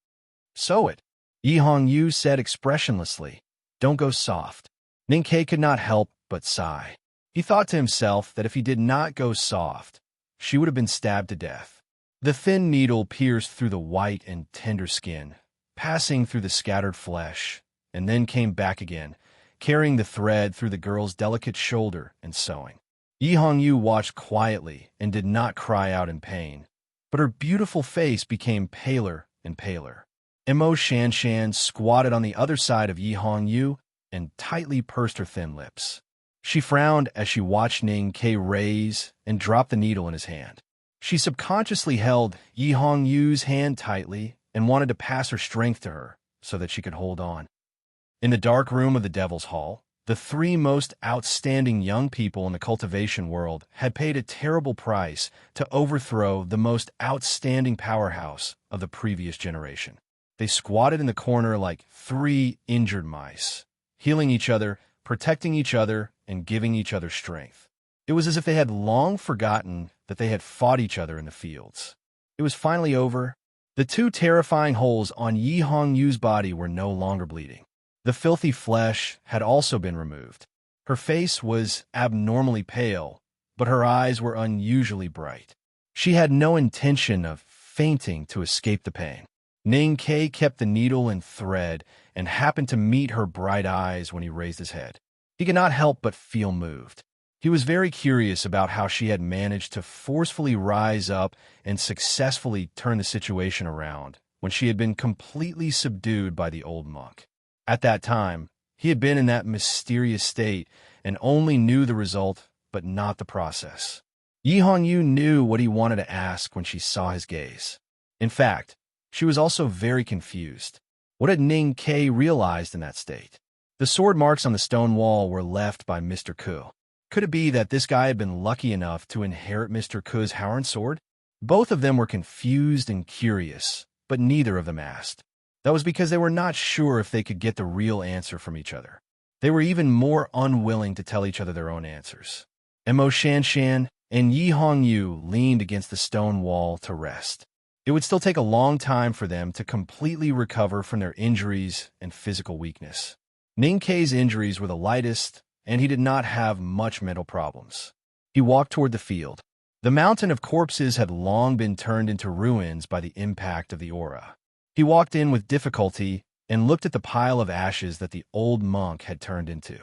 Speaker 1: "Sew it," Yi Hongyu said expressionlessly. "Don't go soft." Ning Ke could not help but sigh. He thought to himself that if he did not go soft, she would have been stabbed to death. The thin needle pierced through the white and tender skin, passing through the scattered flesh, and then came back again, carrying the thread through the girl's delicate shoulder and sewing. Yi Hongyu watched quietly and did not cry out in pain, but her beautiful face became paler and paler. Mo Shanshan squatted on the other side of Yi Hongyu and tightly pursed her thin lips. She frowned as she watched Ning Ke raise and drop the needle in his hand. She subconsciously held Yi Hongyu's hand tightly and wanted to pass her strength to her so that she could hold on. In the dark room of the Devil's Hall, the 3 most outstanding young people in the cultivation world had paid a terrible price to overthrow the most outstanding powerhouse of the previous generation. They squatted in the corner like 3 injured mice, healing each other, protecting each other, and giving each other strength. It was as if they had long forgotten that they had fought each other in the fields. It was finally over. The two terrifying holes on Yi Hongyu's body were no longer bleeding. The filthy flesh had also been removed. Her face was abnormally pale, but her eyes were unusually bright. She had no intention of fainting to escape the pain. Ning Kai kept the needle and thread and happened to meet her bright eyes when he raised his head. He could not help but feel moved. He was very curious about how she had managed to forcefully rise up and successfully turn the situation around when she had been completely subdued by the old monk. At that time, he had been in that mysterious state and only knew the result, but not the process. Yi Hongyu knew what he wanted to ask when she saw his gaze. In fact, she was also very confused. What had Ning Kai realized in that state? The sword marks on the stone wall were left by Mr. Ku. Could it be that this guy had been lucky enough to inherit Mr. Ku's Howard sword? Both of them were confused and curious, but neither of them asked. That was because they were not sure if they could get the real answer from each other. They were even more unwilling to tell each other their own answers. Mo Shanshan and Yi Hongyu leaned against the stone wall to rest. It would still take a long time for them to completely recover from their injuries and physical weakness. Ning Kai's injuries were the lightest, and he did not have much mental problems. He walked toward the field. The mountain of corpses had long been turned into ruins by the impact of the aura. He walked in with difficulty and looked at the pile of ashes that the old monk had turned into.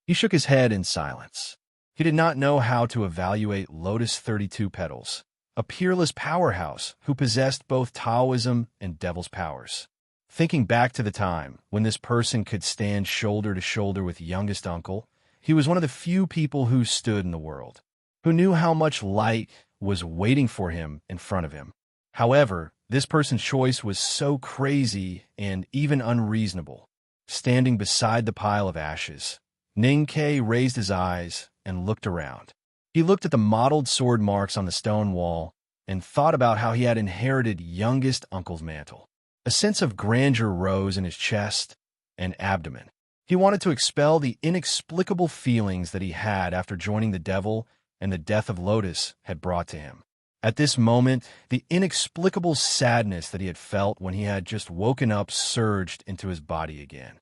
Speaker 1: He shook his head in silence. He did not know how to evaluate Lotus 32 Petals, a peerless powerhouse who possessed both Taoism and devil's powers. Thinking back to the time when this person could stand shoulder to shoulder with youngest uncle, he was one of the few people who stood in the world, who knew how much light was waiting for him in front of him. However, this person's choice was so crazy and even unreasonable. Standing beside the pile of ashes, Ning Kai raised his eyes and looked around. He looked at the mottled sword marks on the stone wall and thought about how he had inherited youngest uncle's mantle. A sense of grandeur rose in his chest and abdomen. He wanted to expel the inexplicable feelings that he had after joining the devil and the death of Lotus had brought to him. At this moment, the inexplicable sadness that he had felt when he had just woken up surged into his body again.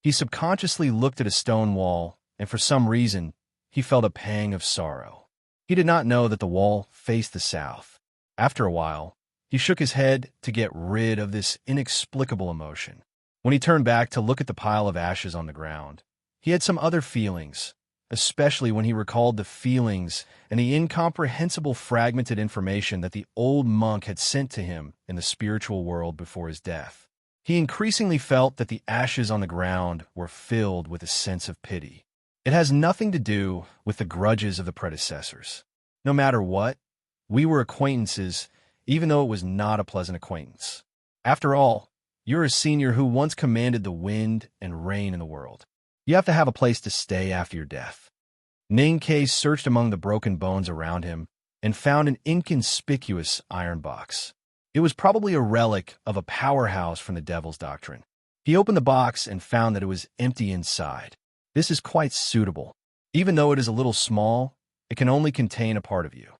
Speaker 1: He subconsciously looked at a stone wall, and for some reason, he felt a pang of sorrow. He did not know that the wall faced the south. After a while, he shook his head to get rid of this inexplicable emotion. When he turned back to look at the pile of ashes on the ground, he had some other feelings, especially when he recalled the feelings and the incomprehensible fragmented information that the old monk had sent to him in the spiritual world before his death. He increasingly felt that the ashes on the ground were filled with a sense of pity. It has nothing to do with the grudges of the predecessors. No matter what, we were acquaintances, even though it was not a pleasant acquaintance. After all, you're a senior who once commanded the wind and rain in the world. You have to have a place to stay after your death. Ning Kai searched among the broken bones around him and found an inconspicuous iron box. It was probably a relic of a powerhouse from the devil's doctrine. He opened the box and found that it was empty inside. This is quite suitable. Even though it is a little small, it can only contain a part of you.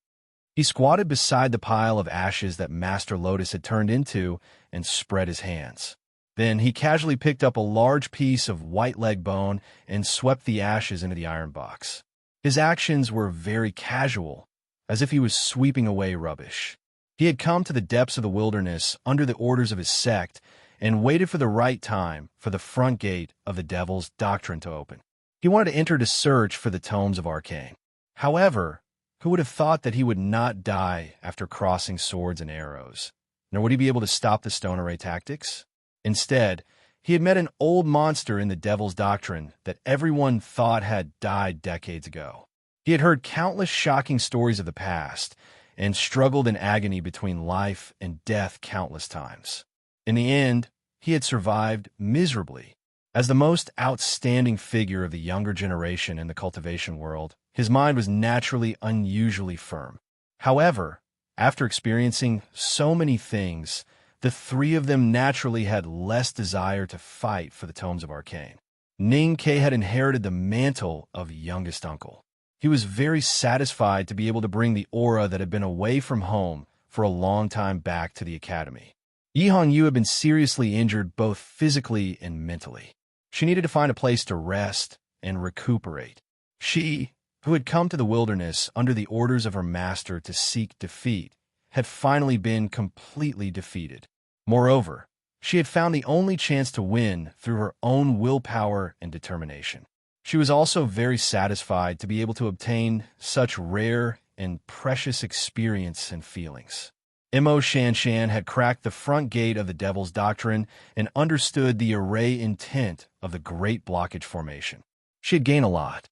Speaker 1: He squatted beside the pile of ashes that Master Lotus had turned into and spread his hands. Then he casually picked up a large piece of white leg bone and swept the ashes into the iron box. His actions were very casual, as if he was sweeping away rubbish. He had come to the depths of the wilderness under the orders of his sect and waited for the right time for the front gate of the devil's doctrine to open. He wanted to enter to search for the tomes of Arcane. However, who would have thought that he would not die after crossing swords and arrows? Nor would he be able to stop the stone array tactics? Instead, he had met an old monster in the devil's doctrine that everyone thought had died decades ago. He had heard countless shocking stories of the past and struggled in agony between life and death countless times. In the end, he had survived miserably. As the most outstanding figure of the younger generation in the cultivation world, his mind was naturally unusually firm. However, after experiencing so many things, the three of them naturally had less desire to fight for the tomes of Arcane. Ning Kai had inherited the mantle of youngest uncle. He was very satisfied to be able to bring the aura that had been away from home for a long time back to the academy. Yi Hongyu had been seriously injured both physically and mentally. She needed to find a place to rest and recuperate. She, who had come to the wilderness under the orders of her master to seek defeat, had finally been completely defeated. Moreover, she had found the only chance to win through her own willpower and determination. She was also very satisfied to be able to obtain such rare and precious experience and feelings. Mo Shanshan had cracked the front gate of the Devil's Doctrine and understood the array intent of the Great Blockage Formation. She had gained a lot.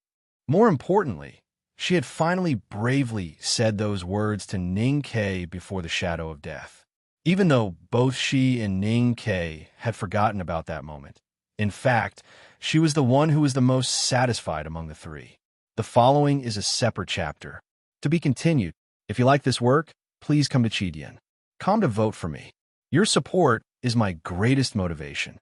Speaker 1: More importantly, she had finally bravely said those words to Ning Ke before the shadow of death. Even though both she and Ning Ke had forgotten about that moment. In fact, she was the one who was the most satisfied among the three. The following is a separate chapter. To be continued. If you like this work, please come to Chidian. Come to vote for me. Your support is my greatest motivation.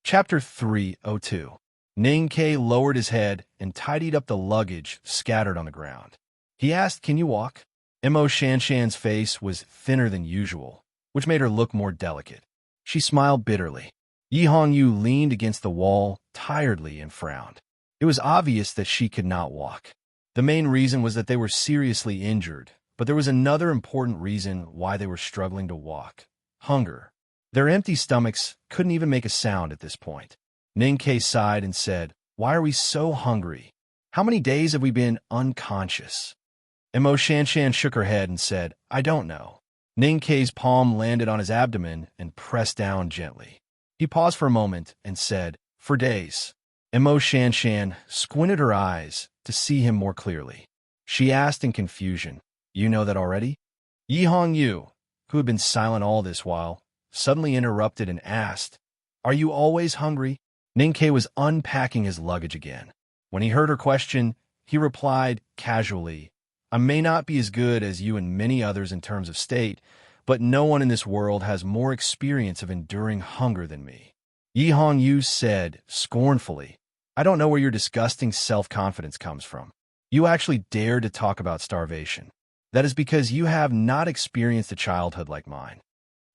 Speaker 1: Chapter 302. Ning Ke lowered his head and tidied up the luggage scattered on the ground. He asked, "Can you walk?" Mo Shanshan's face was thinner than usual, which made her look more delicate. She smiled bitterly. Yi Hongyu leaned against the wall tiredly and frowned. It was obvious that she could not walk. The main reason was that they were seriously injured, but there was another important reason why they were struggling to walk. Hunger. Their empty stomachs couldn't even make a sound at this point. Ning Ke sighed and said, "Why are we so hungry? How many days have we been unconscious?" Mo Shanshan shook her head and said, "I don't know." Ning Ke's palm landed on his abdomen and pressed down gently. He paused for a moment and said, "For days." Mo Shanshan squinted her eyes to see him more clearly. She asked in confusion, "You know that already?" Yi Hongyu, who had been silent all this while, suddenly interrupted and asked, "Are you always hungry?" Ning Ke was unpacking his luggage again. When he heard her question, he replied casually, "I may not be as good as you and many others in terms of state, but no one in this world has more experience of enduring hunger than me." Yi Hongyu said scornfully, "I don't know where your disgusting self-confidence comes from. You actually dare to talk about starvation. That is because you have not experienced a childhood like mine."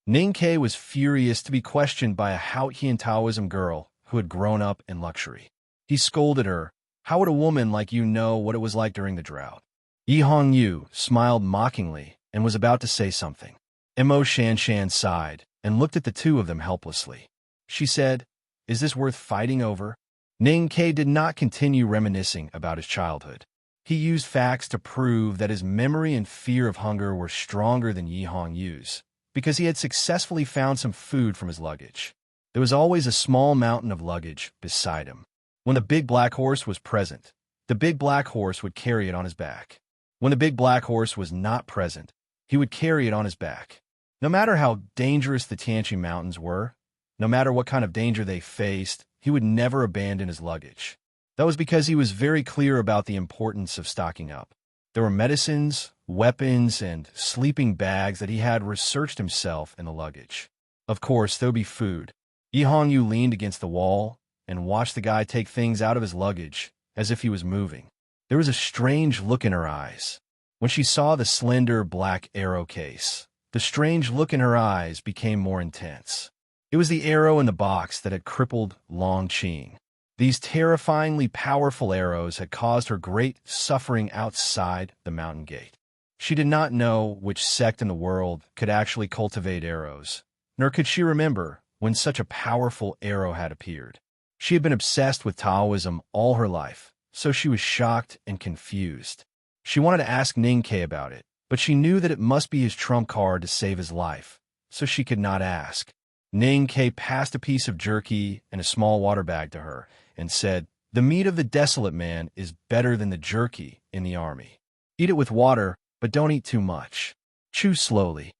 Speaker 1: Ning Ke was furious to be questioned by a Haotian Taoism girl who had grown up in luxury. He scolded her, "How would a woman like you know what it was like during the drought?" Yi Hongyu smiled mockingly and was about to say something. Mo Shanshan sighed and looked at the two of them helplessly. She said, "Is this worth fighting over?" Ning Ke did not continue reminiscing about his childhood. He used facts to prove that his memory and fear of hunger were stronger than Yi Hongyu's, because he had successfully found some food from his luggage. There was always a small mountain of luggage beside him. When the big black horse was present, the big black horse would carry it on his back. When the big black horse was not present, he would carry it on his back. No matter how dangerous the Tianqi Mountains were, no matter what kind of danger they faced, he would never abandon his luggage. That was because he was very clear about the importance of stocking up. There were medicines, weapons, and sleeping bags that he had researched himself in the luggage. Of course, there would be food. Yi Hongyu leaned against the wall and watched the guy take things out of his luggage as if he was moving. There was a strange look in her eyes. When she saw the slender black arrow case, the strange look in her eyes became more intense. It was the arrow in the box that had crippled Long Qing. These terrifyingly powerful arrows had caused her great suffering outside the mountain gate. She did not know which sect in the world could actually cultivate arrows, nor could she remember when such a powerful arrow had appeared. She had been obsessed with Taoism all her life, so she was shocked and confused. She wanted to ask Ning Ke about it, but she knew that it must be his trump card to save his life, so she could not ask. Ning Ke passed a piece of jerky and a small water bag to her and said, "The meat of the desolate man is better than the jerky in the army. Eat it with water, but don't eat too much. Chew slowly."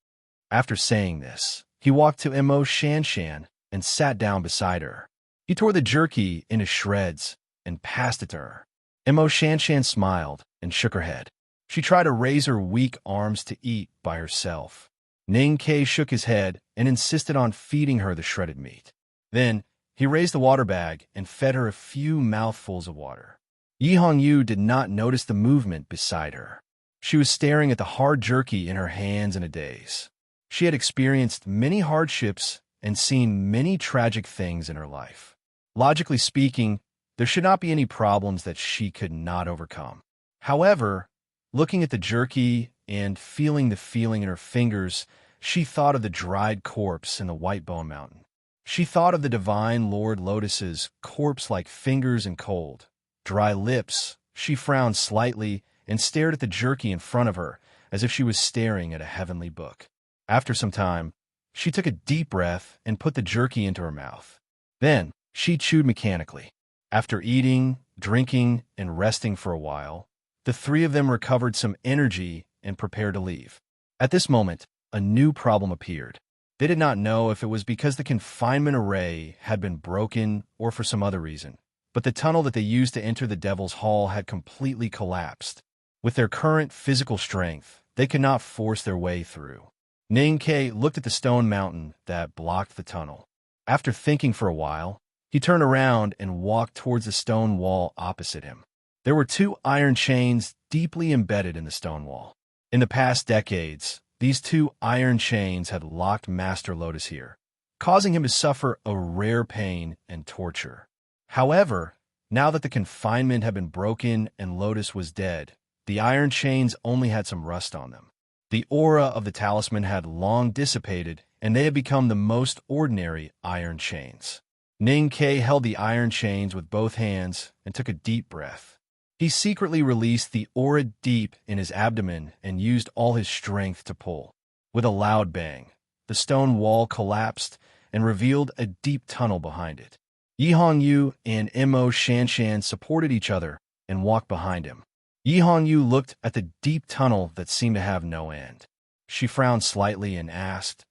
Speaker 1: After saying this, he walked to Mo Shanshan and sat down beside her. He tore the jerky into shreds and passed it to her. Mo Shanshan smiled and shook her head. She tried to raise her weak arms to eat by herself. Ning Ke shook his head and insisted on feeding her the shredded meat. Then, he raised the water bag and fed her a few mouthfuls of water. Yi Hongyu did not notice the movement beside her. She was staring at the hard jerky in her hands in a daze. She had experienced many hardships and seen many tragic things in her life. Logically speaking, there should not be any problems that she could not overcome. However, looking at the jerky and feeling the feeling in her fingers, she thought of the dried corpse in the White Bone Mountain. She thought of the divine Lord Lotus's corpse-like fingers and cold, dry lips. She frowned slightly and stared at the jerky in front of her as if she was staring at a heavenly book. After some time, she took a deep breath and put the jerky into her mouth. Then, she chewed mechanically. After eating, drinking, and resting for a while, the three of them recovered some energy and prepared to leave. At this moment, a new problem appeared. They did not know if it was because the confinement array had been broken or for some other reason, but the tunnel that they used to enter the Devil's Hall had completely collapsed. With their current physical strength, they could not force their way through. Ning Ke looked at the stone mountain that blocked the tunnel. After thinking for a while, he turned around and walked towards the stone wall opposite him. There were two iron chains deeply embedded in the stone wall. In the past decades, these two iron chains had locked Master Lotus here, causing him to suffer a rare pain and torture. However, now that the confinement had been broken and Lotus was dead, the iron chains only had some rust on them. The aura of the talisman had long dissipated, and they had become the most ordinary iron chains. Ning Ke held the iron chains with both hands and took a deep breath. He secretly released the aura deep in his abdomen and used all his strength to pull. With a loud bang, the stone wall collapsed and revealed a deep tunnel behind it. Yi Hongyu and Mo Shanshan supported each other and walked behind him. Yi Hongyu looked at the deep tunnel that seemed to have no end. She frowned slightly and asked,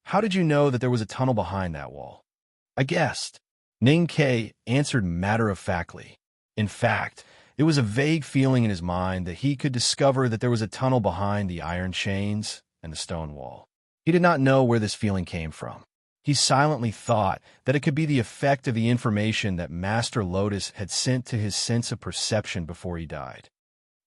Speaker 1: "How did you know that there was a tunnel behind that wall?" "I guessed." Ning Ke answered matter-of-factly. In fact, it was a vague feeling in his mind that he could discover that there was a tunnel behind the iron chains and the stone wall. He did not know where this feeling came from. He silently thought that it could be the effect of the information that Master Lotus had sent to his sense of perception before he died.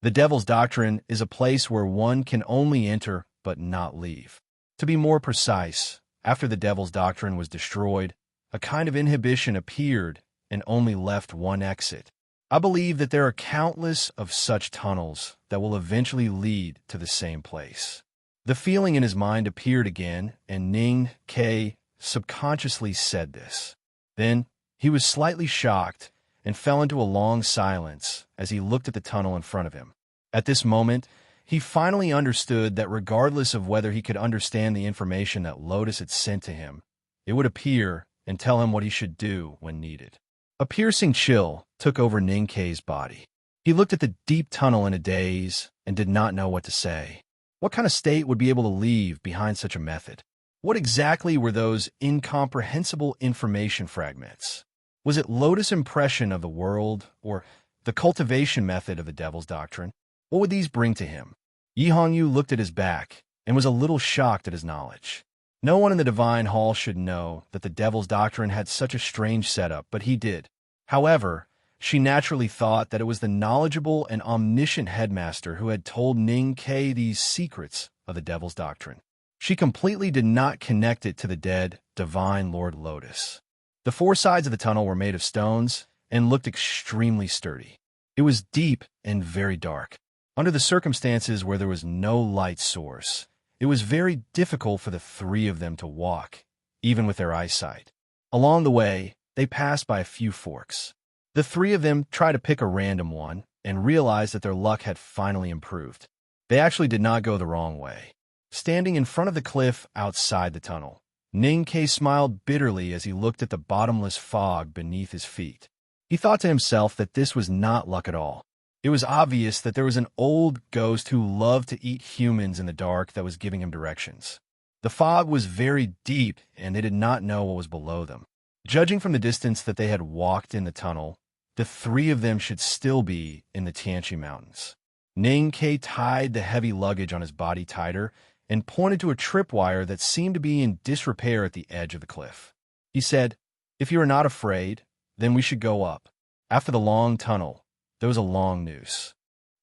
Speaker 1: The Devil's Doctrine is a place where one can only enter but not leave. To be more precise, after the Devil's Doctrine was destroyed, a kind of inhibition appeared and only left one exit. I believe that there are countless of such tunnels that will eventually lead to the same place. The feeling in his mind appeared again, and Ning Ke subconsciously said this. Then he was slightly shocked and fell into a long silence as he looked at the tunnel in front of him. At this moment, he finally understood that regardless of whether he could understand the information that Lotus had sent to him, it would appear and tell him what he should do when needed. A piercing chill took over Ning Ke's body. He looked at the deep tunnel in a daze and did not know what to say. What kind of state would be able to leave behind such a method? What exactly were those incomprehensible information fragments? Was it Lotus' impression of the world, or the cultivation method of the Devil's Doctrine? What would these bring to him? Yi Hongyu looked at his back and was a little shocked at his knowledge. No one in the Divine Hall should know that the Devil's Doctrine had such a strange setup, but he did. However, she naturally thought that it was the knowledgeable and omniscient headmaster who had told Ning Ke these secrets of the Devil's Doctrine. She completely did not connect it to the dead, divine Lord Lotus. The four sides of the tunnel were made of stones and looked extremely sturdy. It was deep and very dark. Under the circumstances where there was no light source, it was very difficult for the three of them to walk, even with their eyesight. Along the way, they passed by a few forks. The three of them tried to pick a random one and realized that their luck had finally improved. They actually did not go the wrong way. Standing in front of the cliff outside the tunnel, Ning Ke smiled bitterly as he looked at the bottomless fog beneath his feet. He thought to himself that this was not luck at all. It was obvious that there was an old ghost who loved to eat humans in the dark that was giving him directions. The fog was very deep, and they did not know what was below them. Judging from the distance that they had walked in the tunnel, the three of them should still be in the Tianqi Mountains. Ning Ke tied the heavy luggage on his body tighter and pointed to a tripwire that seemed to be in disrepair at the edge of the cliff. He said, "If you are not afraid, then we should go up." After the long tunnel, there was a long noose.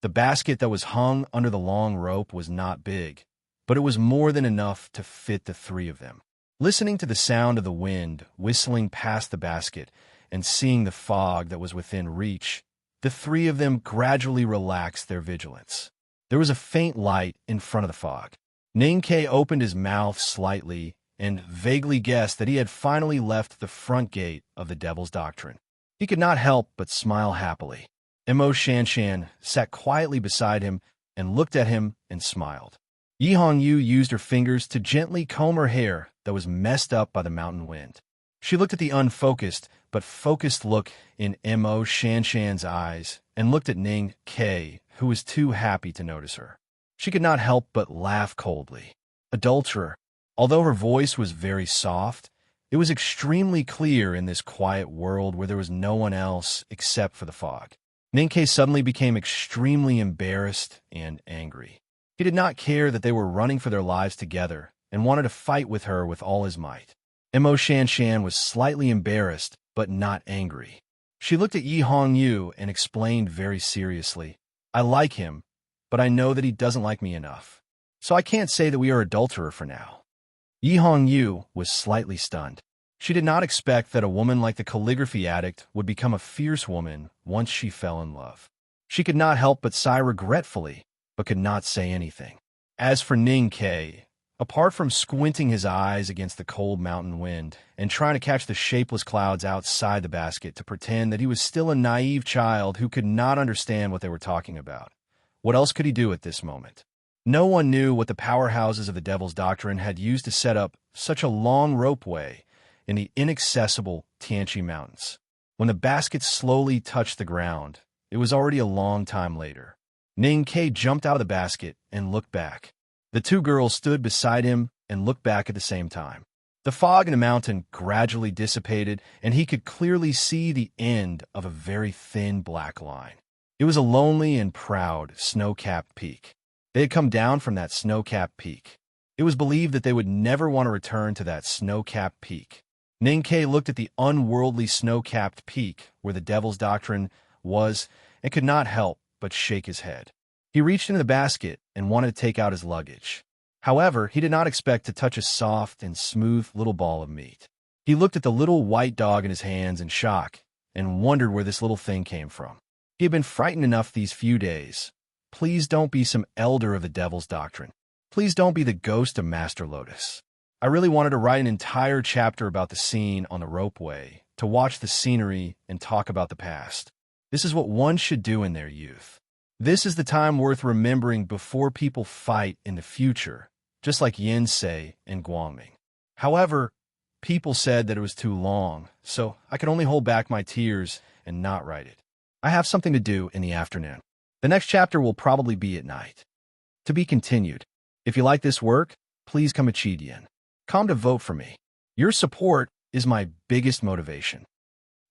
Speaker 1: The basket that was hung under the long rope was not big, but it was more than enough to fit the three of them. Listening to the sound of the wind whistling past the basket and seeing the fog that was within reach, the three of them gradually relaxed their vigilance. There was a faint light in front of the fog. Ning-Ke opened his mouth slightly and vaguely guessed that he had finally left the front gate of the Devil's Doctrine. He could not help but smile happily. Mo Shanshan sat quietly beside him and looked at him and smiled. Yi Hongyu used her fingers to gently comb her hair that was messed up by the mountain wind. She looked at the unfocused but focused look in Mo Shanshan's eyes and looked at Ning-Ke, who was too happy to notice her. She could not help but laugh coldly. Adulterer. Although her voice was very soft, it was extremely clear in this quiet world where there was no one else except for the fog. Ning-Ke suddenly became extremely embarrassed and angry. He did not care that they were running for their lives together and wanted to fight with her with all his might. Mo Shanshan was slightly embarrassed, but not angry. She looked at Yi Hongyu and explained very seriously, "I like him, but I know that he doesn't like me enough. So I can't say that we are adulterer for now." Yi Hongyu was slightly stunned. She did not expect that a woman like the calligraphy addict would become a fierce woman once she fell in love. She could not help but sigh regretfully, but could not say anything. As for Ning-Ke, apart from squinting his eyes against the cold mountain wind and trying to catch the shapeless clouds outside the basket to pretend that he was still a naive child who could not understand what they were talking about, what else could he do at this moment? No one knew what the powerhouses of the Devil's Doctrine had used to set up such a long ropeway in the inaccessible Tianqi Mountains. When the basket slowly touched the ground, it was already a long time later. Ning-Ke jumped out of the basket and looked back. The two girls stood beside him and looked back at the same time. The fog in the mountain gradually dissipated, and he could clearly see the end of a very thin black line. It was a lonely and proud snow-capped peak. They had come down from that snow-capped peak. It was believed that they would never want to return to that snow-capped peak. Ning-Ke looked at the unworldly snow-capped peak where the Devil's Doctrine was and could not help but shake his head. He reached into the basket and wanted to take out his luggage. However, he did not expect to touch a soft and smooth little ball of meat. He looked at the little white dog in his hands in shock and wondered where this little thing came from. He had been frightened enough these few days. Please don't be some elder of the Devil's Doctrine. Please don't be the ghost of Master Lotus. I really wanted to write an entire chapter about the scene on the ropeway, to watch the scenery and talk about the past. This is what one should do in their youth. This is the time worth remembering before people fight in the future, just like Yensei and Guangming. However, people said that it was too long, so I could only hold back my tears and not write it. I have something to do in the afternoon. The next chapter will probably be at night. To be continued. If you like this work, please come to Chidian. Come to vote for me. Your support is my biggest motivation.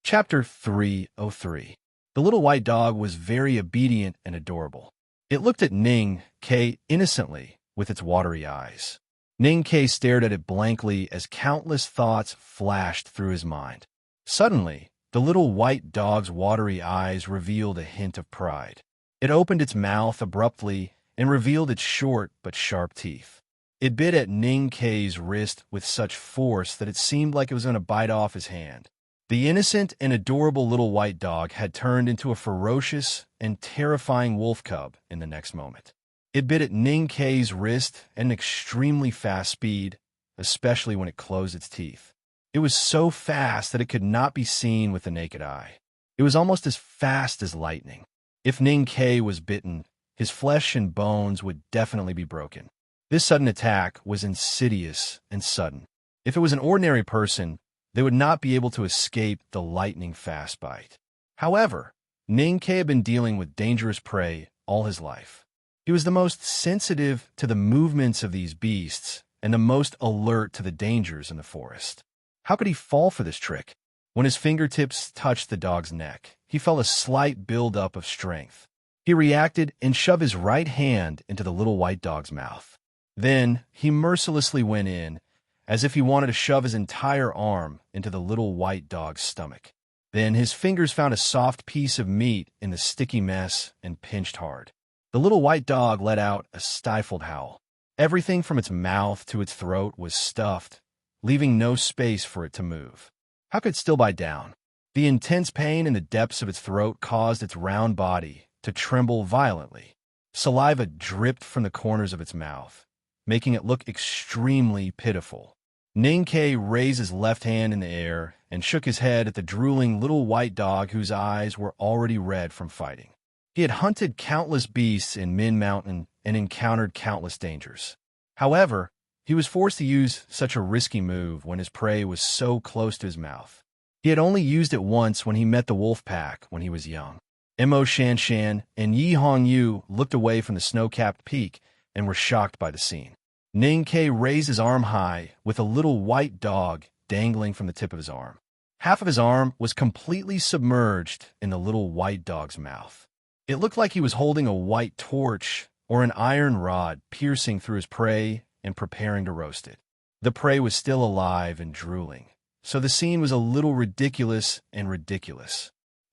Speaker 1: Chapter 303. The little white dog was very obedient and adorable. It looked at Ning-Ke innocently with its watery eyes. Ning-Ke stared at it blankly as countless thoughts flashed through his mind. Suddenly, the little white dog's watery eyes revealed a hint of pride. It opened its mouth abruptly and revealed its short but sharp teeth. It bit at Ning-Ke's wrist with such force that it seemed like it was going to bite off his hand. The innocent and adorable little white dog had turned into a ferocious and terrifying wolf cub in the next moment. It bit at Ning-Ke's wrist at an extremely fast speed, especially when it closed its teeth. It was so fast that it could not be seen with the naked eye. It was almost as fast as lightning. If Ning-Ke was bitten, his flesh and bones would definitely be broken. This sudden attack was insidious and sudden. If it was an ordinary person, they would not be able to escape the lightning-fast bite. However, Ning-Ke had been dealing with dangerous prey all his life. He was the most sensitive to the movements of these beasts and the most alert to the dangers in the forest. How could he fall for this trick? When his fingertips touched the dog's neck, he felt a slight build-up of strength. He reacted and shoved his right hand into the little white dog's mouth. Then he mercilessly went in, as if he wanted to shove his entire arm into the little white dog's stomach. Then his fingers found a soft piece of meat in the sticky mess and pinched hard. The little white dog let out a stifled howl. Everything from its mouth to its throat was stuffed, leaving no space for it to move. How could it still bite down? The intense pain in the depths of its throat caused its round body to tremble violently. Saliva dripped from the corners of its mouth, making it look extremely pitiful. Ninkei raised his left hand in the air and shook his head at the drooling little white dog whose eyes were already red from fighting. He had hunted countless beasts in Min Mountain and encountered countless dangers. However, he was forced to use such a risky move when his prey was so close to his mouth. He had only used it once when he met the wolf pack when he was young. Mo Shanshan and Yi Hongyu looked away from the snow-capped peak and were shocked by the scene. Ninkei raised his arm high with a little white dog dangling from the tip of his arm. Half of his arm was completely submerged in the little white dog's mouth. It looked like he was holding a white torch or an iron rod piercing through his prey and preparing to roast it. The prey was still alive and drooling, so the scene was a little ridiculous.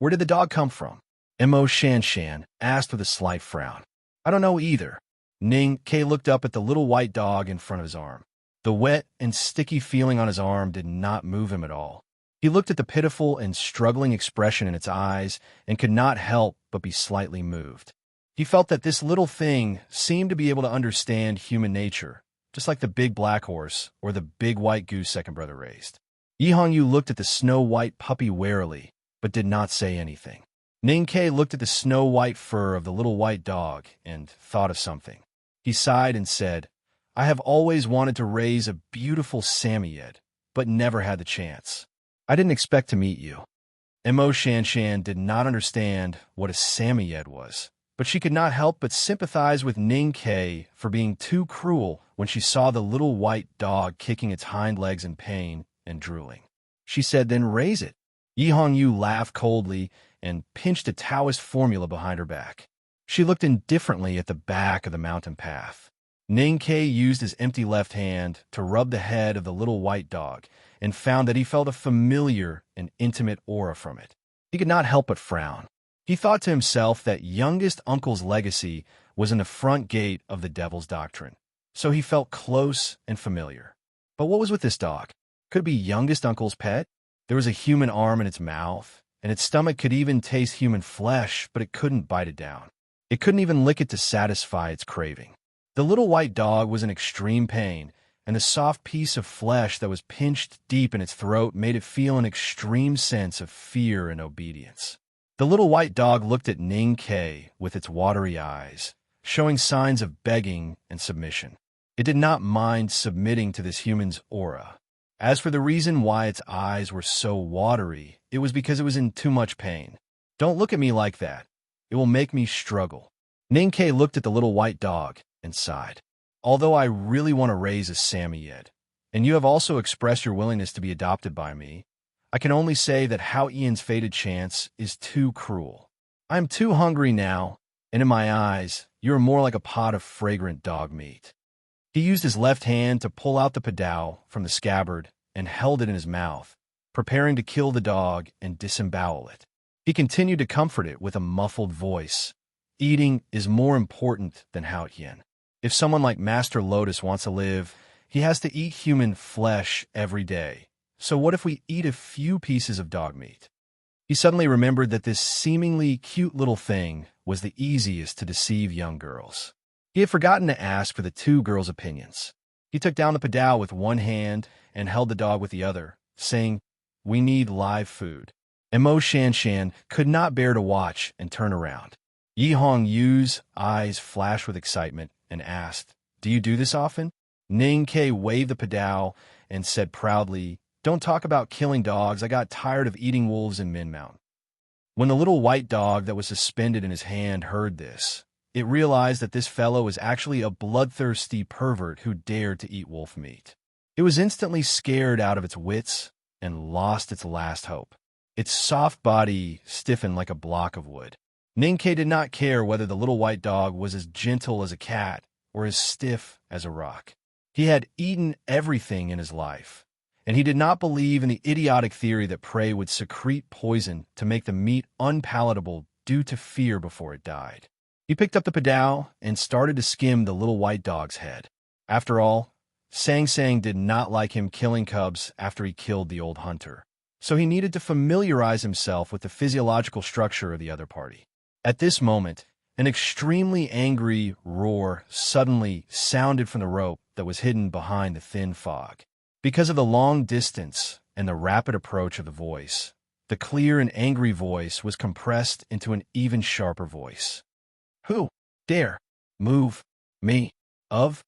Speaker 1: Where did the dog come from? Mo Shanshan asked with a slight frown. I don't know either. Ninkei looked up at the little white dog in front of his arm. The wet and sticky feeling on his arm did not move him at all. He looked at the pitiful and struggling expression in its eyes and could not help but be slightly moved. He felt that this little thing seemed to be able to understand human nature, just like the big black horse or the big white goose second brother raised. Yi Hongyu looked at the snow-white puppy warily, but did not say anything. Ninkei looked at the snow-white fur of the little white dog and thought of something. He sighed and said, I have always wanted to raise a beautiful Samoyed, but never had the chance. I didn't expect to meet you. Mo Shanshan did not understand what a Samoyed was, but she could not help but sympathize with Ninkei for being too cruel when she saw the little white dog kicking its hind legs in pain and drooling. She said, then raise it. Yi Hongyu laughed coldly and pinched a Taoist formula behind her back. She looked indifferently at the back of the mountain path. Ninkei used his empty left hand to rub the head of the little white dog and found that he felt a familiar and intimate aura from it. He could not help but frown. He thought to himself that youngest uncle's legacy was in the front gate of the devil's doctrine, so he felt close and familiar. But what was with this dog? Could it be youngest uncle's pet? There was a human arm in its mouth, and its stomach could even taste human flesh, but it couldn't bite it down. It couldn't even lick it to satisfy its craving. The little white dog was in extreme pain, and the soft piece of flesh that was pinched deep in its throat made it feel an extreme sense of fear and obedience. The little white dog looked at Ninkei with its watery eyes, showing signs of begging and submission. It did not mind submitting to this human's aura. As for the reason why its eyes were so watery, it was because it was in too much pain. Don't look at me like that. It will make me struggle. Ninkei looked at the little white dog and sighed. Although I really want to raise a Samoyed, and you have also expressed your willingness to be adopted by me, I can only say that Hao Ian's fated chance is too cruel. I am too hungry now, and in my eyes, you are more like a pot of fragrant dog meat. He used his left hand to pull out the padao from the scabbard and held it in his mouth, preparing to kill the dog and disembowel it. He continued to comfort it with a muffled voice. Eating is more important than Hao Ian. If someone like Master Lotus wants to live, he has to eat human flesh every day. So what if we eat a few pieces of dog meat? He suddenly remembered that this seemingly cute little thing was the easiest to deceive young girls. He had forgotten to ask for the two girls' opinions. He took down the padao with one hand and held the dog with the other, saying, "We need live food." And Mo Shanshan could not bear to watch and turn around. Yi Hongyu's eyes flashed with excitement and asked, "Do you do this often?" Ninkei waved the padao and said proudly, "Don't talk about killing dogs. I got tired of eating wolves in Min Mountain." When the little white dog that was suspended in his hand heard this, it realized that this fellow was actually a bloodthirsty pervert who dared to eat wolf meat. It was instantly scared out of its wits and lost its last hope. Its soft body stiffened like a block of wood. Ninkei did not care whether the little white dog was as gentle as a cat or as stiff as a rock. He had eaten everything in his life, and he did not believe in the idiotic theory that prey would secrete poison to make the meat unpalatable due to fear before it died. He picked up the padao and started to skim the little white dog's head. After all, Sang Sang did not like him killing cubs after he killed the old hunter, so he needed to familiarize himself with the physiological structure of the other party. At this moment, an extremely angry roar suddenly sounded from the rope that was hidden behind the thin fog. Because of the long distance and the rapid approach of the voice, the clear and angry voice was compressed into an even sharper voice. Who dare move me of?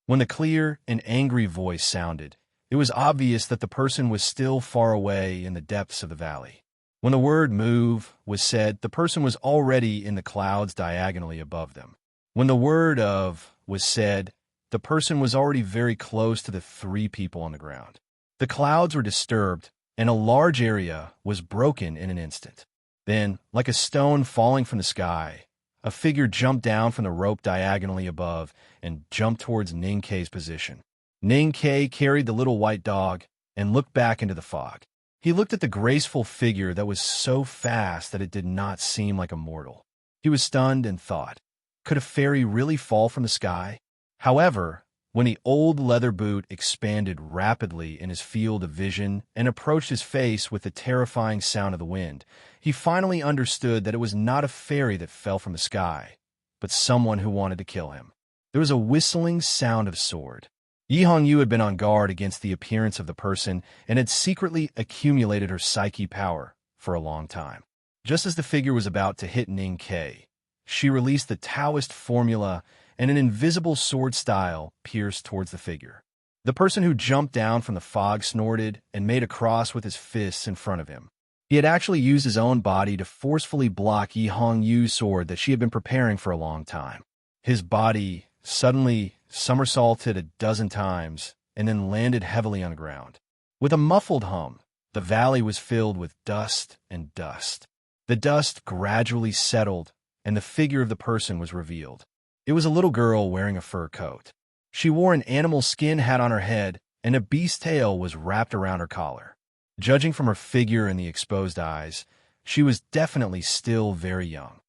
Speaker 1: When the clear and angry voice sounded, it was obvious that the person was still far away in the depths of the valley. When the word move was said, the person was already in the clouds diagonally above them. When the word of was said, the person was already very close to the three people on the ground. The clouds were disturbed, and a large area was broken in an instant. Then, like a stone falling from the sky, a figure jumped down from the rope diagonally above and jumped towards Ning Kei's position. Ning Kei carried the little white dog and looked back into the fog. He looked at the graceful figure that was so fast that it did not seem like a mortal. He was stunned and thought, could a fairy really fall from the sky? However, when the old leather boot expanded rapidly in his field of vision and approached his face with the terrifying sound of the wind, he finally understood that it was not a fairy that fell from the sky, but someone who wanted to kill him. There was a whistling sound of sword. Yi Hongyu had been on guard against the appearance of the person and had secretly accumulated her psyche power for a long time. Just as the figure was about to hit Ning Kei, she released the Taoist formula and an invisible sword style pierced towards the figure. The person who jumped down from the fog snorted and made a cross with his fists in front of him. He had actually used his own body to forcefully block Yi Hongyu's sword that she had been preparing for a long time. His body suddenly somersaulted a dozen times and then landed heavily on the ground. With a muffled hum, the valley was filled with dust and dust. The dust gradually settled, and the figure of the person was revealed. It was a little girl wearing a fur coat. She wore an animal skin hat on her head, and a beast's tail was wrapped around her collar. Judging from her figure and the exposed eyes, she was definitely still very young.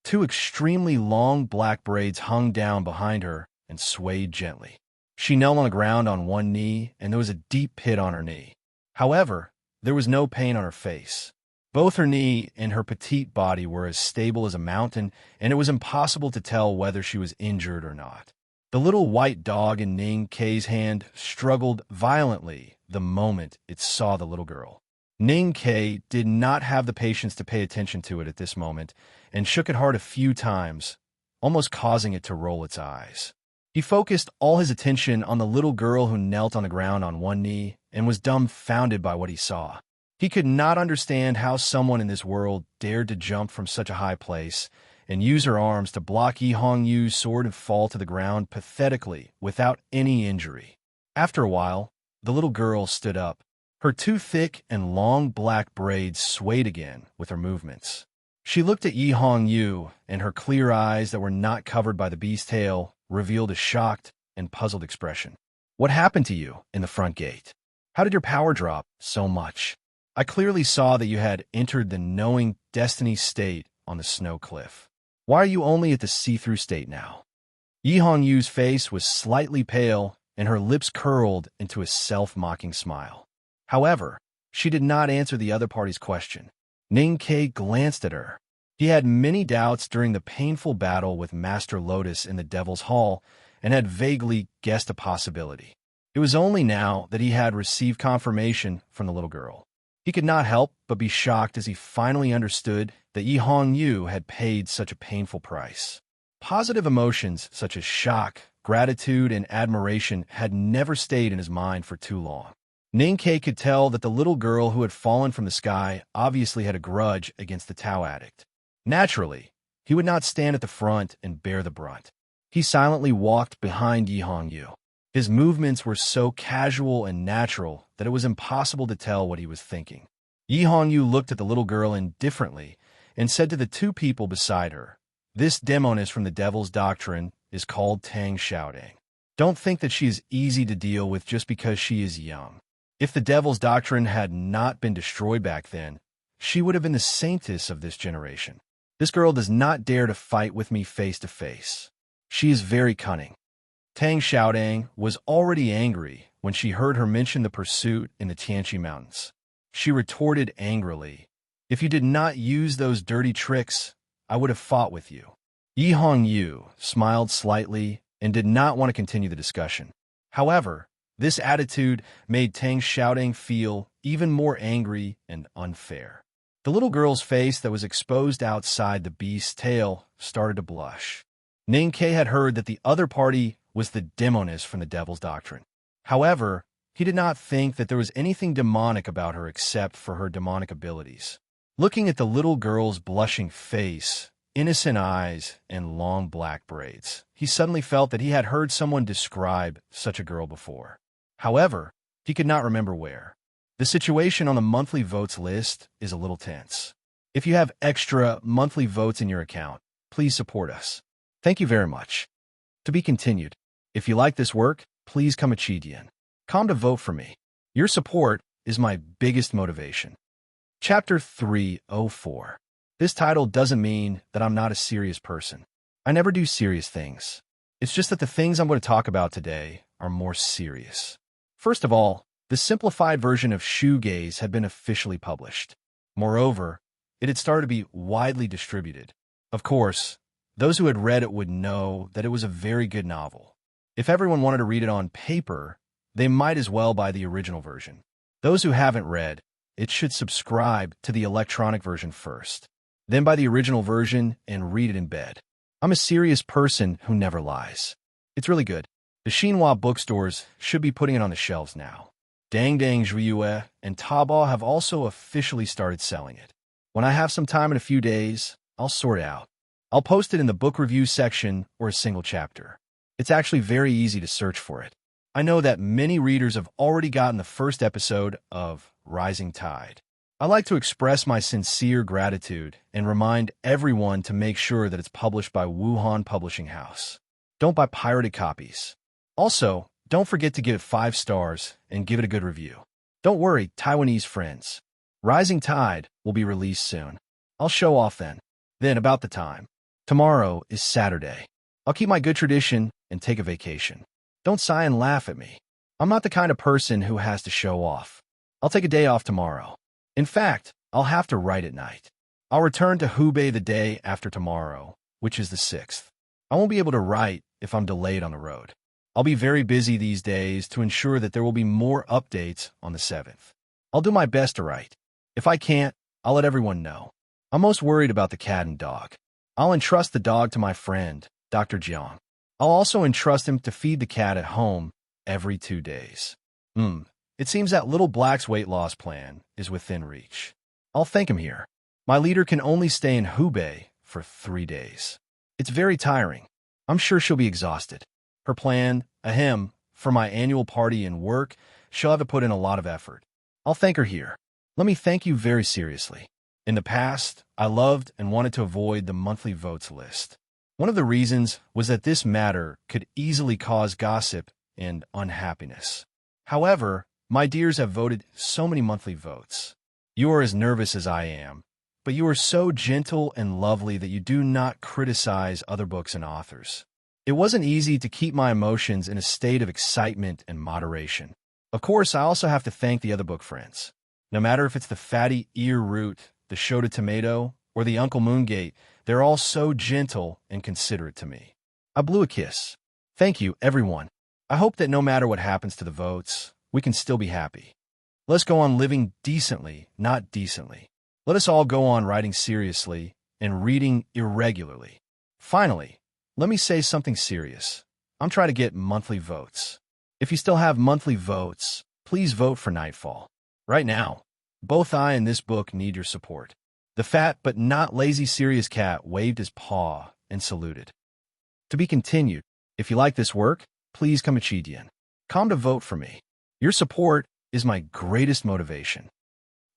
Speaker 1: Two extremely long black braids hung down behind her and swayed gently. She knelt on the ground on one knee, and there was a deep pit on her knee. However, there was no pain on her face. Both her knee and her petite body were as stable as a mountain, and it was impossible to tell whether she was injured or not. The little white dog in Ning Kei's hand struggled violently the moment it saw the little girl. Ning Kei did not have the patience to pay attention to it at this moment, and shook it hard a few times, almost causing it to roll its eyes. He focused all his attention on the little girl who knelt on the ground on one knee and was dumbfounded by what he saw. He could not understand how someone in this world dared to jump from such a high place and use her arms to block Yi Hongyu's sword and fall to the ground pathetically without any injury. After a while, the little girl stood up. Her two thick and long black braids swayed again with her movements. She looked at Yi Hongyu, and her clear eyes that were not covered by the beast's tail revealed a shocked and puzzled expression. What happened to you in the front gate? How did your power drop so much? I clearly saw that you had entered the knowing destiny state on the snow cliff. Why are you only at the see-through state now? Yi Hongyu's face was slightly pale, and her lips curled into a self-mocking smile. However, she did not answer the other party's question. Ning Kei glanced at her. He had many doubts during the painful battle with Master Lotus in the Devil's Hall and had vaguely guessed a possibility. It was only now that he had received confirmation from the little girl. He could not help but be shocked as he finally understood that Yi Hongyu had paid such a painful price. Positive emotions such as shock, gratitude, and admiration had never stayed in his mind for too long. Ning Kei could tell that the little girl who had fallen from the sky obviously had a grudge against the Tao addict. Naturally, he would not stand at the front and bear the brunt. He silently walked behind Yi Hongyu. His movements were so casual and natural that it was impossible to tell what he was thinking. Yi Hongyu looked at the little girl indifferently and said to the two people beside her, "This demoness from the Devil's Doctrine is called Tang Xiaodang. Don't think that she is easy to deal with just because she is young. If the devil's doctrine had not been destroyed back then, she would have been the saintess of this generation. This girl does not dare to fight with me face to face. She is very cunning. Tang Xiaodang was already angry when she heard her mention the pursuit in the Tianqi Mountains. She retorted angrily, "If you did not use those dirty tricks, I would have fought with you." Yi Hongyu smiled slightly and did not want to continue the discussion. However, this attitude made Tang Xiaodang feel even more angry and unfair. The little girl's face that was exposed outside the beast's tail started to blush. Ning Ke had heard that the other party was the demoness from the devil's doctrine. However, he did not think that there was anything demonic about her except for her demonic abilities. Looking at the little girl's blushing face, innocent eyes, and long black braids, he suddenly felt that he had heard someone describe such a girl before. However, he could not remember where. The situation on the monthly votes list is a little tense. If you have extra monthly votes in your account, please support us. Thank you very much. To be continued. If you like this work, please come to vote for me. Your support is my biggest motivation. Chapter 304. This title doesn't mean that I'm not a serious person. I never do serious things. It's just that the things I'm going to talk about today are more serious. First of all, the simplified version of Shoegaze had been officially published. Moreover, it had started to be widely distributed. Of course, those who had read it would know that it was a very good novel. If everyone wanted to read it on paper, they might as well buy the original version. Those who haven't read it should subscribe to the electronic version first, then buy the original version and read it in bed. I'm a serious person who never lies. It's really good. The Xinhua bookstores should be putting it on the shelves now. Dang Dang Zhuiyue and Taobao have also officially started selling it. When I have some time in a few days, I'll sort it out. I'll post it in the book review section or a single chapter. It's actually very easy to search for it. I know that many readers have already gotten the first episode of Rising Tide. I like to express my sincere gratitude and remind everyone to make sure that it's published by Wuhan Publishing House. Don't buy pirated copies. Also, don't forget to give it 5 stars and give it a good review. Don't worry, Taiwanese friends. Rising Tide will be released soon. I'll show off then. Then about the time. Tomorrow is Saturday. I'll keep my good tradition and take a vacation. Don't sigh and laugh at me. I'm not the kind of person who has to show off. I'll take a day off tomorrow. In fact, I'll have to write at night. I'll return to Hubei the day after tomorrow, which is the 6th. I won't be able to write if I'm delayed on the road. I'll be very busy these days to ensure that there will be more updates on the 7th. I'll do my best to write. If I can't, I'll let everyone know. I'm most worried about the cat and dog. I'll entrust the dog to my friend, Dr. Jiang. I'll also entrust him to feed the cat at home every 2 days. It seems that Little Black's weight loss plan is within reach. I'll thank him here. My leader can only stay in Hubei for 3 days. It's very tiring. I'm sure she'll be exhausted. Her plan, for my annual party and work, she'll have to put in a lot of effort. I'll thank her here. Let me thank you very seriously. In the past, I loved and wanted to avoid the monthly votes list. One of the reasons was that this matter could easily cause gossip and unhappiness. However, my dears have voted so many monthly votes. You are as nervous as I am, but you are so gentle and lovely that you do not criticize other books and authors. It wasn't easy to keep my emotions in a state of excitement and moderation. Of course, I also have to thank the other book friends. No matter if it's the fatty ear root, the Shota tomato, or the Uncle Moongate, they're all so gentle and considerate to me. I blew a kiss. Thank you, everyone. I hope that no matter what happens to the votes, we can still be happy. Let's go on living decently, not decently. Let us all go on writing seriously and reading irregularly. Finally, let me say something serious. I'm trying to get monthly votes. If you still have monthly votes, please vote for Nightfall. Right now, both I and this book need your support. The fat but not lazy serious cat waved his paw and saluted. To be continued. If you like this work, please come to vote for me. Your support is my greatest motivation.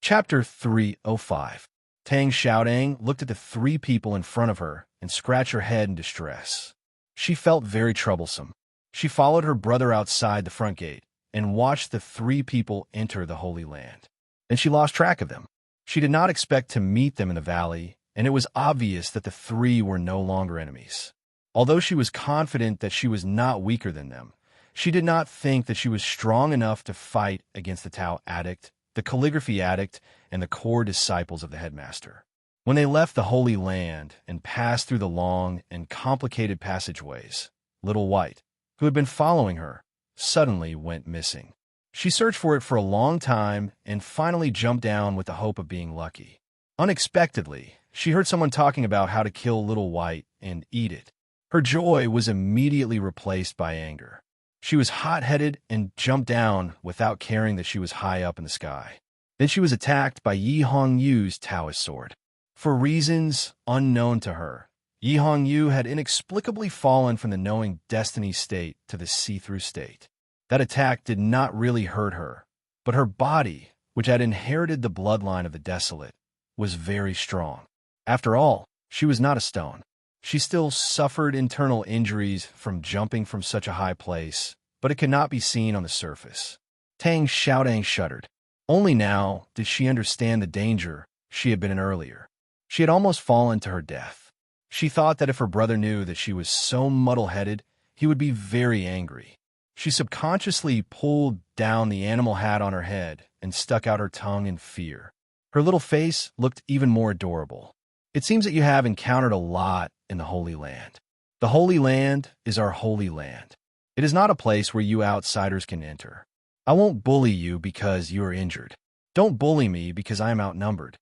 Speaker 1: Chapter 305. Tang Xiaodang looked at the 3 people in front of her and scratched her head in distress. She felt very troublesome. She followed her brother outside the front gate and watched the three people enter the Holy Land. Then she lost track of them. She did not expect to meet them in the valley, and it was obvious that the three were no longer enemies. Although she was confident that she was not weaker than them, she did not think that she was strong enough to fight against the Tao addict, the calligraphy addict, and the core disciples of the headmaster. When they left the Holy Land and passed through the long and complicated passageways, Little White, who had been following her, suddenly went missing. She searched for it for a long time and finally jumped down with the hope of being lucky. Unexpectedly, she heard someone talking about how to kill Little White and eat it. Her joy was immediately replaced by anger. She was hot-headed and jumped down without caring that she was high up in the sky. Then she was attacked by Yi Hongyu's Taoist sword. For reasons unknown to her, Yi Hongyu had inexplicably fallen from the knowing destiny state to the see-through state. That attack did not really hurt her, but her body, which had inherited the bloodline of the desolate, was very strong. After all, she was not a stone. She still suffered internal injuries from jumping from such a high place, but it could not be seen on the surface. Tang Xiaodang shuddered. Only now did she understand the danger she had been in earlier. She had almost fallen to her death. She thought that if her brother knew that she was so muddle-headed, he would be very angry. She subconsciously pulled down the animal hat on her head and stuck out her tongue in fear. Her little face looked even more adorable. It seems that you have encountered a lot in the Holy Land. The Holy Land is our holy land. It is not a place where you outsiders can enter. I won't bully you because you are injured. Don't bully me because I am outnumbered.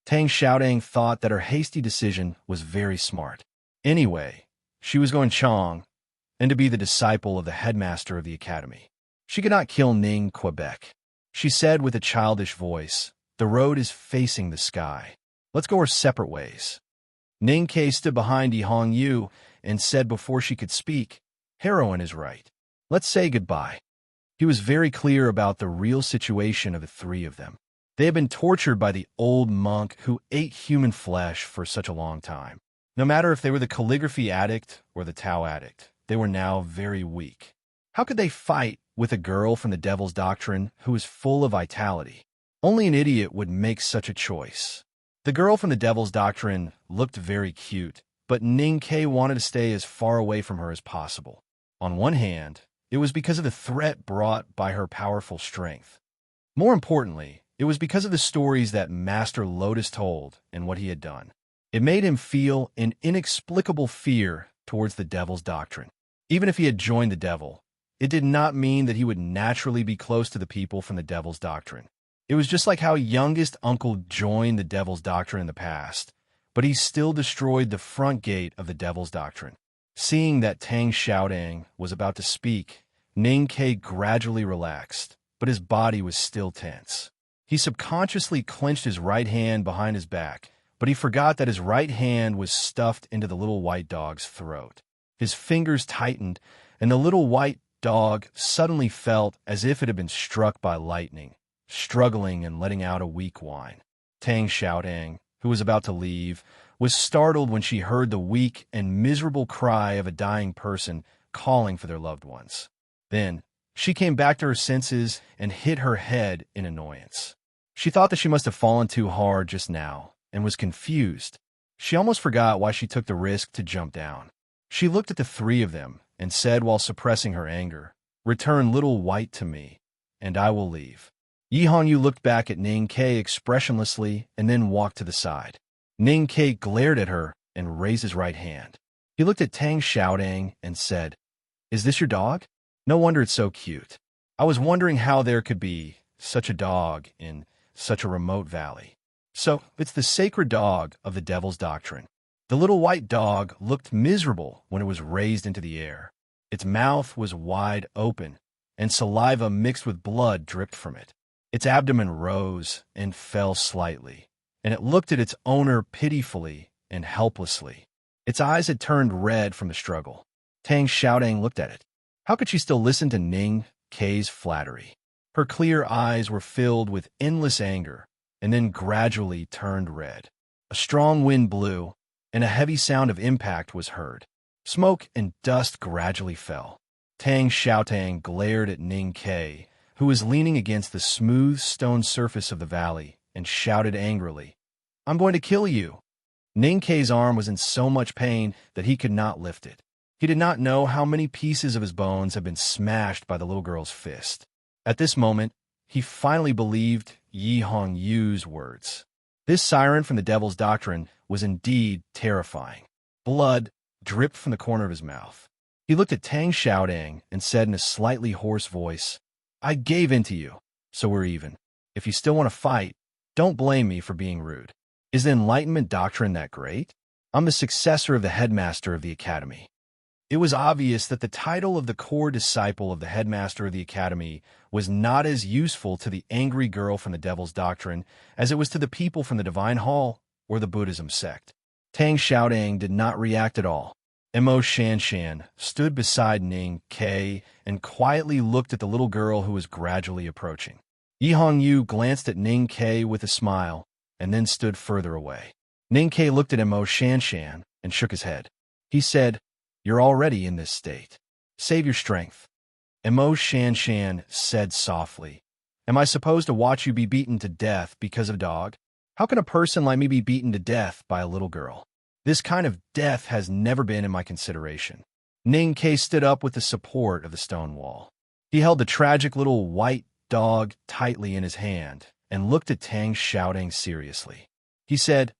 Speaker 1: Tang Xiaodang thought that her hasty decision was very smart. Anyway, she was going Chong, and to be the disciple of the headmaster of the academy. She could not kill Ning Quebec. She said with a childish voice, "The road is facing the sky. Let's go our separate ways." Ning Ke stood behind Yi Hongyu and said before she could speak, "Heroine is right. Let's say goodbye." He was very clear about the real situation of the three of them. They had been tortured by the old monk who ate human flesh for such a long time. No matter if they were the calligraphy addict or the Tao addict, they were now very weak. How could they fight with a girl from the Devil's Doctrine who was full of vitality? Only an idiot would make such a choice. The girl from the Devil's Doctrine looked very cute, but Ning Ke wanted to stay as far away from her as possible. On one hand, it was because of the threat brought by her powerful strength. More importantly, it was because of the stories that Master Lotus told and what he had done. It made him feel an inexplicable fear towards the Devil's Doctrine. Even if he had joined the Devil, it did not mean that he would naturally be close to the people from the Devil's Doctrine. It was just like how youngest uncle joined the Devil's Doctrine in the past, but he still destroyed the front gate of the Devil's Doctrine. Seeing that Tang Xiaodang was about to speak, Ning Ke gradually relaxed, but his body was still tense. He subconsciously clenched his right hand behind his back, but he forgot that his right hand was stuffed into the little white dog's throat. His fingers tightened, and the little white dog suddenly felt as if it had been struck by lightning, struggling and letting out a weak whine. Tang Xiaodang, who was about to leave, was startled when she heard the weak and miserable cry of a dying person calling for their loved ones. Then, she came back to her senses and hit her head in annoyance. She thought that she must have fallen too hard just now, and was confused. She almost forgot why she took the risk to jump down. She looked at the three of them and said while suppressing her anger, "Return Little White to me, and I will leave." Yi Hongyu looked back at Ning Ke expressionlessly and then walked to the side. Ning Ke glared at her and raised his right hand. He looked at Tang Xiaodang and said, "Is this your dog? No wonder it's so cute. I was wondering how there could be such a dog in such a remote valley. So, it's the sacred dog of the Devil's Doctrine." The little white dog looked miserable when it was raised into the air. Its mouth was wide open, and saliva mixed with blood dripped from it. Its abdomen rose and fell slightly, and it looked at its owner pitifully and helplessly. Its eyes had turned red from the struggle. Tang Xiaodang looked at it. How could she still listen to Ning Ke's flattery? Her clear eyes were filled with endless anger, and then gradually turned red. A strong wind blew, and a heavy sound of impact was heard. Smoke and dust gradually fell. Tang Xiaotang glared at Ning Ke, who was leaning against the smooth stone surface of the valley, and shouted angrily, "I'm going to kill you!" Ning Ke's arm was in so much pain that he could not lift it. He did not know how many pieces of his bones had been smashed by the little girl's fist. At this moment, he finally believed Yi Hongyu's words. This siren from the Devil's Doctrine was indeed terrifying. Blood dripped from the corner of his mouth. He looked at Tang Xiaodang and said in a slightly hoarse voice, "I gave in to you, so we're even. If you still want to fight, don't blame me for being rude. Is the Enlightenment Doctrine that great? I'm the successor of the headmaster of the academy." It was obvious that the title of the core disciple of the headmaster of the academy was not as useful to the angry girl from the Devil's Doctrine as it was to the people from the Divine Hall or the Buddhism sect. Tang Xiaodang did not react at all. Mo Shanshan stood beside Ning Ke and quietly looked at the little girl who was gradually approaching. Yi Hongyu glanced at Ning Ke with a smile and then stood further away. Ning Ke looked at Mo Shanshan and shook his head. He said, "You're already in this state. Save your strength." Mo Shanshan said softly, "Am I supposed to watch you be beaten to death because of a dog? How can a person like me be beaten to death by a little girl? This kind of death has never been in my consideration." Ning Ke stood up with the support of the stone wall. He held the tragic little white dog tightly in his hand and looked at Tang Xiaodang seriously. He said,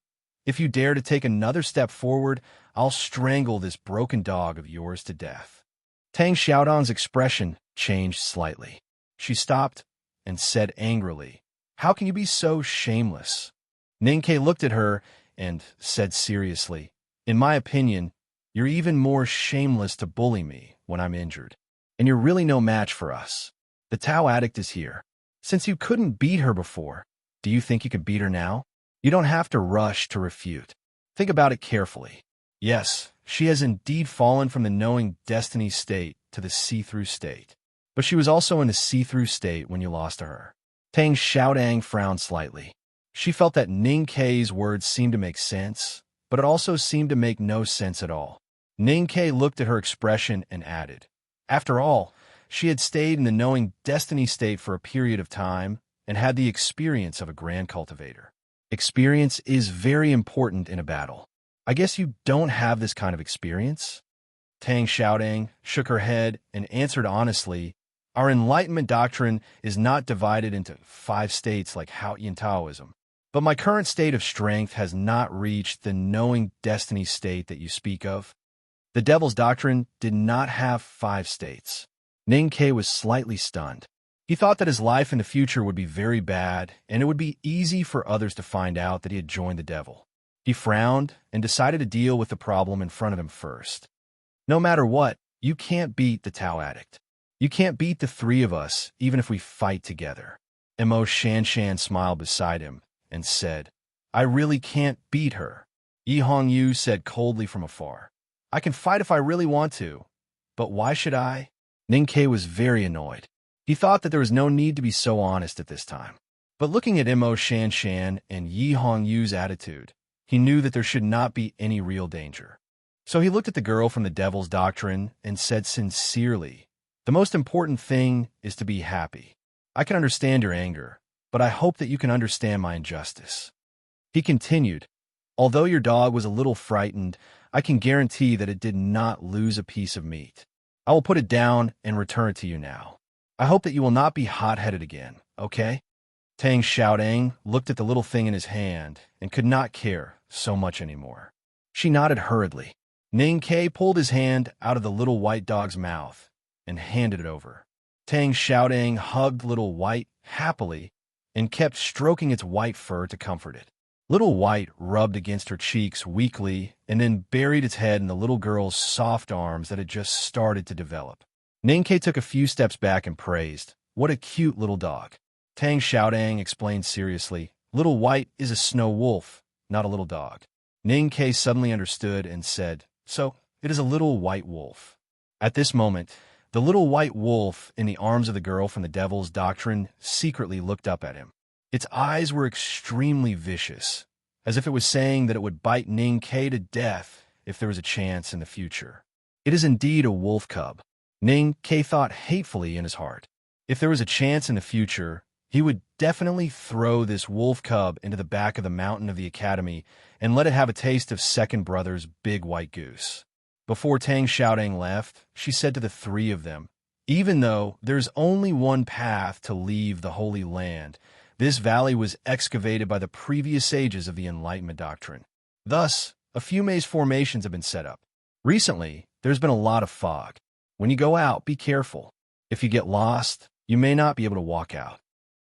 Speaker 1: "If you dare to take another step forward, I'll strangle this broken dog of yours to death." Tang Xiaodang's expression changed slightly. She stopped and said angrily, "How can you be so shameless?" Ning Ke looked at her and said seriously, "In my opinion, you're even more shameless to bully me when I'm injured. And you're really no match for us. The Tao addict is here. Since you couldn't beat her before, do you think you could beat her now? You don't have to rush to refute. Think about it carefully. Yes, she has indeed fallen from the knowing destiny state to the see-through state. But she was also in the see-through state when you lost to her." Tang Xiaodang frowned slightly. She felt that Ning Ke's words seemed to make sense, but it also seemed to make no sense at all. Ning Ke looked at her expression and added, "After all, she had stayed in the knowing destiny state for a period of time and had the experience of a grand cultivator. Experience is very important in a battle. I guess you don't have this kind of experience?" Tang Xiaodang shook her head and answered honestly, "Our Enlightenment Doctrine is not divided into 5 states like Haotian Taoism. But my current state of strength has not reached the knowing destiny state that you speak of. The Devil's Doctrine did not have 5 states." Ning Ke was slightly stunned. He thought that his life in the future would be very bad, and it would be easy for others to find out that he had joined the devil. He frowned and decided to deal with the problem in front of him first. "No matter what, you can't beat the Tao addict. You can't beat the 3 of us, even if we fight together." Mo Shanshan smiled beside him and said, "I really can't beat her." Yi Hongyu said coldly from afar, "I can fight if I really want to, but why should I?" Ning Ke was very annoyed. He thought that there was no need to be so honest at this time. But looking at Mo Shanshan and Yi Hongyu's attitude, he knew that there should not be any real danger. So he looked at the girl from the Devil's Doctrine and said sincerely, "The most important thing is to be happy. I can understand your anger, but I hope that you can understand my injustice." He continued, "Although your dog was a little frightened, I can guarantee that it did not lose a piece of meat. I will put it down and return it to you now. I hope that you will not be hot-headed again, okay?" Tang Xiaodang looked at the little thing in his hand and could not care so much anymore. She nodded hurriedly. Ning Ke pulled his hand out of the little white dog's mouth and handed it over. Tang Xiaodang hugged Little White happily and kept stroking its white fur to comfort it. Little White rubbed against her cheeks weakly and then buried its head in the little girl's soft arms that had just started to develop. Ning Ke took a few steps back and praised, "What a cute little dog." Tang Xiaodang explained seriously, "Little White is a snow wolf, not a little dog." Ning Ke suddenly understood and said, "So, it is a little white wolf." At this moment, the little white wolf in the arms of the girl from the Devil's Doctrine secretly looked up at him. Its eyes were extremely vicious, as if it was saying that it would bite Ning Ke to death if there was a chance in the future. "It is indeed a wolf cub. Ning Ke thought hatefully in his heart. If there was a chance in the future, he would definitely throw this wolf cub into the back of the mountain of the academy and let it have a taste of second brother's big white goose. Before Tang Xiaodang left, she said to the three of them, "Even though there's only one path to leave the Holy Land, this valley was excavated by the previous sages of the Enlightenment doctrine. Thus, a few maze formations have been set up. Recently, there's been a lot of fog. When you go out, be careful. If you get lost, you may not be able to walk out."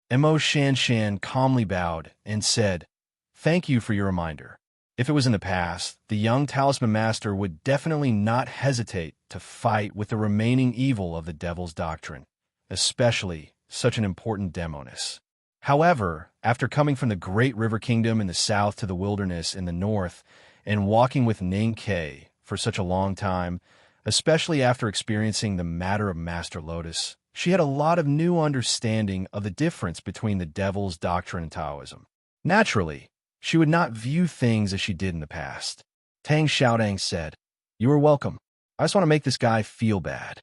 Speaker 1: Mo Shanshan calmly bowed and said, "Thank you for your reminder." If it was in the past, the young talisman master would definitely not hesitate to fight with the remaining evil of the devil's doctrine, especially such an important demoness. However, after coming from the great river kingdom in the south to the wilderness in the north, and walking with Ning Ke for such a long time, especially after experiencing the matter of Master Lotus, she had a lot of new understanding of the difference between the devil's doctrine and Taoism. Naturally, she would not view things as she did in the past. Tang Xiaodang said, "You are welcome. I just want to make this guy feel bad."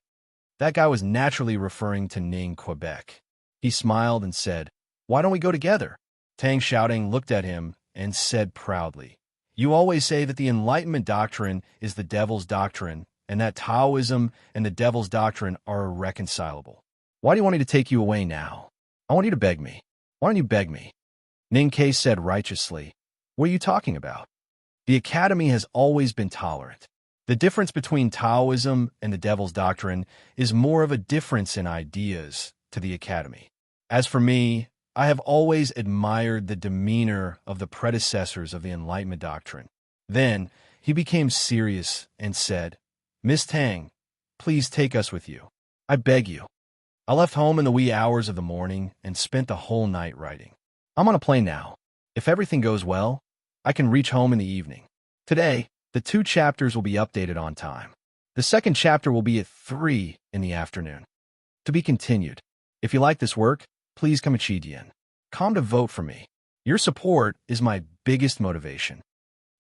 Speaker 1: That guy was naturally referring to Ning Quebec. He smiled and said, "Why don't we go together?" Tang Xiaodang looked at him and said proudly, "You always say that the Enlightenment doctrine is the devil's doctrine, and that Taoism and the devil's doctrine are irreconcilable. Why do you want me to take you away now? I want you to beg me. Why don't you beg me?" Ning Ke said righteously, "What are you talking about? The Academy has always been tolerant. The difference between Taoism and the devil's doctrine is more of a difference in ideas to the Academy. As for me, I have always admired the demeanor of the predecessors of the Enlightenment doctrine." Then he became serious and said, "Miss Tang, please take us with you. I beg you." I left home in the wee hours of the morning and spent the whole night writing. I'm on a plane now. If everything goes well, I can reach home in the evening. Today, the 2 chapters will be updated on time. The second chapter will be at 3 in the afternoon. To be continued. If you like this work, please come to vote for me. Your support is my biggest motivation.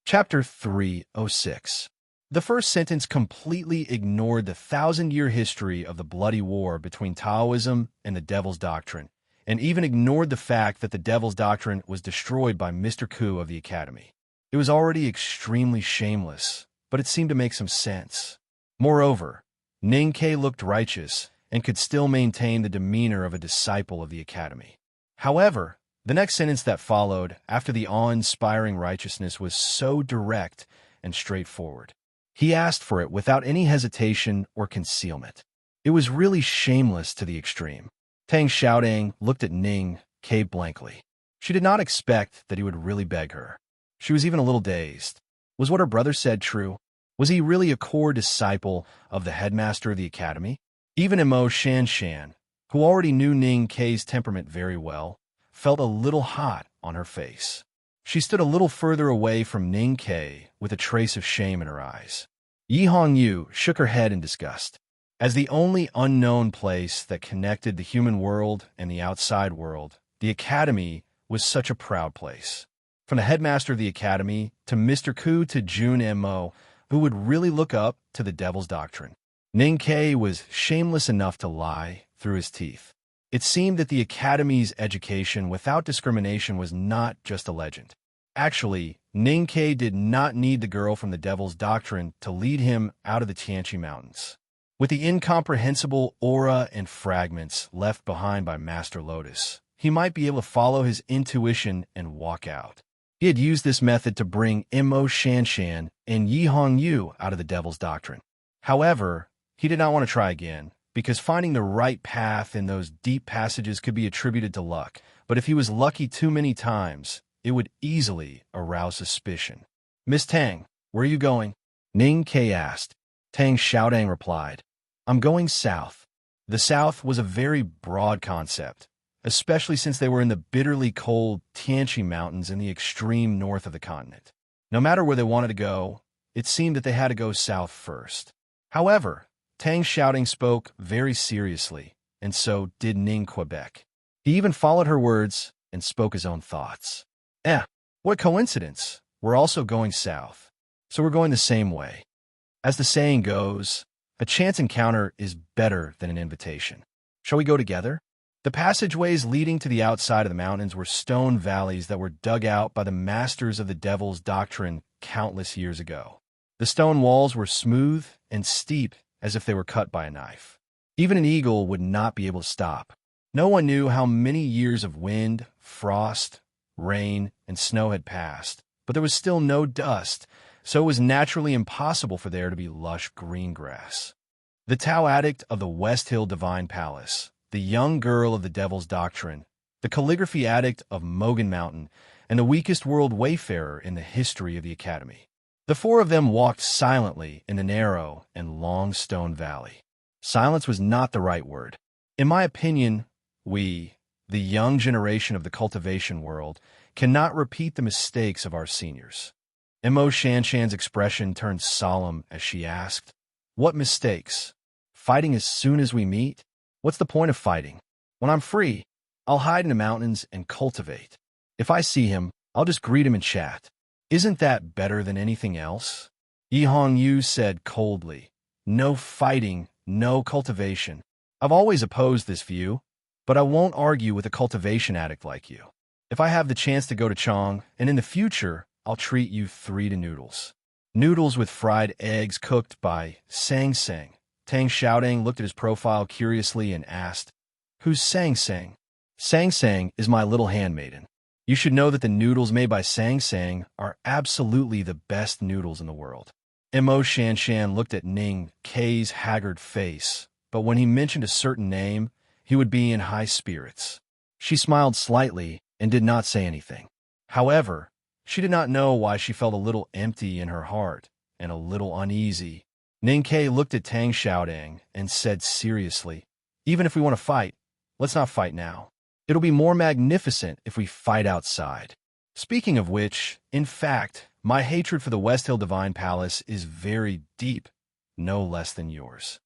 Speaker 1: Chapter 306. The first sentence completely ignored the 1,000-year history of the bloody war between Taoism and the devil's doctrine, and even ignored the fact that the devil's doctrine was destroyed by Mr. Ku of the Academy. It was already extremely shameless, but it seemed to make some sense. Moreover, Ning Ke looked righteous and could still maintain the demeanor of a disciple of the Academy. However, the next sentence that followed after the awe-inspiring righteousness was so direct and straightforward. He asked for it without any hesitation or concealment. It was really shameless to the extreme. Tang Xiaodang looked at Ning Ke blankly. She did not expect that he would really beg her. She was even a little dazed. Was what her brother said true? Was he really a core disciple of the headmaster of the academy? Even Mo Shanshan, who already knew Ning Ke's temperament very well, felt a little hot on her face. She stood a little further away from Ning Ke with a trace of shame in her eyes. Yi Hongyu shook her head in disgust. As the only unknown place that connected the human world and the outside world, the academy was such a proud place. From the headmaster of the academy to Mr. Ku to Jun Mo, who would really look up to the devil's doctrine. Ning Ke was shameless enough to lie through his teeth. It seemed that the academy's education without discrimination was not just a legend. Actually, Ning Ke did not need the girl from the devil's doctrine to lead him out of the Tianqi Mountains. With the incomprehensible aura and fragments left behind by Master Lotus, he might be able to follow his intuition and walk out. He had used this method to bring Mo Shanshan and Yi Hongyu out of the devil's doctrine. However, he did not want to try again, because finding the right path in those deep passages could be attributed to luck, but if he was lucky too many times, it would easily arouse suspicion. "Miss Tang, where are you going?" Ning Ke asked. Tang Xiaodang replied, "I'm going south." The south was a very broad concept, especially since they were in the bitterly cold Tianqi Mountains in the extreme north of the continent. No matter where they wanted to go, it seemed that they had to go south first. However, Tang Xiaodang spoke very seriously, and so did Ning Quebec. He even followed her words and spoke his own thoughts. What coincidence. We're also going south, so we're going the same way. As the saying goes, A chance encounter is better than an invitation. Shall we go together? The passageways leading to the outside of the mountains were stone valleys that were dug out by the masters of the devil's doctrine countless years ago. The stone walls were smooth and steep as if they were cut by a knife. Even an eagle would not be able to stop. No one knew how many years of wind, frost, rain, and snow had passed, but there was still no dust, so it was naturally impossible for there to be lush green grass. The Tao addict of the West Hill Divine Palace, the young girl of the Devil's Doctrine, the calligraphy addict of Mogan Mountain, and the weakest world wayfarer in the history of the Academy. The four of them walked silently in the narrow and long stone valley. Silence was not the right word. In my opinion, we, the young generation of the cultivation world, cannot repeat the mistakes of our seniors. Mo Shanshan's expression turned solemn as she asked, "What mistakes? Fighting as soon as we meet? What's the point of fighting? When I'm free, I'll hide in the mountains and cultivate. If I see him, I'll just greet him and chat. Isn't that better than anything else?" Yi Hong Yu said coldly, "No fighting, no cultivation. I've always opposed this view, but I won't argue with a cultivation addict like you. If I have the chance to go to Chong, and in the future, I'll treat you 3 to noodles. Noodles with fried eggs cooked by Sang Sang." Tang Xiaodang looked at his profile curiously and asked, "Who's Sang Sang?" "Sang Sang is my little handmaiden. You should know that the noodles made by Sang Sang are absolutely the best noodles in the world." Mo Shanshan looked at Ning K's haggard face, but when he mentioned a certain name, he would be in high spirits. She smiled slightly and did not say anything. However, she did not know why she felt a little empty in her heart and a little uneasy. Ning Ke looked at Tang Xiaodang and said seriously, "Even if we want to fight, let's not fight now. It'll be more magnificent if we fight outside. Speaking of which, in fact, my hatred for the West Hill Divine Palace is very deep, no less than yours."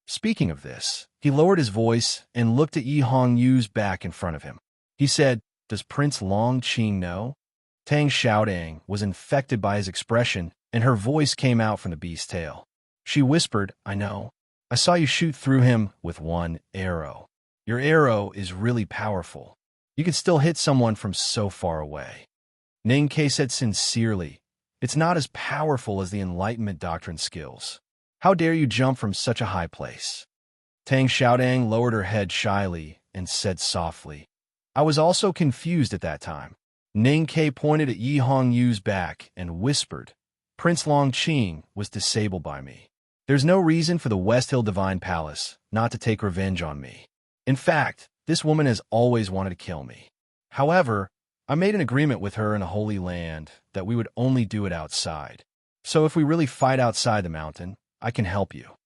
Speaker 1: Speaking of this, he lowered his voice and looked at Yi Hong Yu's back in front of him. He said, "Does Prince Long Qing know?" Tang Xiaodang was infected by his expression, and her voice came out from the beast's tail. She whispered, "I know. I saw you shoot through him with 1 arrow. Your arrow is really powerful. You can still hit someone from so far away." Ning Ke said sincerely, "It's not as powerful as the Enlightenment Doctrine skills. How dare you jump from such a high place?" Tang Xiaodang lowered her head shyly and said softly, "I was also confused at that time." Ning Ke pointed at Yi Hong Yu's back and whispered, "Prince Long Qing was disabled by me. There's no reason for the West Hill Divine Palace not to take revenge on me. In fact, this woman has always wanted to kill me. However, I made an agreement with her in a holy land that we would only do it outside. So if we really fight outside the mountain, I can help you."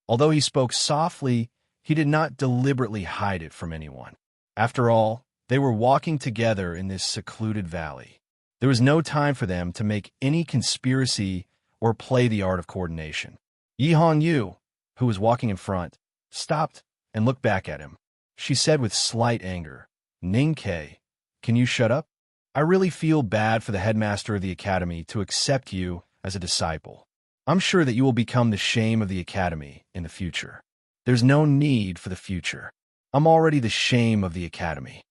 Speaker 1: Although he spoke softly, he did not deliberately hide it from anyone. After all, they were walking together in this secluded valley. There was no time for them to make any conspiracy or play the art of coordination. Yi Hong Yu, who was walking in front, stopped and looked back at him. She said with slight anger, "Ning Ke, can you shut up? I really feel bad for the headmaster of the Academy to accept you as a disciple. I'm sure that you will become the shame of the Academy in the future. There's no need for the future. I'm already the shame of the Academy."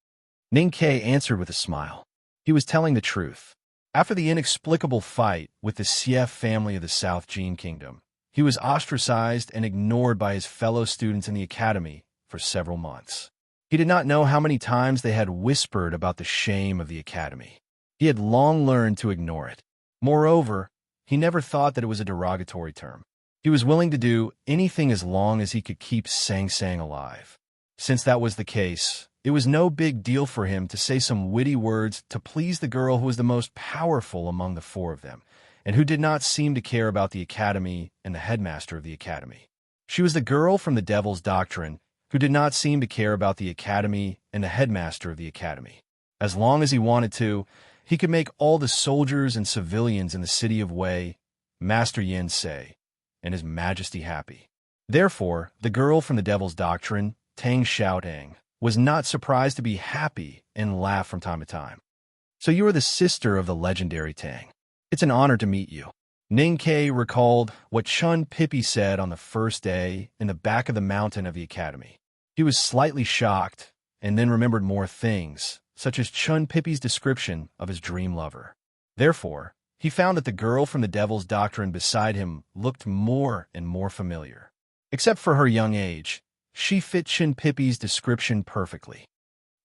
Speaker 1: Ning Ke answered with a smile. He was telling the truth. After the inexplicable fight with the Xie family of the South Jin Kingdom, he was ostracized and ignored by his fellow students in the Academy for several months. He did not know how many times they had whispered about the shame of the Academy. He had long learned to ignore it. Moreover, he never thought that it was a derogatory term. He was willing to do anything as long as he could keep Sang Sang alive. Since that was the case, it was no big deal for him to say some witty words to please the girl who was the most powerful among the 4 of them, and who did not seem to care about the Academy and the headmaster of the Academy. She was the girl from the Devil's Doctrine who did not seem to care about the Academy and the headmaster of the Academy. As long as he wanted to, he could make all the soldiers and civilians in the city of Wei, Master Yin say, and His Majesty happy. Therefore, the girl from the Devil's Doctrine, Tang Xiaodang, was not surprised to be happy and laugh from time to time. "So you are the sister of the legendary Tang. It's an honor to meet you." Ninkei recalled what Chun Pippi said on the first day in the back of the mountain of the academy. He was slightly shocked, and then remembered more things, such as Chun Pippi's description of his dream lover. Therefore, he found that the girl from the Devil's Doctrine beside him looked more and more familiar. Except for her young age, she fit Chun Pippi's description perfectly.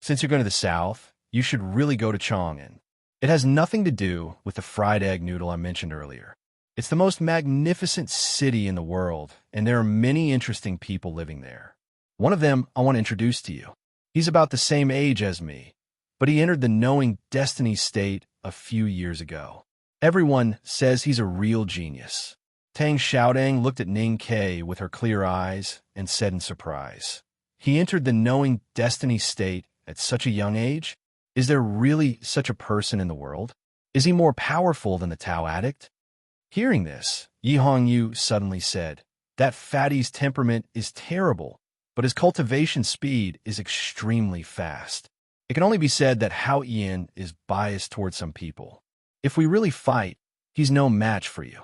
Speaker 1: Since you're going to the south, you should really go to Chang'an. It has nothing to do with the fried egg noodle I mentioned earlier. It's the most magnificent city in the world, and there are many interesting people living there. One of them I want to introduce to you. He's about the same age as me, but he entered the knowing destiny state a few years ago. Everyone says he's a real genius. Tang Xiaodang looked at Ning Ke with her clear eyes and said in surprise, "He entered the knowing destiny state at such a young age? Is there really such a person in the world? Is he more powerful than the Tao addict?" Hearing this, Yi Hongyu suddenly said, "That fatty's temperament is terrible, but his cultivation speed is extremely fast. It can only be said that Hao Ian is biased towards some people. If we really fight, he's no match for you."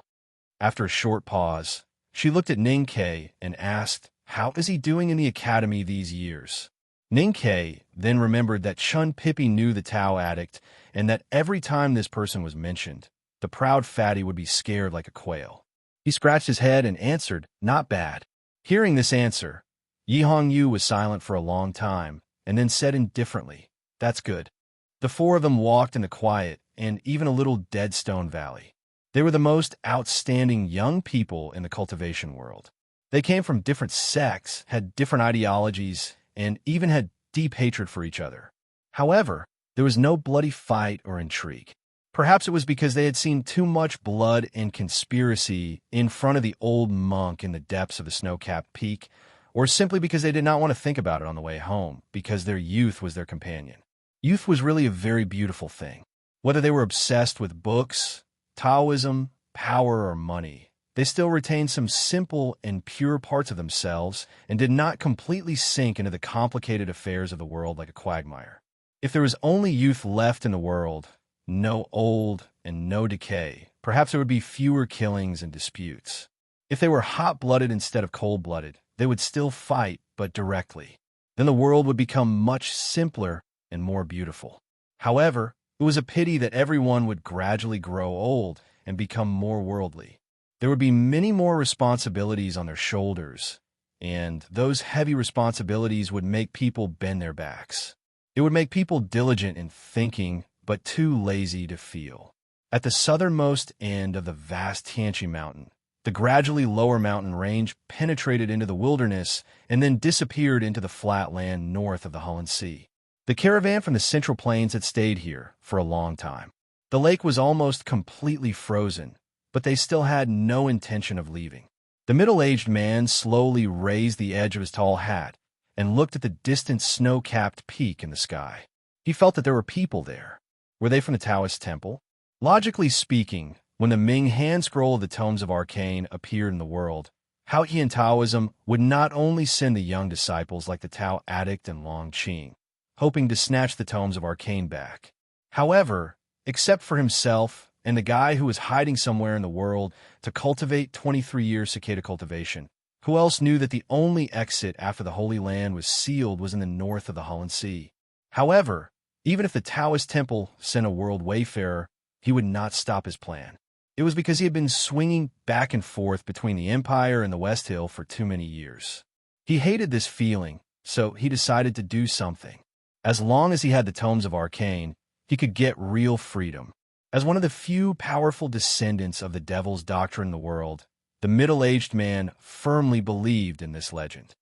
Speaker 1: After a short pause, she looked at Ning Ke and asked, "How is he doing in the academy these years?" Ning Ke then remembered that Chun Pippi knew the Tao addict and that every time this person was mentioned, the proud fatty would be scared like a quail. He scratched his head and answered, "Not bad." Hearing this answer, Yi Hongyu was silent for a long time and then said indifferently, "That's good." The four of them walked in the quiet and even a little dead stone valley. They were the most outstanding young people in the cultivation world. They came from different sects, had different ideologies, and even had deep hatred for each other. However, there was no bloody fight or intrigue. Perhaps it was because they had seen too much blood and conspiracy in front of the old monk in the depths of the snow-capped peak, or simply because they did not want to think about it on the way home, because their youth was their companion. Youth was really a very beautiful thing. Whether they were obsessed with books, Taoism, power, or money, they still retained some simple and pure parts of themselves and did not completely sink into the complicated affairs of the world like a quagmire. If there was only youth left in the world, no old and no decay, perhaps there would be fewer killings and disputes. If they were hot-blooded instead of cold-blooded, they would still fight, but directly. Then the world would become much simpler and more beautiful. However, it was a pity that everyone would gradually grow old and become more worldly. There would be many more responsibilities on their shoulders, and those heavy responsibilities would make people bend their backs. It would make people diligent in thinking, but too lazy to feel. At the southernmost end of the vast Tianqi Mountain, the gradually lower mountain range penetrated into the wilderness and then disappeared into the flat land north of the Hulun Sea. The caravan from the Central Plains had stayed here for a long time. The lake was almost completely frozen, but they still had no intention of leaving. The middle-aged man slowly raised the edge of his tall hat and looked at the distant snow-capped peak in the sky. He felt that there were people there. Were they from the Taoist temple? Logically speaking, when the Ming hand scroll of the Tomes of Arcane appeared in the world, Hao Yian Taoism would not only send the young disciples like the Tao addict and Long Qing, hoping to snatch the Tomes of Arcane back. However, except for himself and the guy who was hiding somewhere in the world to cultivate 23 years cicada cultivation, who else knew that the only exit after the Holy Land was sealed was in the north of the Hulun Sea? However, even if the Taoist temple sent a world wayfarer, he would not stop his plan. It was because he had been swinging back and forth between the Empire and the West Hill for too many years. He hated this feeling, so he decided to do something. As long as he had the Tomes of Arcane, he could get real freedom. As one of the few powerful descendants of the Devil's Doctrine in the world, the middle-aged man firmly believed in this legend.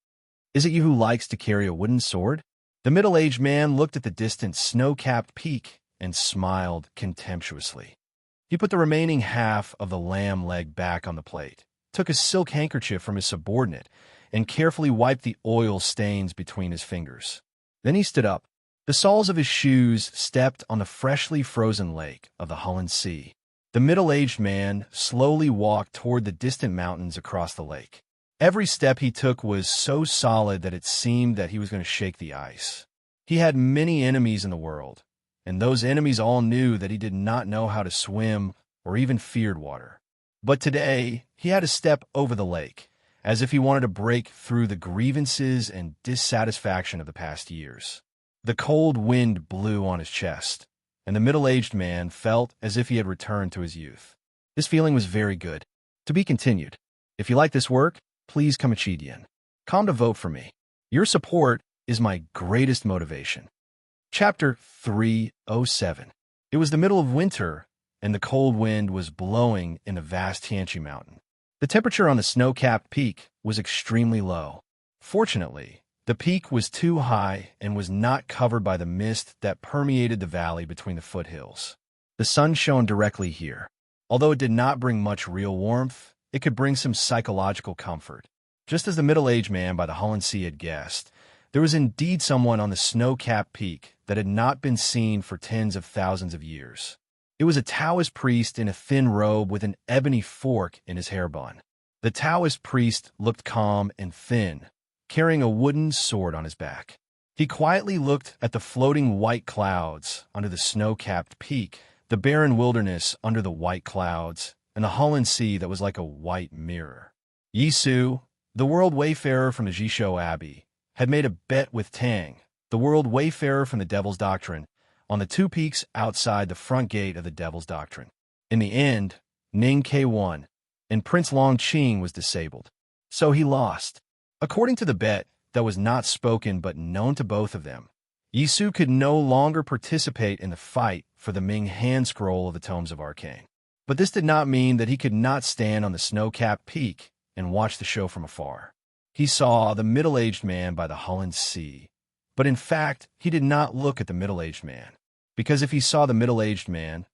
Speaker 1: "Is it you who likes to carry a wooden sword?" The middle-aged man looked at the distant snow-capped peak and smiled contemptuously. He put the remaining half of the lamb leg back on the plate, took a silk handkerchief from his subordinate, and carefully wiped the oil stains between his fingers. Then he stood up. The soles of his shoes stepped on the freshly frozen lake of the Hulun Sea. The middle-aged man slowly walked toward the distant mountains across the lake. Every step he took was so solid that it seemed that he was going to shake the ice. He had many enemies in the world, and those enemies all knew that he did not know how to swim or even feared water. But today, he had to step over the lake, as if he wanted to break through the grievances and dissatisfaction of the past years. The cold wind blew on his chest, and the middle-aged man felt as if he had returned to his youth. This feeling was very good. To be continued. If you like this work, please come Chidian. Come to vote for me. Your support is my greatest motivation. Chapter 307. It was the middle of winter, and the cold wind was blowing in the vast Tianchi Mountain. The temperature on the snow-capped peak was extremely low. Fortunately, the peak was too high and was not covered by the mist that permeated the valley between the foothills. The sun shone directly here. Although it did not bring much real warmth, it could bring some psychological comfort. Just as the middle-aged man by the Holland Sea had guessed, there was indeed someone on the snow-capped peak that had not been seen for tens of thousands of years. It was a Taoist priest in a thin robe with an ebony fork in his hair bun. The Taoist priest looked calm and thin, carrying a wooden sword on his back. He quietly looked at the floating white clouds under the snow-capped peak, the barren wilderness under the white clouds, and the Holland Sea that was like a white mirror. Yisu, the world wayfarer from the Jishou Abbey, had made a bet with Tang, the world wayfarer from the Devil's Doctrine, on the two peaks outside the front gate of the Devil's Doctrine. In the end, Ning Ke won, and Prince Long Qing was disabled. So he lost. According to the bet that was not spoken but known to both of them, Yisu could no longer participate in the fight for the Ming hand scroll of the Tomes of Arcane. But this did not mean that he could not stand on the snow-capped peak and watch the show from afar. He saw the middle-aged man by the Holland Sea, but in fact, he did not look at the middle-aged man. Because if he saw the middle-aged man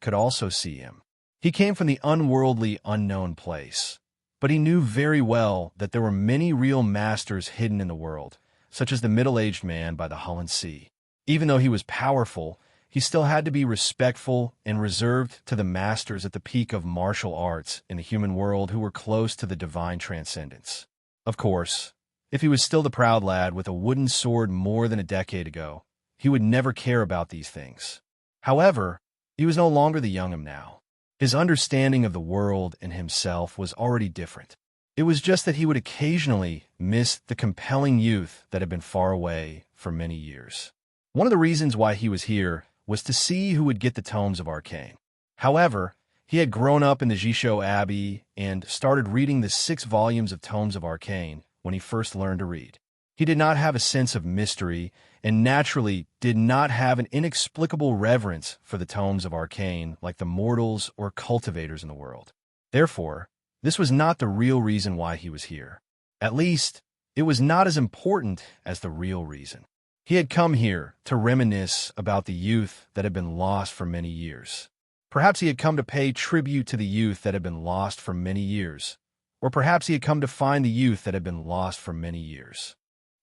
Speaker 1: could also see him. He came from the unworldly, unknown place, but he knew very well that there were many real masters hidden in the world, such as the middle-aged man by the Holland Sea. Even though he was powerful, he still had to be respectful and reserved to the masters at the peak of martial arts in the human world who were close to the divine transcendence. Of course, if he was still the proud lad with a wooden sword more than a decade ago, he would never care about these things. However, he was no longer the young him now. His understanding of the world and himself was already different. It was just that he would occasionally miss the compelling youth that had been far away for many years. One of the reasons why he was here was to see who would get the Tomes of Arcane. However, he had grown up in the Jishou Abbey and started reading the 6 volumes of Tomes of Arcane when he first learned to read. He did not have a sense of mystery and naturally did not have an inexplicable reverence for the Tomes of Arcane like the mortals or cultivators in the world. Therefore, this was not the real reason why he was here. At least, it was not as important as the real reason. He had come here to reminisce about the youth that had been lost for many years. Perhaps he had come to pay tribute to the youth that had been lost for many years. Or perhaps he had come to find the youth that had been lost for many years.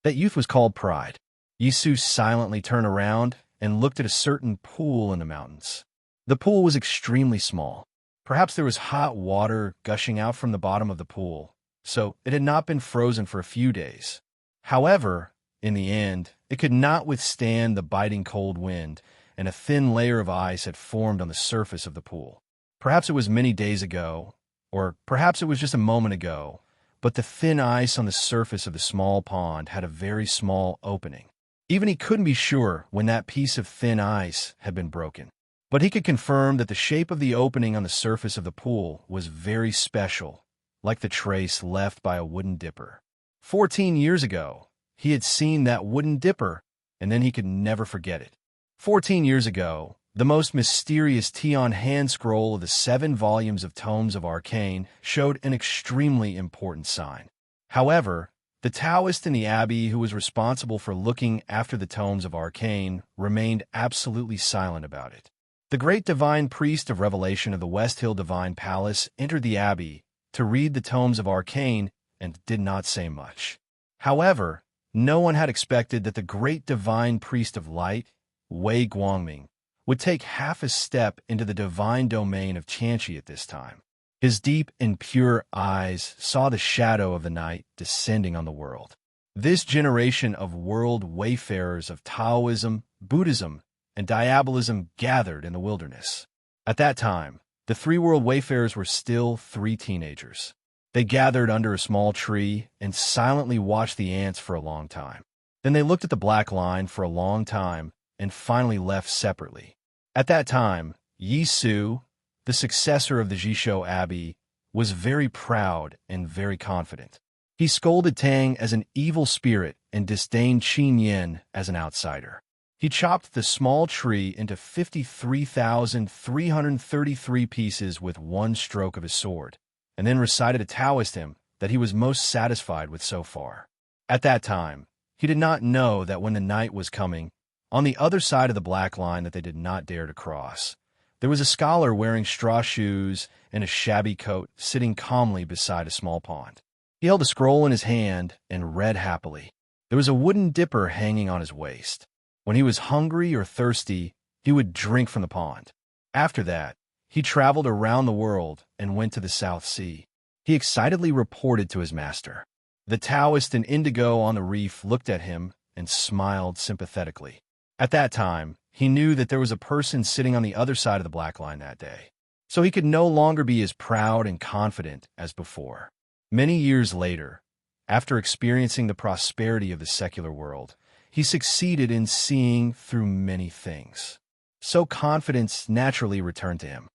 Speaker 1: That youth was called Pride. Yisu silently turned around and looked at a certain pool in the mountains. The pool was extremely small. Perhaps there was hot water gushing out from the bottom of the pool, so it had not been frozen for a few days. However, in the end, it could not withstand the biting cold wind, and a thin layer of ice had formed on the surface of the pool. Perhaps it was many days ago, or perhaps it was just a moment ago, but the thin ice on the surface of the small pond had a very small opening. Even he couldn't be sure when that piece of thin ice had been broken. But he could confirm that the shape of the opening on the surface of the pool was very special, like the trace left by a wooden dipper. 14 years ago, he had seen that wooden dipper, and then he could never forget it. 14 years ago, the most mysterious Tian hand scroll of the 7 volumes of Tomes of Arcane showed an extremely important sign. However, the Taoist in the Abbey who was responsible for looking after the Tomes of Arcane remained absolutely silent about it. The great divine priest of revelation of the West Hill Divine Palace entered the Abbey to read the Tomes of Arcane and did not say much. However, no one had expected that the great divine priest of light, Wei Guangming, would take half a step into the divine domain of Tianchi at this time. His deep and pure eyes saw the shadow of the night descending on the world. This generation of world wayfarers of Taoism, Buddhism, and diabolism gathered in the wilderness. At that time, The three world wayfarers were still three teenagers. They gathered under a small tree and silently watched the ants for a long time. Then they looked at the black line for a long time and finally left separately. At that time, Yi Su, the successor of the Jisho Abbey, was very proud and very confident. He scolded Tang as an evil spirit and disdained Qin Yin as an outsider. He chopped the small tree into 53,333 pieces with one stroke of his sword, and then recited a Taoist hymn that he was most satisfied with so far. At that time, he did not know that when the night was coming, on the other side of the black line that they did not dare to cross, there was a scholar wearing straw shoes and a shabby coat sitting calmly beside a small pond. He held a scroll in his hand and read happily. There was a wooden dipper hanging on his waist. When he was hungry or thirsty, he would drink from the pond. After that, he traveled around the world and went to the South Sea. He excitedly reported to his master. The Taoist in indigo on the reef looked at him and smiled sympathetically. At that time, he knew that there was a person sitting on the other side of the black line that day, so he could no longer be as proud and confident as before. Many years later, after experiencing the prosperity of the secular world, he succeeded in seeing through many things. So confidence naturally returned to him.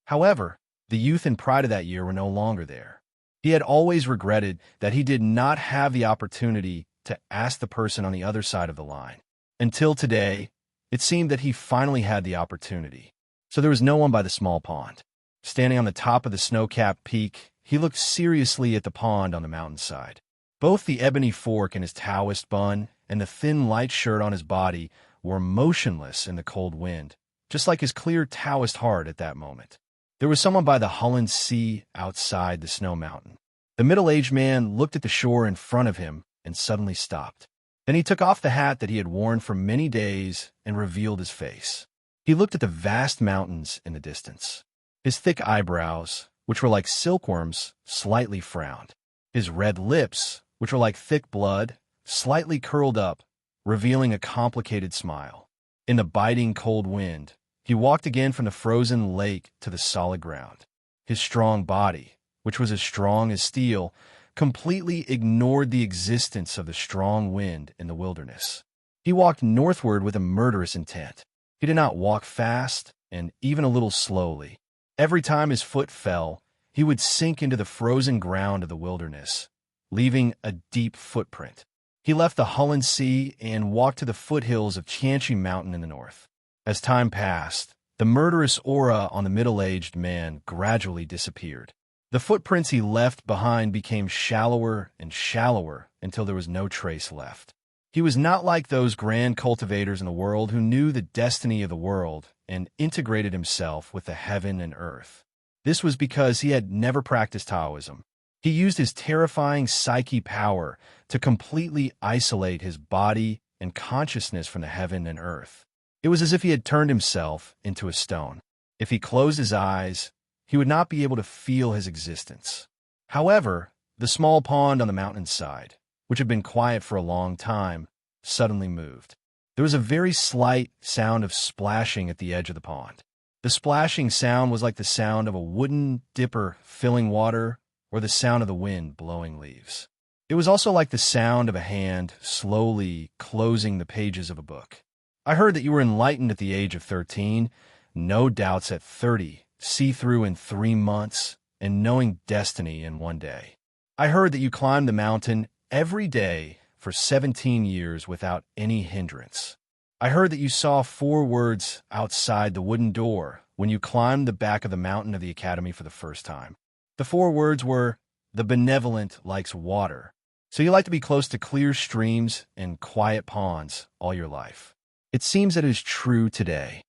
Speaker 1: However, the youth and pride of that year were no longer there. He had always regretted that he did not have the opportunity to ask the person on the other side of the line. Until today, it seemed that he finally had the opportunity. So there was no one by the small pond. Standing on the top of the snow-capped peak, he looked seriously at the pond on the mountainside. Both the ebony fork in his Taoist bun and the thin light shirt on his body were motionless in the cold wind, just like his clear Taoist heart at that moment. There was someone by the Hullen Sea outside the snow mountain. The middle-aged man looked at the shore in front of him and suddenly stopped. Then he took off the hat that he had worn for many days and revealed his face. He looked at the vast mountains in the distance. His thick eyebrows, which were like silkworms, slightly frowned. His red lips, which were like thick blood, slightly curled up, revealing a complicated smile. In the biting cold wind, he walked again from the frozen lake to the solid ground. His strong body, which was as strong as steel, completely ignored the existence of the strong wind in the wilderness. He walked northward with a murderous intent. He did not walk fast, and even a little slowly. Every time his foot fell, he would sink into the frozen ground of the wilderness, leaving a deep footprint. He left the Hullen Sea and walked to the foothills of Tianqi Mountain in the north. As time passed, the murderous aura on the middle-aged man gradually disappeared. The footprints he left behind became shallower and shallower until there was no trace left. He was not like those grand cultivators in the world who knew the destiny of the world and integrated himself with the heaven and earth. This was because he had never practiced Taoism. He used his terrifying psyche power to completely isolate his body and consciousness from the heaven and earth. It was as if he had turned himself into a stone. If he closed his eyes, he would not be able to feel his existence. However, the small pond on the mountainside, which had been quiet for a long time, suddenly moved. There was a very slight sound of splashing at the edge of the pond. The splashing sound was like the sound of a wooden dipper filling water or the sound of the wind blowing leaves. It was also like the sound of a hand slowly closing the pages of a book. I heard that you were enlightened at the age of 13, no doubts at 30, see through in 3 months, and knowing destiny in 1 day. I heard that you climbed the mountain every day for 17 years without any hindrance. I heard that you saw 4 words outside the wooden door when you climbed the back of the mountain of the academy for the first time. The 4 words were, "The benevolent likes water." So you like to be close to clear streams and quiet ponds all your life. It seems that it is true today.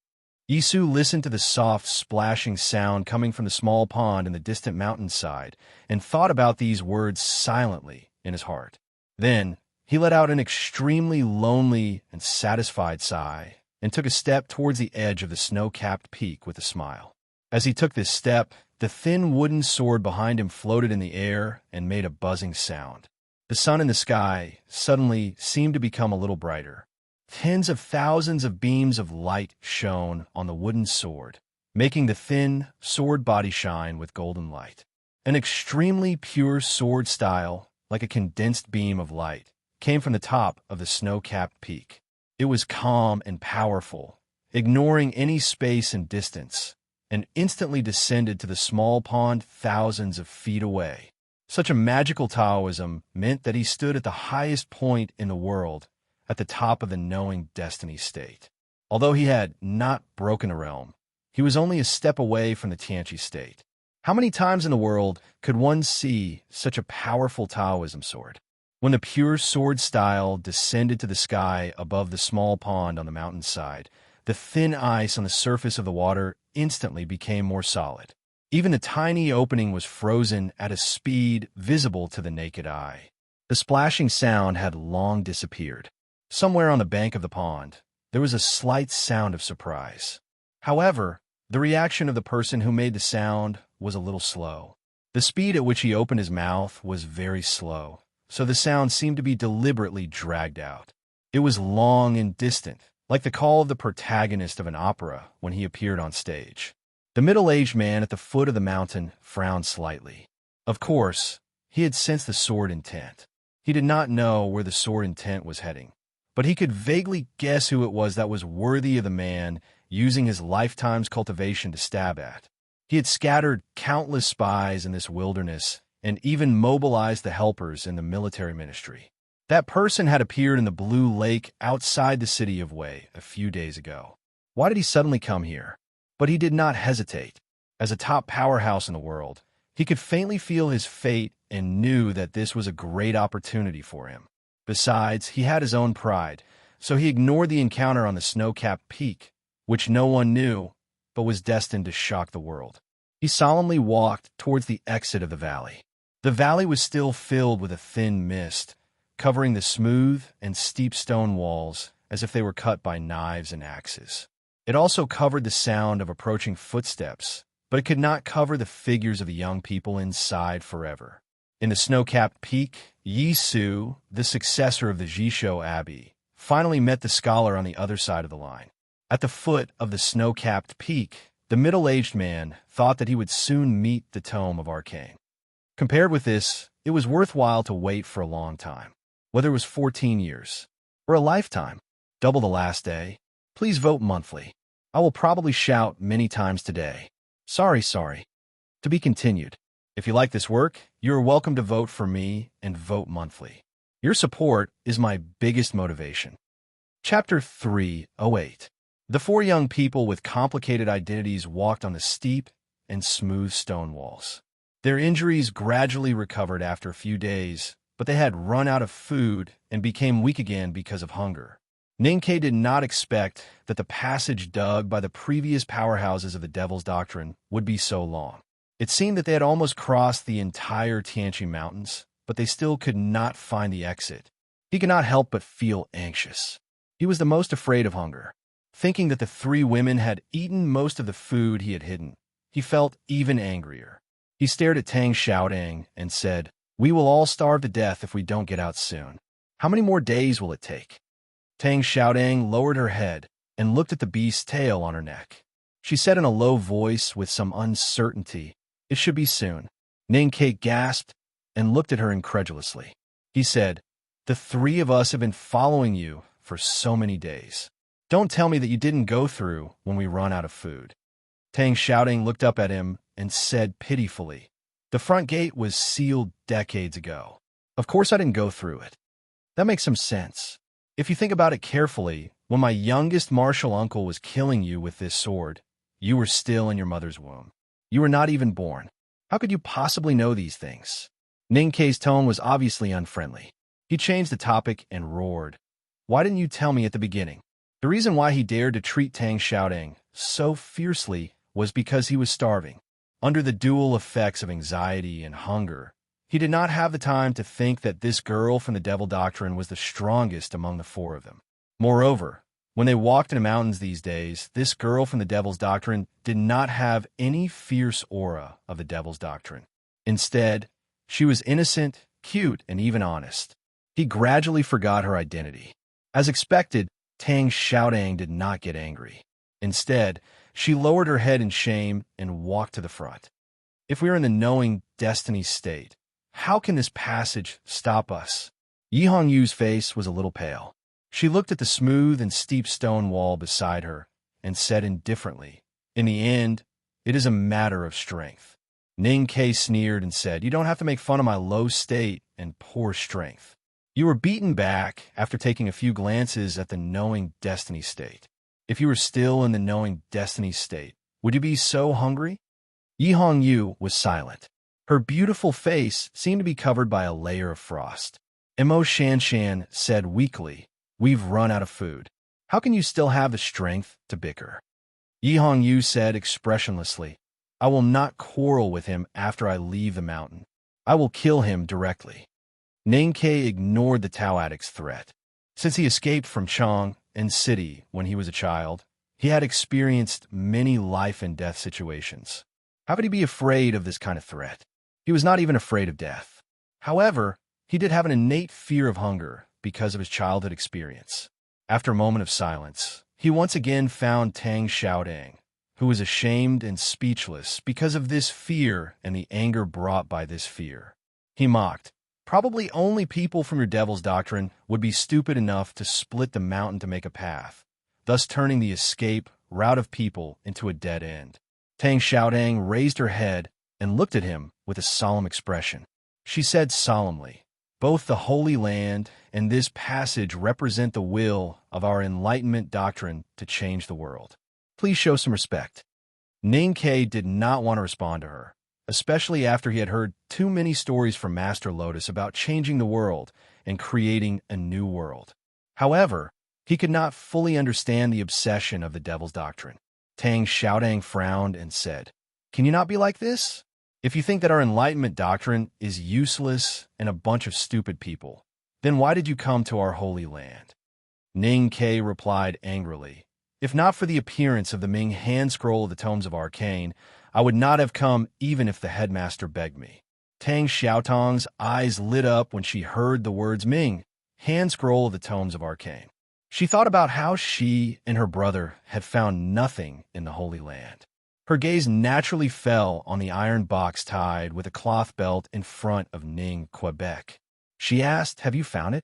Speaker 1: Yisu listened to the soft, splashing sound coming from the small pond in the distant mountainside and thought about these words silently in his heart. Then, he let out an extremely lonely and satisfied sigh and took a step towards the edge of the snow-capped peak with a smile. As he took this step, the thin wooden sword behind him floated in the air and made a buzzing sound. The sun in the sky suddenly seemed to become a little brighter. Tens of thousands of beams of light shone on the wooden sword, making the thin sword body shine with golden light. An extremely pure sword style, like a condensed beam of light, came from the top of the snow-capped peak. It was calm and powerful, ignoring any space and distance, and instantly descended to the small pond thousands of feet away. Such a magical Taoism meant that he stood at the highest point in the world, at the top of the knowing destiny state. Although he had not broken a realm, he was only a step away from the Tianqi state. How many times in the world could one see such a powerful Taoism sword? When the pure sword style descended to the sky above the small pond on the mountainside, the thin ice on the surface of the water instantly became more solid. Even the tiny opening was frozen at a speed visible to the naked eye. The splashing sound had long disappeared. Somewhere on the bank of the pond, there was a slight sound of surprise. However, the reaction of the person who made the sound was a little slow. The speed at which he opened his mouth was very slow, so the sound seemed to be deliberately dragged out. It was long and distant, like the call of the protagonist of an opera when he appeared on stage. The middle-aged man at the foot of the mountain frowned slightly. Of course, he had sensed the sword intent. He did not know where the sword intent was heading, but he could vaguely guess who it was that was worthy of the man using his lifetime's cultivation to stab at. He had scattered countless spies in this wilderness and even mobilized the helpers in the military ministry. That person had appeared in the blue lake outside the city of Wei a few days ago. Why did he suddenly come here? But he did not hesitate. As a top powerhouse in the world, he could faintly feel his fate and knew that this was a great opportunity for him. Besides, he had his own pride, so he ignored the encounter on the snow-capped peak, which no one knew, but was destined to shock the world. He solemnly walked towards the exit of the valley. The valley was still filled with a thin mist, covering the smooth and steep stone walls as if they were cut by knives and axes. It also covered the sound of approaching footsteps, but it could not cover the figures of the young people inside forever. In the snow-capped peak, Yi Su, the successor of the Jishou Abbey, finally met the scholar on the other side of the line. At the foot of the snow-capped peak, the middle-aged man thought that he would soon meet the Tome of Arcane. Compared with this, it was worthwhile to wait for a long time. Whether it was 14 years or a lifetime, double the last day, please vote monthly. I will probably shout many times today. Sorry. To be continued. If you like this work, you are welcome to vote for me and vote monthly. Your support is my biggest motivation. Chapter 308. The four young people with complicated identities walked on the steep and smooth stone walls. Their injuries gradually recovered after a few days, but they had run out of food and became weak again because of hunger. Ninkei did not expect that the passage dug by the previous powerhouses of the Devil's Doctrine would be so long. It seemed that they had almost crossed the entire Tianqi Mountains, but they still could not find the exit. He could not help but feel anxious. He was the most afraid of hunger. Thinking that the three women had eaten most of the food he had hidden, he felt even angrier. He stared at Tang Xiaodang and said, "We will all starve to death if we don't get out soon. How many more days will it take?" Tang Xiaodang lowered her head and looked at the beast's tail on her neck. She said in a low voice with some uncertainty, "It should be soon." Ninkei gasped and looked at her incredulously. He said, "The three of us have been following you for so many days. Don't tell me that you didn't go through when we run out of food." Tang Xiaodang looked up at him and said pitifully, "The front gate was sealed decades ago. Of course I didn't go through it. That makes some sense. If you think about it carefully, when my youngest martial uncle was killing you with this sword, you were still in your mother's womb. You were not even born. How could you possibly know these things?" Ninkei's tone was obviously unfriendly. He changed the topic and roared, "Why didn't you tell me at the beginning?" The reason why he dared to treat Tang Xiaodang so fiercely was because he was starving. Under the dual effects of anxiety and hunger, he did not have the time to think that this girl from the Devil Doctrine was the strongest among the four of them. Moreover, when they walked in the mountains these days, this girl from the Devil's Doctrine did not have any fierce aura of the Devil's Doctrine. Instead, she was innocent, cute, and even honest. He gradually forgot her identity. As expected, Tang Xiaodang did not get angry. Instead, She lowered her head in shame and walked to the front. If we are in the knowing destiny state, how can this passage stop us? Yi Hongyu's face was a little pale. She looked at the smooth and steep stone wall beside her and said indifferently, "In the end, it is a matter of strength." Ning Ke sneered and said, "You don't have to make fun of my low state and poor strength. You were beaten back after taking a few glances at the knowing destiny state. If you were still in the knowing destiny state, would you be so hungry?" Yi Hongyu was silent. Her beautiful face seemed to be covered by a layer of frost. Mo Shanshan said weakly, "We've run out of food. How can you still have the strength to bicker?" Yi Hongyu said expressionlessly, "I will not quarrel with him after I leave the mountain. I will kill him directly." Ning Ke ignored the Tao addict's threat. Since he escaped from Chang and City when he was a child, he had experienced many life-and-death situations. How could he be afraid of this kind of threat? He was not even afraid of death. However, he did have an innate fear of hunger because of his childhood experience. After a moment of silence, he once again found Tang Xiaodang, who was ashamed and speechless because of this fear and the anger brought by this fear. He mocked, "Probably only people from your devil's doctrine would be stupid enough to split the mountain to make a path, thus turning the escape route of people into a dead end." Tang Xiaodang raised her head and looked at him with a solemn expression. She said solemnly, "Both the Holy Land and this passage represent the will of our enlightenment doctrine to change the world. Please show some respect." Ning Ke did not want to respond to her, especially after he had heard too many stories from Master Lotus about changing the world and creating a new world. However, he could not fully understand the obsession of the devil's doctrine. Tang Xiaodang frowned and said, "Can you not be like this? If you think that our enlightenment doctrine is useless and a bunch of stupid people, then why did you come to our holy land?" Ning Ke replied angrily, "If not for the appearance of the Ming hand scroll of the Tomes of Arcane, I would not have come even if the headmaster begged me." Tang Xiaotong's eyes lit up when she heard the words Ming, hand scroll of the Tomes of Arcane. She thought about how she and her brother had found nothing in the Holy Land. Her gaze naturally fell on the iron box tied with a cloth belt in front of Ning Quebec. She asked, "Have you found it?"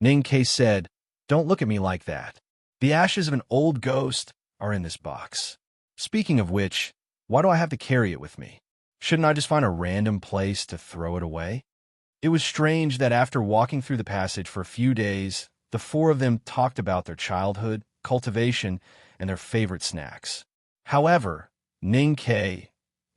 Speaker 1: Ning Ke said, "Don't look at me like that. The ashes of an old ghost are in this box. Speaking of which, why do I have to carry it with me? Shouldn't I just find a random place to throw it away?" It was strange that after walking through the passage for a few days, the four of them talked about their childhood, cultivation, and their favorite snacks. However, Ning Ke,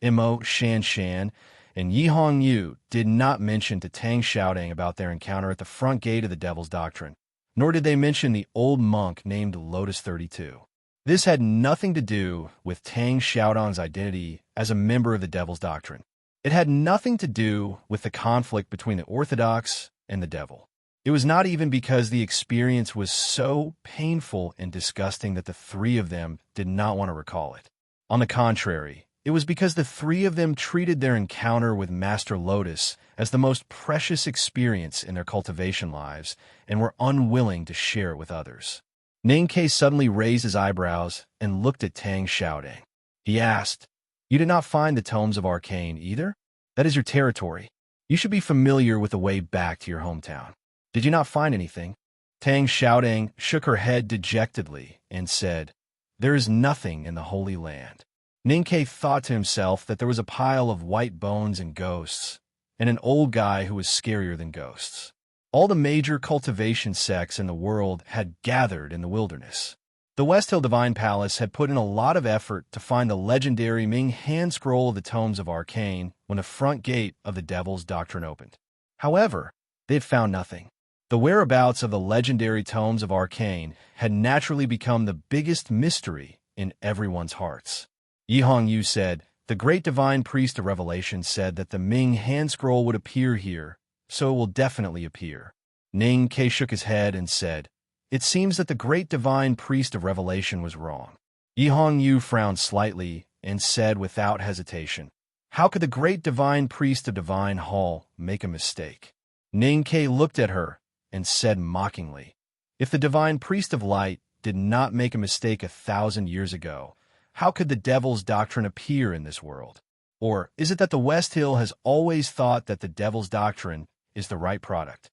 Speaker 1: Mo Shanshan, and Yi Hongyu did not mention to Tang Xiaodang about their encounter at the front gate of the Devil's Doctrine, nor did they mention the old monk named Lotus 32. This had nothing to do with Tang Xiaodang's identity as a member of the Devil's Doctrine. It had nothing to do with the conflict between the Orthodox and the Devil. It was not even because the experience was so painful and disgusting that the three of them did not want to recall it. On the contrary, it was because the three of them treated their encounter with Master Lotus as the most precious experience in their cultivation lives and were unwilling to share it with others. Ning Ke suddenly raised his eyebrows and looked at Tang Xiaodang. He asked, "You did not find the Tomes of Arcane either? That is your territory. You should be familiar with the way back to your hometown. Did you not find anything?" Tang Xiaodang shook her head dejectedly and said, "There is nothing in the Holy Land." Ning Ke thought to himself that there was a pile of white bones and ghosts, and an old guy who was scarier than ghosts. All the major cultivation sects in the world had gathered in the wilderness. The West Hill Divine Palace had put in a lot of effort to find the legendary Ming hand scroll of the Tomes of Arcane when the front gate of the Devil's Doctrine opened. However, they had found nothing. The whereabouts of the legendary Tomes of Arcane had naturally become the biggest mystery in everyone's hearts. Yi Hongyu said, "The great divine priest of revelation said that the Ming hand scroll would appear here, so it will definitely appear." Ning Ke shook his head and said, "It seems that the great divine priest of revelation was wrong." Yi Hongyu frowned slightly and said without hesitation, "How could the great divine priest of Divine Hall make a mistake?" Ning Ke looked at her and said mockingly, "If the divine priest of light did not make a mistake 1,000 years ago, how could the devil's doctrine appear in this world? Or is it that the West Hill has always thought that the devil's doctrine is the right product?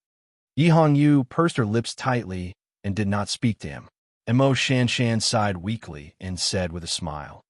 Speaker 1: Yi Hongyu pursed her lips tightly and did not speak to him. And Mo Shanshan sighed weakly and said with a smile,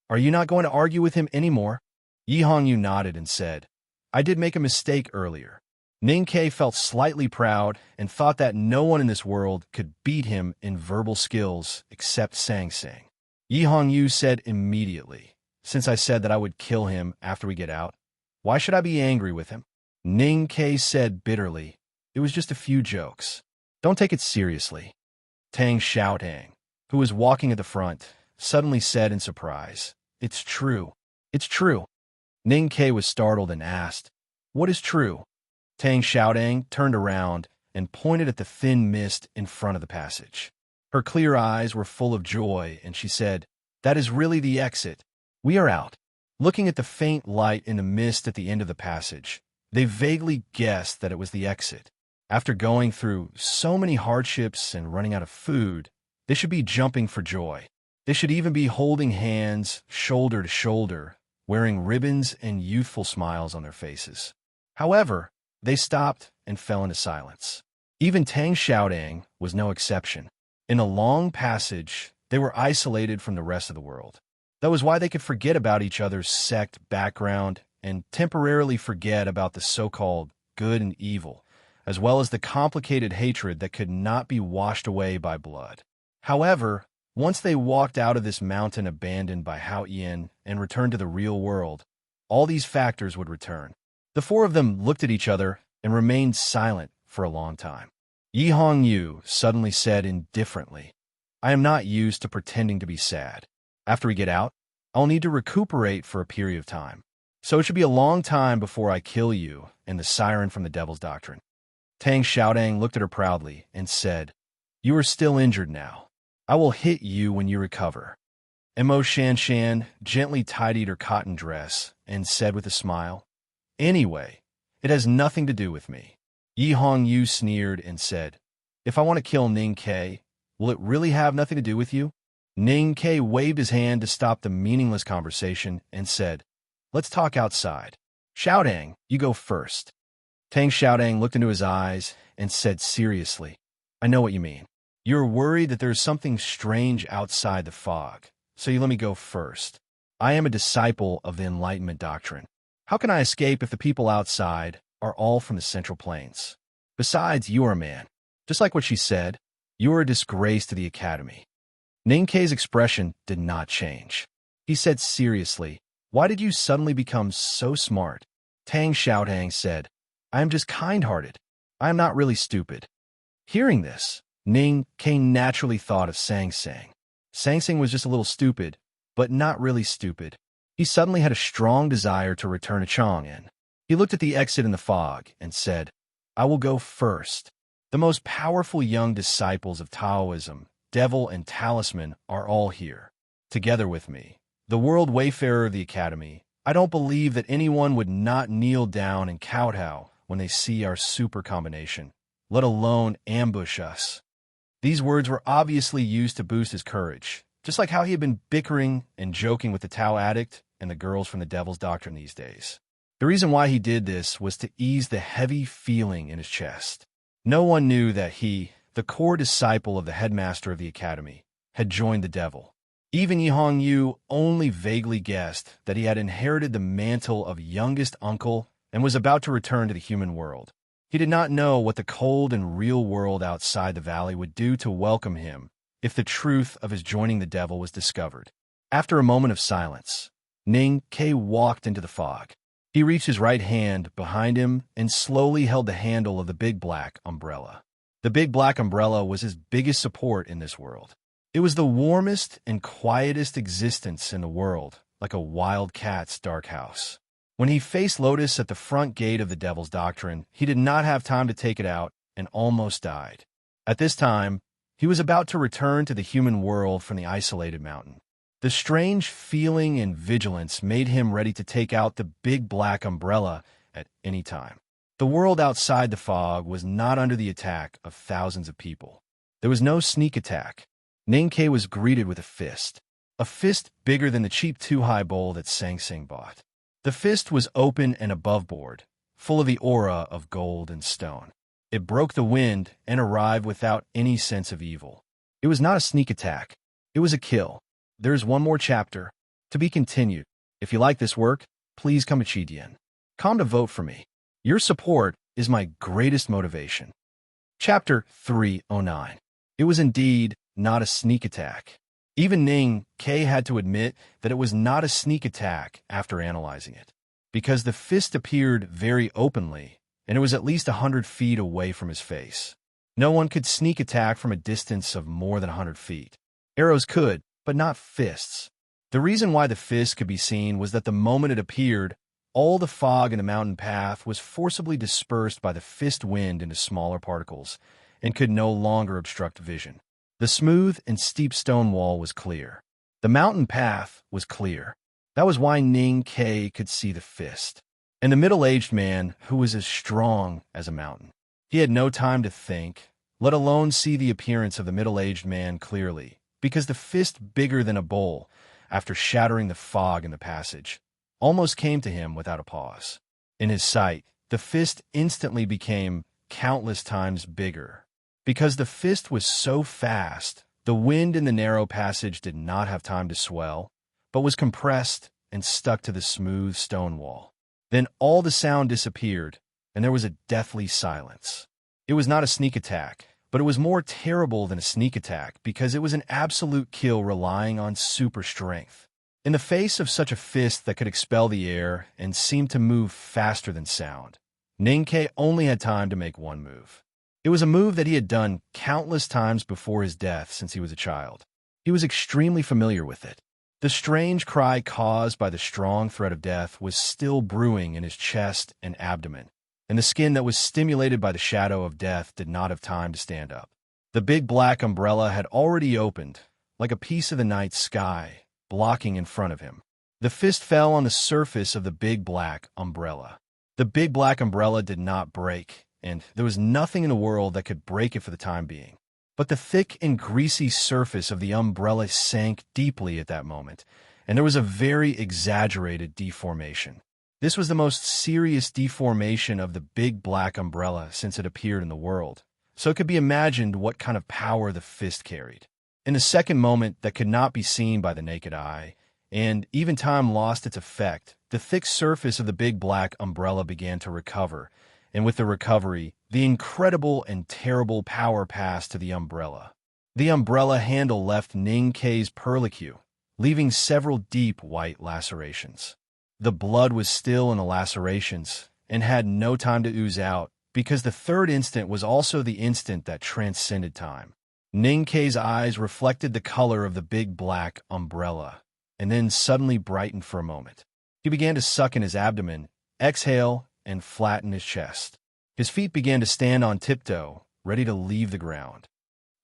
Speaker 1: "Are you not going to argue with him anymore?" Yi Hongyu nodded and said, "I did make a mistake earlier." Ning Ke felt slightly proud and thought that no one in this world could beat him in verbal skills except Sang Sang. Yi Hongyu said immediately, "Since I said that I would kill him after we get out, why should I be angry with him?" Ning Ke said bitterly, "It was just a few jokes. Don't take it seriously." Tang Xiaotang, who was walking at the front, suddenly said in surprise, "It's true. It's true." Ning Ke was startled and asked, "What is true?" Tang Xiaotang turned around and pointed at the thin mist in front of the passage. Her clear eyes were full of joy, and she said, "That is really the exit. We are out." Looking at the faint light in the mist at the end of the passage, they vaguely guessed that it was the exit. After going through so many hardships and running out of food, they should be jumping for joy. They should even be holding hands, shoulder to shoulder, wearing ribbons and youthful smiles on their faces. However, they stopped and fell into silence. Even Tang Xiaodang was no exception. In a long passage, they were isolated from the rest of the world. That was why they could forget about each other's sect background and temporarily forget about the so-called good and evil, as well as the complicated hatred that could not be washed away by blood. However, once they walked out of this mountain abandoned by Hao Yan and returned to the real world, all these factors would return. The four of them looked at each other and remained silent for a long time. Yi Hongyu suddenly said indifferently, "I am not used to pretending to be sad. After we get out, I'll need to recuperate for a period of time. So it should be a long time before I kill you and the siren from the devil's doctrine." Tang Xiaodang looked at her proudly and said, "You are still injured now. I will hit you when you recover." Mo Shanshan gently tidied her cotton dress and said with a smile, "Anyway, it has nothing to do with me." Yi Hongyu sneered and said, "If I want to kill Ning Ke, will it really have nothing to do with you?" Ning Ke waved his hand to stop the meaningless conversation and said, "Let's talk outside. Xiaodang, you go first." Tang Xiaodang looked into his eyes and said seriously, "I know what you mean. You're worried that there's something strange outside the fog, so you let me go first. I am a disciple of the Enlightenment doctrine. How can I escape if the people outside are all from the Central Plains? Besides, you are a man. Just like what she said, you are a disgrace to the Academy." Ning Ke's expression did not change. He said seriously, "Why did you suddenly become so smart?" Tang Xiaotang said, "I am just kind-hearted. I am not really stupid." Hearing this, Ning Ke naturally thought of Sang Sang. Sang Sang was just a little stupid, but not really stupid. He suddenly had a strong desire to return to Chang'an. He looked at the exit in the fog and said, "I will go first. The most powerful young disciples of Taoism, Devil and Talisman, are all here, together with me. The world wayfarer of the Academy. I don't believe that anyone would not kneel down and kowtow when they see our super combination, let alone ambush us." These words were obviously used to boost his courage, just like how he had been bickering and joking with the Tao addict and the girls from the Devil's Doctrine these days. The reason why he did this was to ease the heavy feeling in his chest. No one knew that he, the core disciple of the headmaster of the Academy, had joined the devil. Even Yi Hongyu only vaguely guessed that he had inherited the mantle of youngest uncle and was about to return to the human world. He did not know what the cold and real world outside the valley would do to welcome him if the truth of his joining the devil was discovered. After a moment of silence, Ning Ke walked into the fog. He reached his right hand behind him and slowly held the handle of the big black umbrella. The big black umbrella was his biggest support in this world. It was the warmest and quietest existence in the world, like a wild cat's dark house. When he faced Lotus at the front gate of the Devil's Doctrine, he did not have time to take it out and almost died. At this time, he was about to return to the human world from the isolated mountain. The strange feeling and vigilance made him ready to take out the big black umbrella at any time. The world outside the fog was not under the attack of thousands of people. There was no sneak attack. Ning Ke was greeted with a fist. a fist bigger than the cheap 2-high bowl that Sang Sang bought. The fist was open and above board, full of the aura of gold and stone. It broke the wind and arrived without any sense of evil. It was not a sneak attack. It was a kill. There's one more chapter. To be continued. If you like this work, please come to vote for me. Your support is my greatest motivation. Chapter 309. It was indeed not a sneak attack. Even Ning K had to admit that it was not a sneak attack after analyzing it, because the fist appeared very openly, and it was at least 100 feet away from his face. No one could sneak attack from a distance of more than 100 feet. Arrows could, but not fists. The reason why the fist could be seen was that the moment it appeared, all the fog in the mountain path was forcibly dispersed by the fist wind into smaller particles and could no longer obstruct vision. The smooth and steep stone wall was clear. The mountain path was clear. That was why Ning K could see the fist. And the middle-aged man, who was as strong as a mountain. He had no time to think, let alone see the appearance of the middle-aged man clearly, because the fist bigger than a bowl, after shattering the fog in the passage, almost came to him without a pause. In his sight, the fist instantly became countless times bigger. Because the fist was so fast, the wind in the narrow passage did not have time to swell, but was compressed and stuck to the smooth stone wall. Then all the sound disappeared, and there was a deathly silence. It was not a sneak attack, but it was more terrible than a sneak attack because it was an absolute kill relying on super strength. In the face of such a fist that could expel the air and seemed to move faster than sound, Ning K only had time to make one move. It was a move that he had done countless times before his death since he was a child. He was extremely familiar with it. The strange cry caused by the strong threat of death was still brewing in his chest and abdomen, and the skin that was stimulated by the shadow of death did not have time to stand up. The big black umbrella had already opened, like a piece of the night sky, blocking in front of him. The fist fell on the surface of the big black umbrella. The big black umbrella did not break, and there was nothing in the world that could break it for the time being. But the thick and greasy surface of the umbrella sank deeply at that moment, and there was a very exaggerated deformation. This was the most serious deformation of the big black umbrella since it appeared in the world, so it could be imagined what kind of power the fist carried. In a second moment that could not be seen by the naked eye, and even time lost its effect, the thick surface of the big black umbrella began to recover, and with the recovery, the incredible and terrible power passed to the umbrella. The umbrella handle left Ning K's perlicue, leaving several deep white lacerations. The blood was still in the lacerations and had no time to ooze out, because the third instant was also the instant that transcended time. Ning K's eyes reflected the color of the big black umbrella, and then suddenly brightened for a moment. He began to suck in his abdomen, exhale, and flatten his chest. His feet began to stand on tiptoe, ready to leave the ground.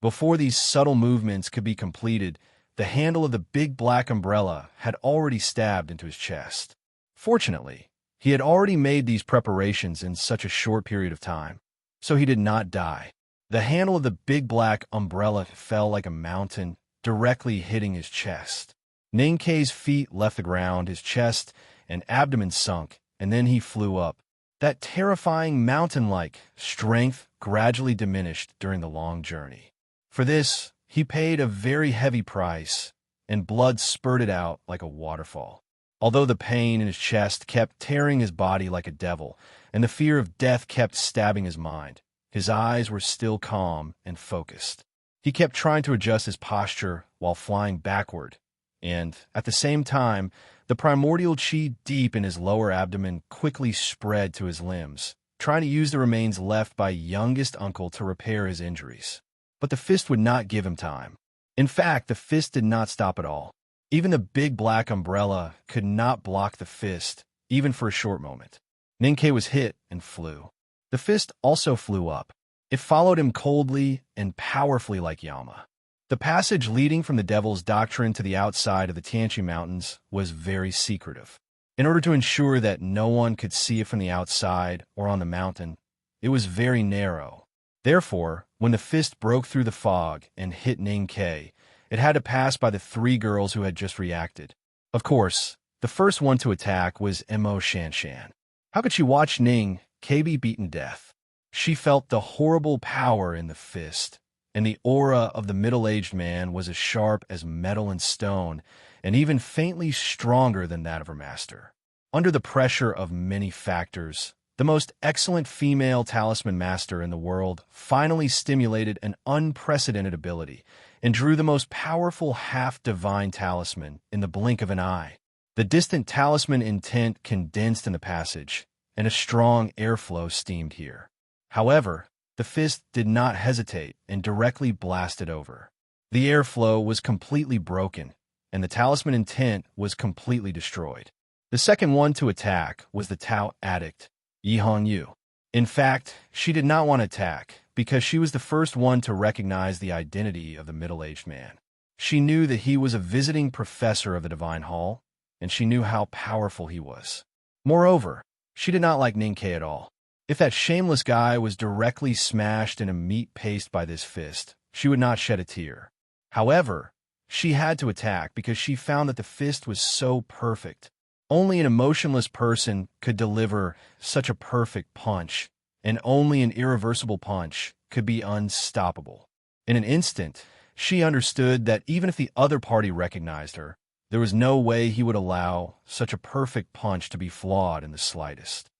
Speaker 1: Before these subtle movements could be completed, the handle of the big black umbrella had already stabbed into his chest. Fortunately, he had already made these preparations in such a short period of time, so he did not die. The handle of the big black umbrella fell like a mountain, directly hitting his chest. Ning K's feet left the ground, his chest and abdomen sunk, and then he flew up. That terrifying mountain-like strength gradually diminished during the long journey. For this, he paid a very heavy price, and blood spurted out like a waterfall. Although the pain in his chest kept tearing his body like a devil, and the fear of death kept stabbing his mind, his eyes were still calm and focused. He kept trying to adjust his posture while flying backward, and, at the same time, the primordial chi deep in his lower abdomen quickly spread to his limbs, trying to use the remains left by youngest uncle to repair his injuries. But the fist would not give him time. In fact, the fist did not stop at all. Even the big black umbrella could not block the fist, even for a short moment. Ning K was hit and flew. The fist also flew up. It followed him coldly and powerfully like Yama. The passage leading from the Devil's Doctrine to the outside of the Tianqi Mountains was very secretive. In order to ensure that no one could see it from the outside or on the mountain, it was very narrow. Therefore, when the fist broke through the fog and hit Ning K, It had to pass by the three girls who had just reacted. Of course, the first one to attack was Mo Shanshan. How could she watch Ning K be beaten to death? She felt the horrible power in the fist, and the aura of the middle-aged man was as sharp as metal and stone, and even faintly stronger than that of her master. Under the pressure of many factors, the most excellent female talisman master in the world finally stimulated an unprecedented ability and drew the most powerful half-divine talisman in the blink of an eye. The distant talisman intent condensed in the passage, and a strong airflow steamed here. However, the fist did not hesitate and directly blasted over. The airflow was completely broken, and the talisman intent was completely destroyed. The second one to attack was the Tao addict, Yi Hongyu. In fact, she did not want to attack because she was the first one to recognize the identity of the middle-aged man. She knew that he was a visiting professor of the Divine Hall, and she knew how powerful he was. Moreover, she did not like Ninkei at all. If that shameless guy was directly smashed in a meat paste by this fist, she would not shed a tear. However, she had to attack because she found that the fist was so perfect. Only an emotionless person could deliver such a perfect punch, and only an irreversible punch could be unstoppable. In an instant, she understood that even if the other party recognized her, there was no way he would allow such a perfect punch to be flawed in the slightest.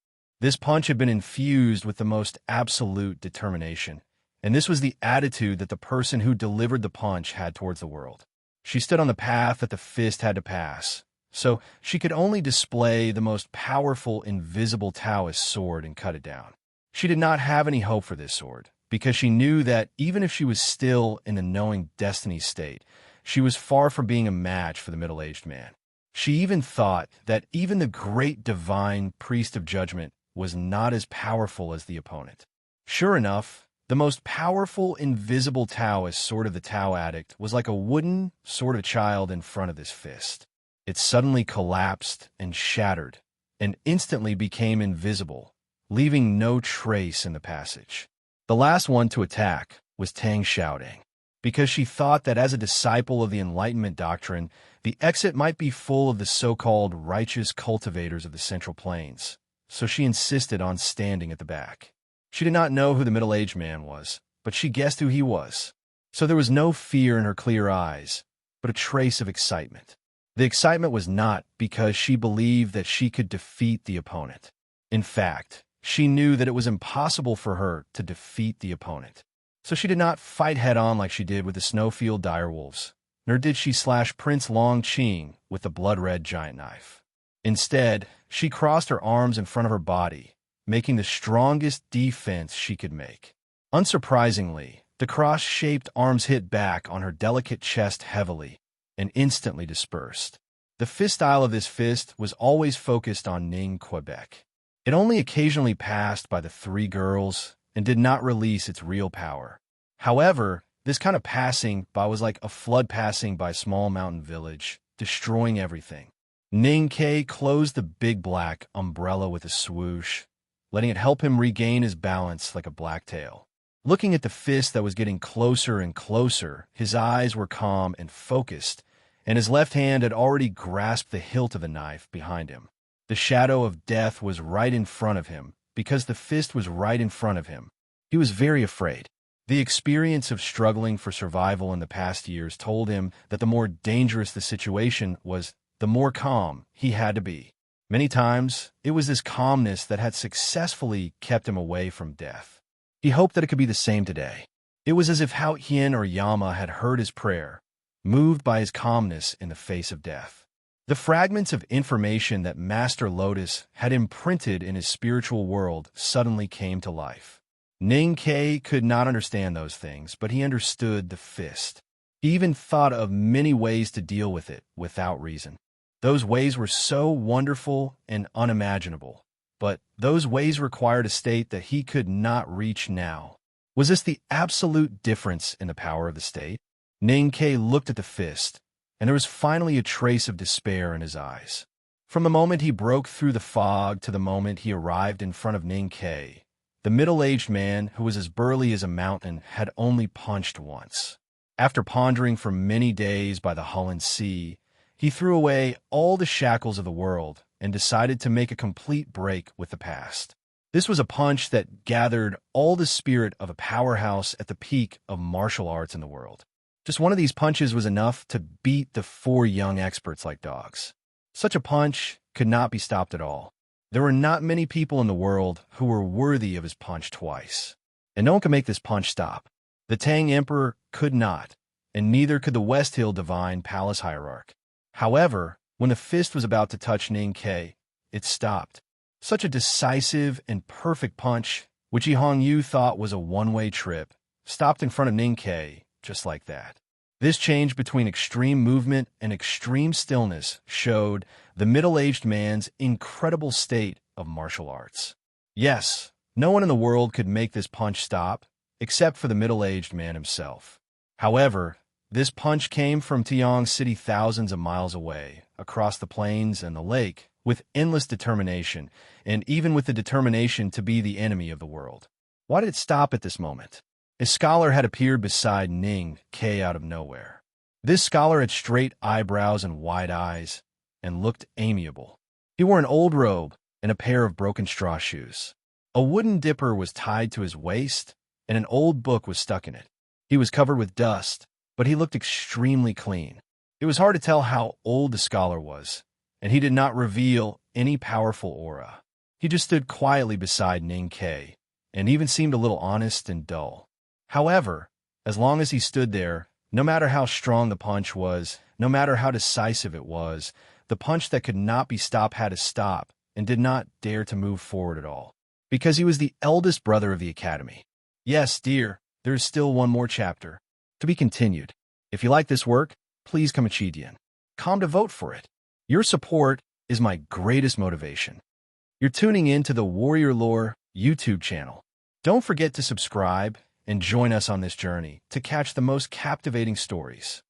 Speaker 1: This punch had been infused with the most absolute determination, and this was the attitude that the person who delivered the punch had towards the world. She stood on the path that the fist had to pass, so she could only display the most powerful invisible Taoist sword and cut it down. She did not have any hope for this sword, because she knew that even if she was still in the knowing destiny state, she was far from being a match for the middle-aged man. She even thought that even the great divine priest of judgment was not as powerful as the opponent. Sure enough, the most powerful invisible Taoist sword of the Tao addict was like a wooden sword of child in front of this fist. It suddenly collapsed and shattered, and instantly became invisible, leaving no trace in the passage. The last one to attack was Tang Xiaoding, because she thought that as a disciple of the Enlightenment doctrine, the exit might be full of the so-called righteous cultivators of the Central Plains, so she insisted on standing at the back. She did not know who the middle-aged man was, but she guessed who he was. So there was no fear in her clear eyes, but a trace of excitement. The excitement was not because she believed that she could defeat the opponent. In fact, she knew that it was impossible for her to defeat the opponent. So she did not fight head-on like she did with the Snowfield direwolves, nor did she slash Prince Long Qing with the blood-red giant knife. Instead, she crossed her arms in front of her body, making the strongest defense she could make. Unsurprisingly, the cross-shaped arms hit back on her delicate chest heavily and instantly dispersed. The fist style of this fist was always focused on Ning, Quebec. It only occasionally passed by the three girls and did not release its real power. However, this kind of passing by was like a flood passing by a small mountain village, destroying everything. Ning K closed the big black umbrella with a swoosh, letting it help him regain his balance like a blacktail. Looking at the fist that was getting closer and closer, his eyes were calm and focused, and his left hand had already grasped the hilt of the knife behind him. The shadow of death was right in front of him, because the fist was right in front of him. He was very afraid. The experience of struggling for survival in the past years told him that the more dangerous the situation was, the more calm he had to be. Many times, it was this calmness that had successfully kept him away from death. He hoped that it could be the same today. It was as if Hao Hien or Yama had heard his prayer, moved by his calmness in the face of death. The fragments of information that Master Lotus had imprinted in his spiritual world suddenly came to life. Ning K could not understand those things, but he understood the fist. He even thought of many ways to deal with it without reason. Those ways were so wonderful and unimaginable, but those ways required a state that he could not reach now. Was this the absolute difference in the power of the state? Ning K looked at the fist, and there was finally a trace of despair in his eyes. From the moment he broke through the fog to the moment he arrived in front of Ning K, the middle-aged man, who was as burly as a mountain, had only punched once. After pondering for many days by the Holland Sea, he threw away all the shackles of the world and decided to make a complete break with the past. This was a punch that gathered all the spirit of a powerhouse at the peak of martial arts in the world. Just one of these punches was enough to beat the four young experts like dogs. Such a punch could not be stopped at all. There were not many people in the world who were worthy of his punch twice. And no one could make this punch stop. The Tang Emperor could not, and neither could the West Hill Divine Palace Hierarch. However, when the fist was about to touch Ning Ke, it stopped. Such a decisive and perfect punch, which Yi Hongyu thought was a one-way trip, stopped in front of Ning Ke just like that. This change between extreme movement and extreme stillness showed the middle-aged man's incredible state of martial arts. Yes, no one in the world could make this punch stop, except for the middle-aged man himself. However, this punch came from Tiang City thousands of miles away, across the plains and the lake, with endless determination, and even with the determination to be the enemy of the world. Why did it stop at this moment? A scholar had appeared beside Ning Ke out of nowhere. This scholar had straight eyebrows and wide eyes, and looked amiable. He wore an old robe and a pair of broken straw shoes. A wooden dipper was tied to his waist, and an old book was stuck in it. He was covered with dust, but he looked extremely clean. It was hard to tell how old the scholar was, and he did not reveal any powerful aura. He just stood quietly beside Ning Ke, and even seemed a little honest and dull. However, as long as he stood there, no matter how strong the punch was, no matter how decisive it was, the punch that could not be stopped had to stop and did not dare to move forward at all. Because he was the eldest brother of the academy. Yes, dear, there is still one more chapter. To be continued. If you like this work, please come to vote for it. Your support is my greatest motivation. You're tuning in to the Warrior Lore YouTube channel. Don't forget to subscribe and join us on this journey to catch the most captivating stories.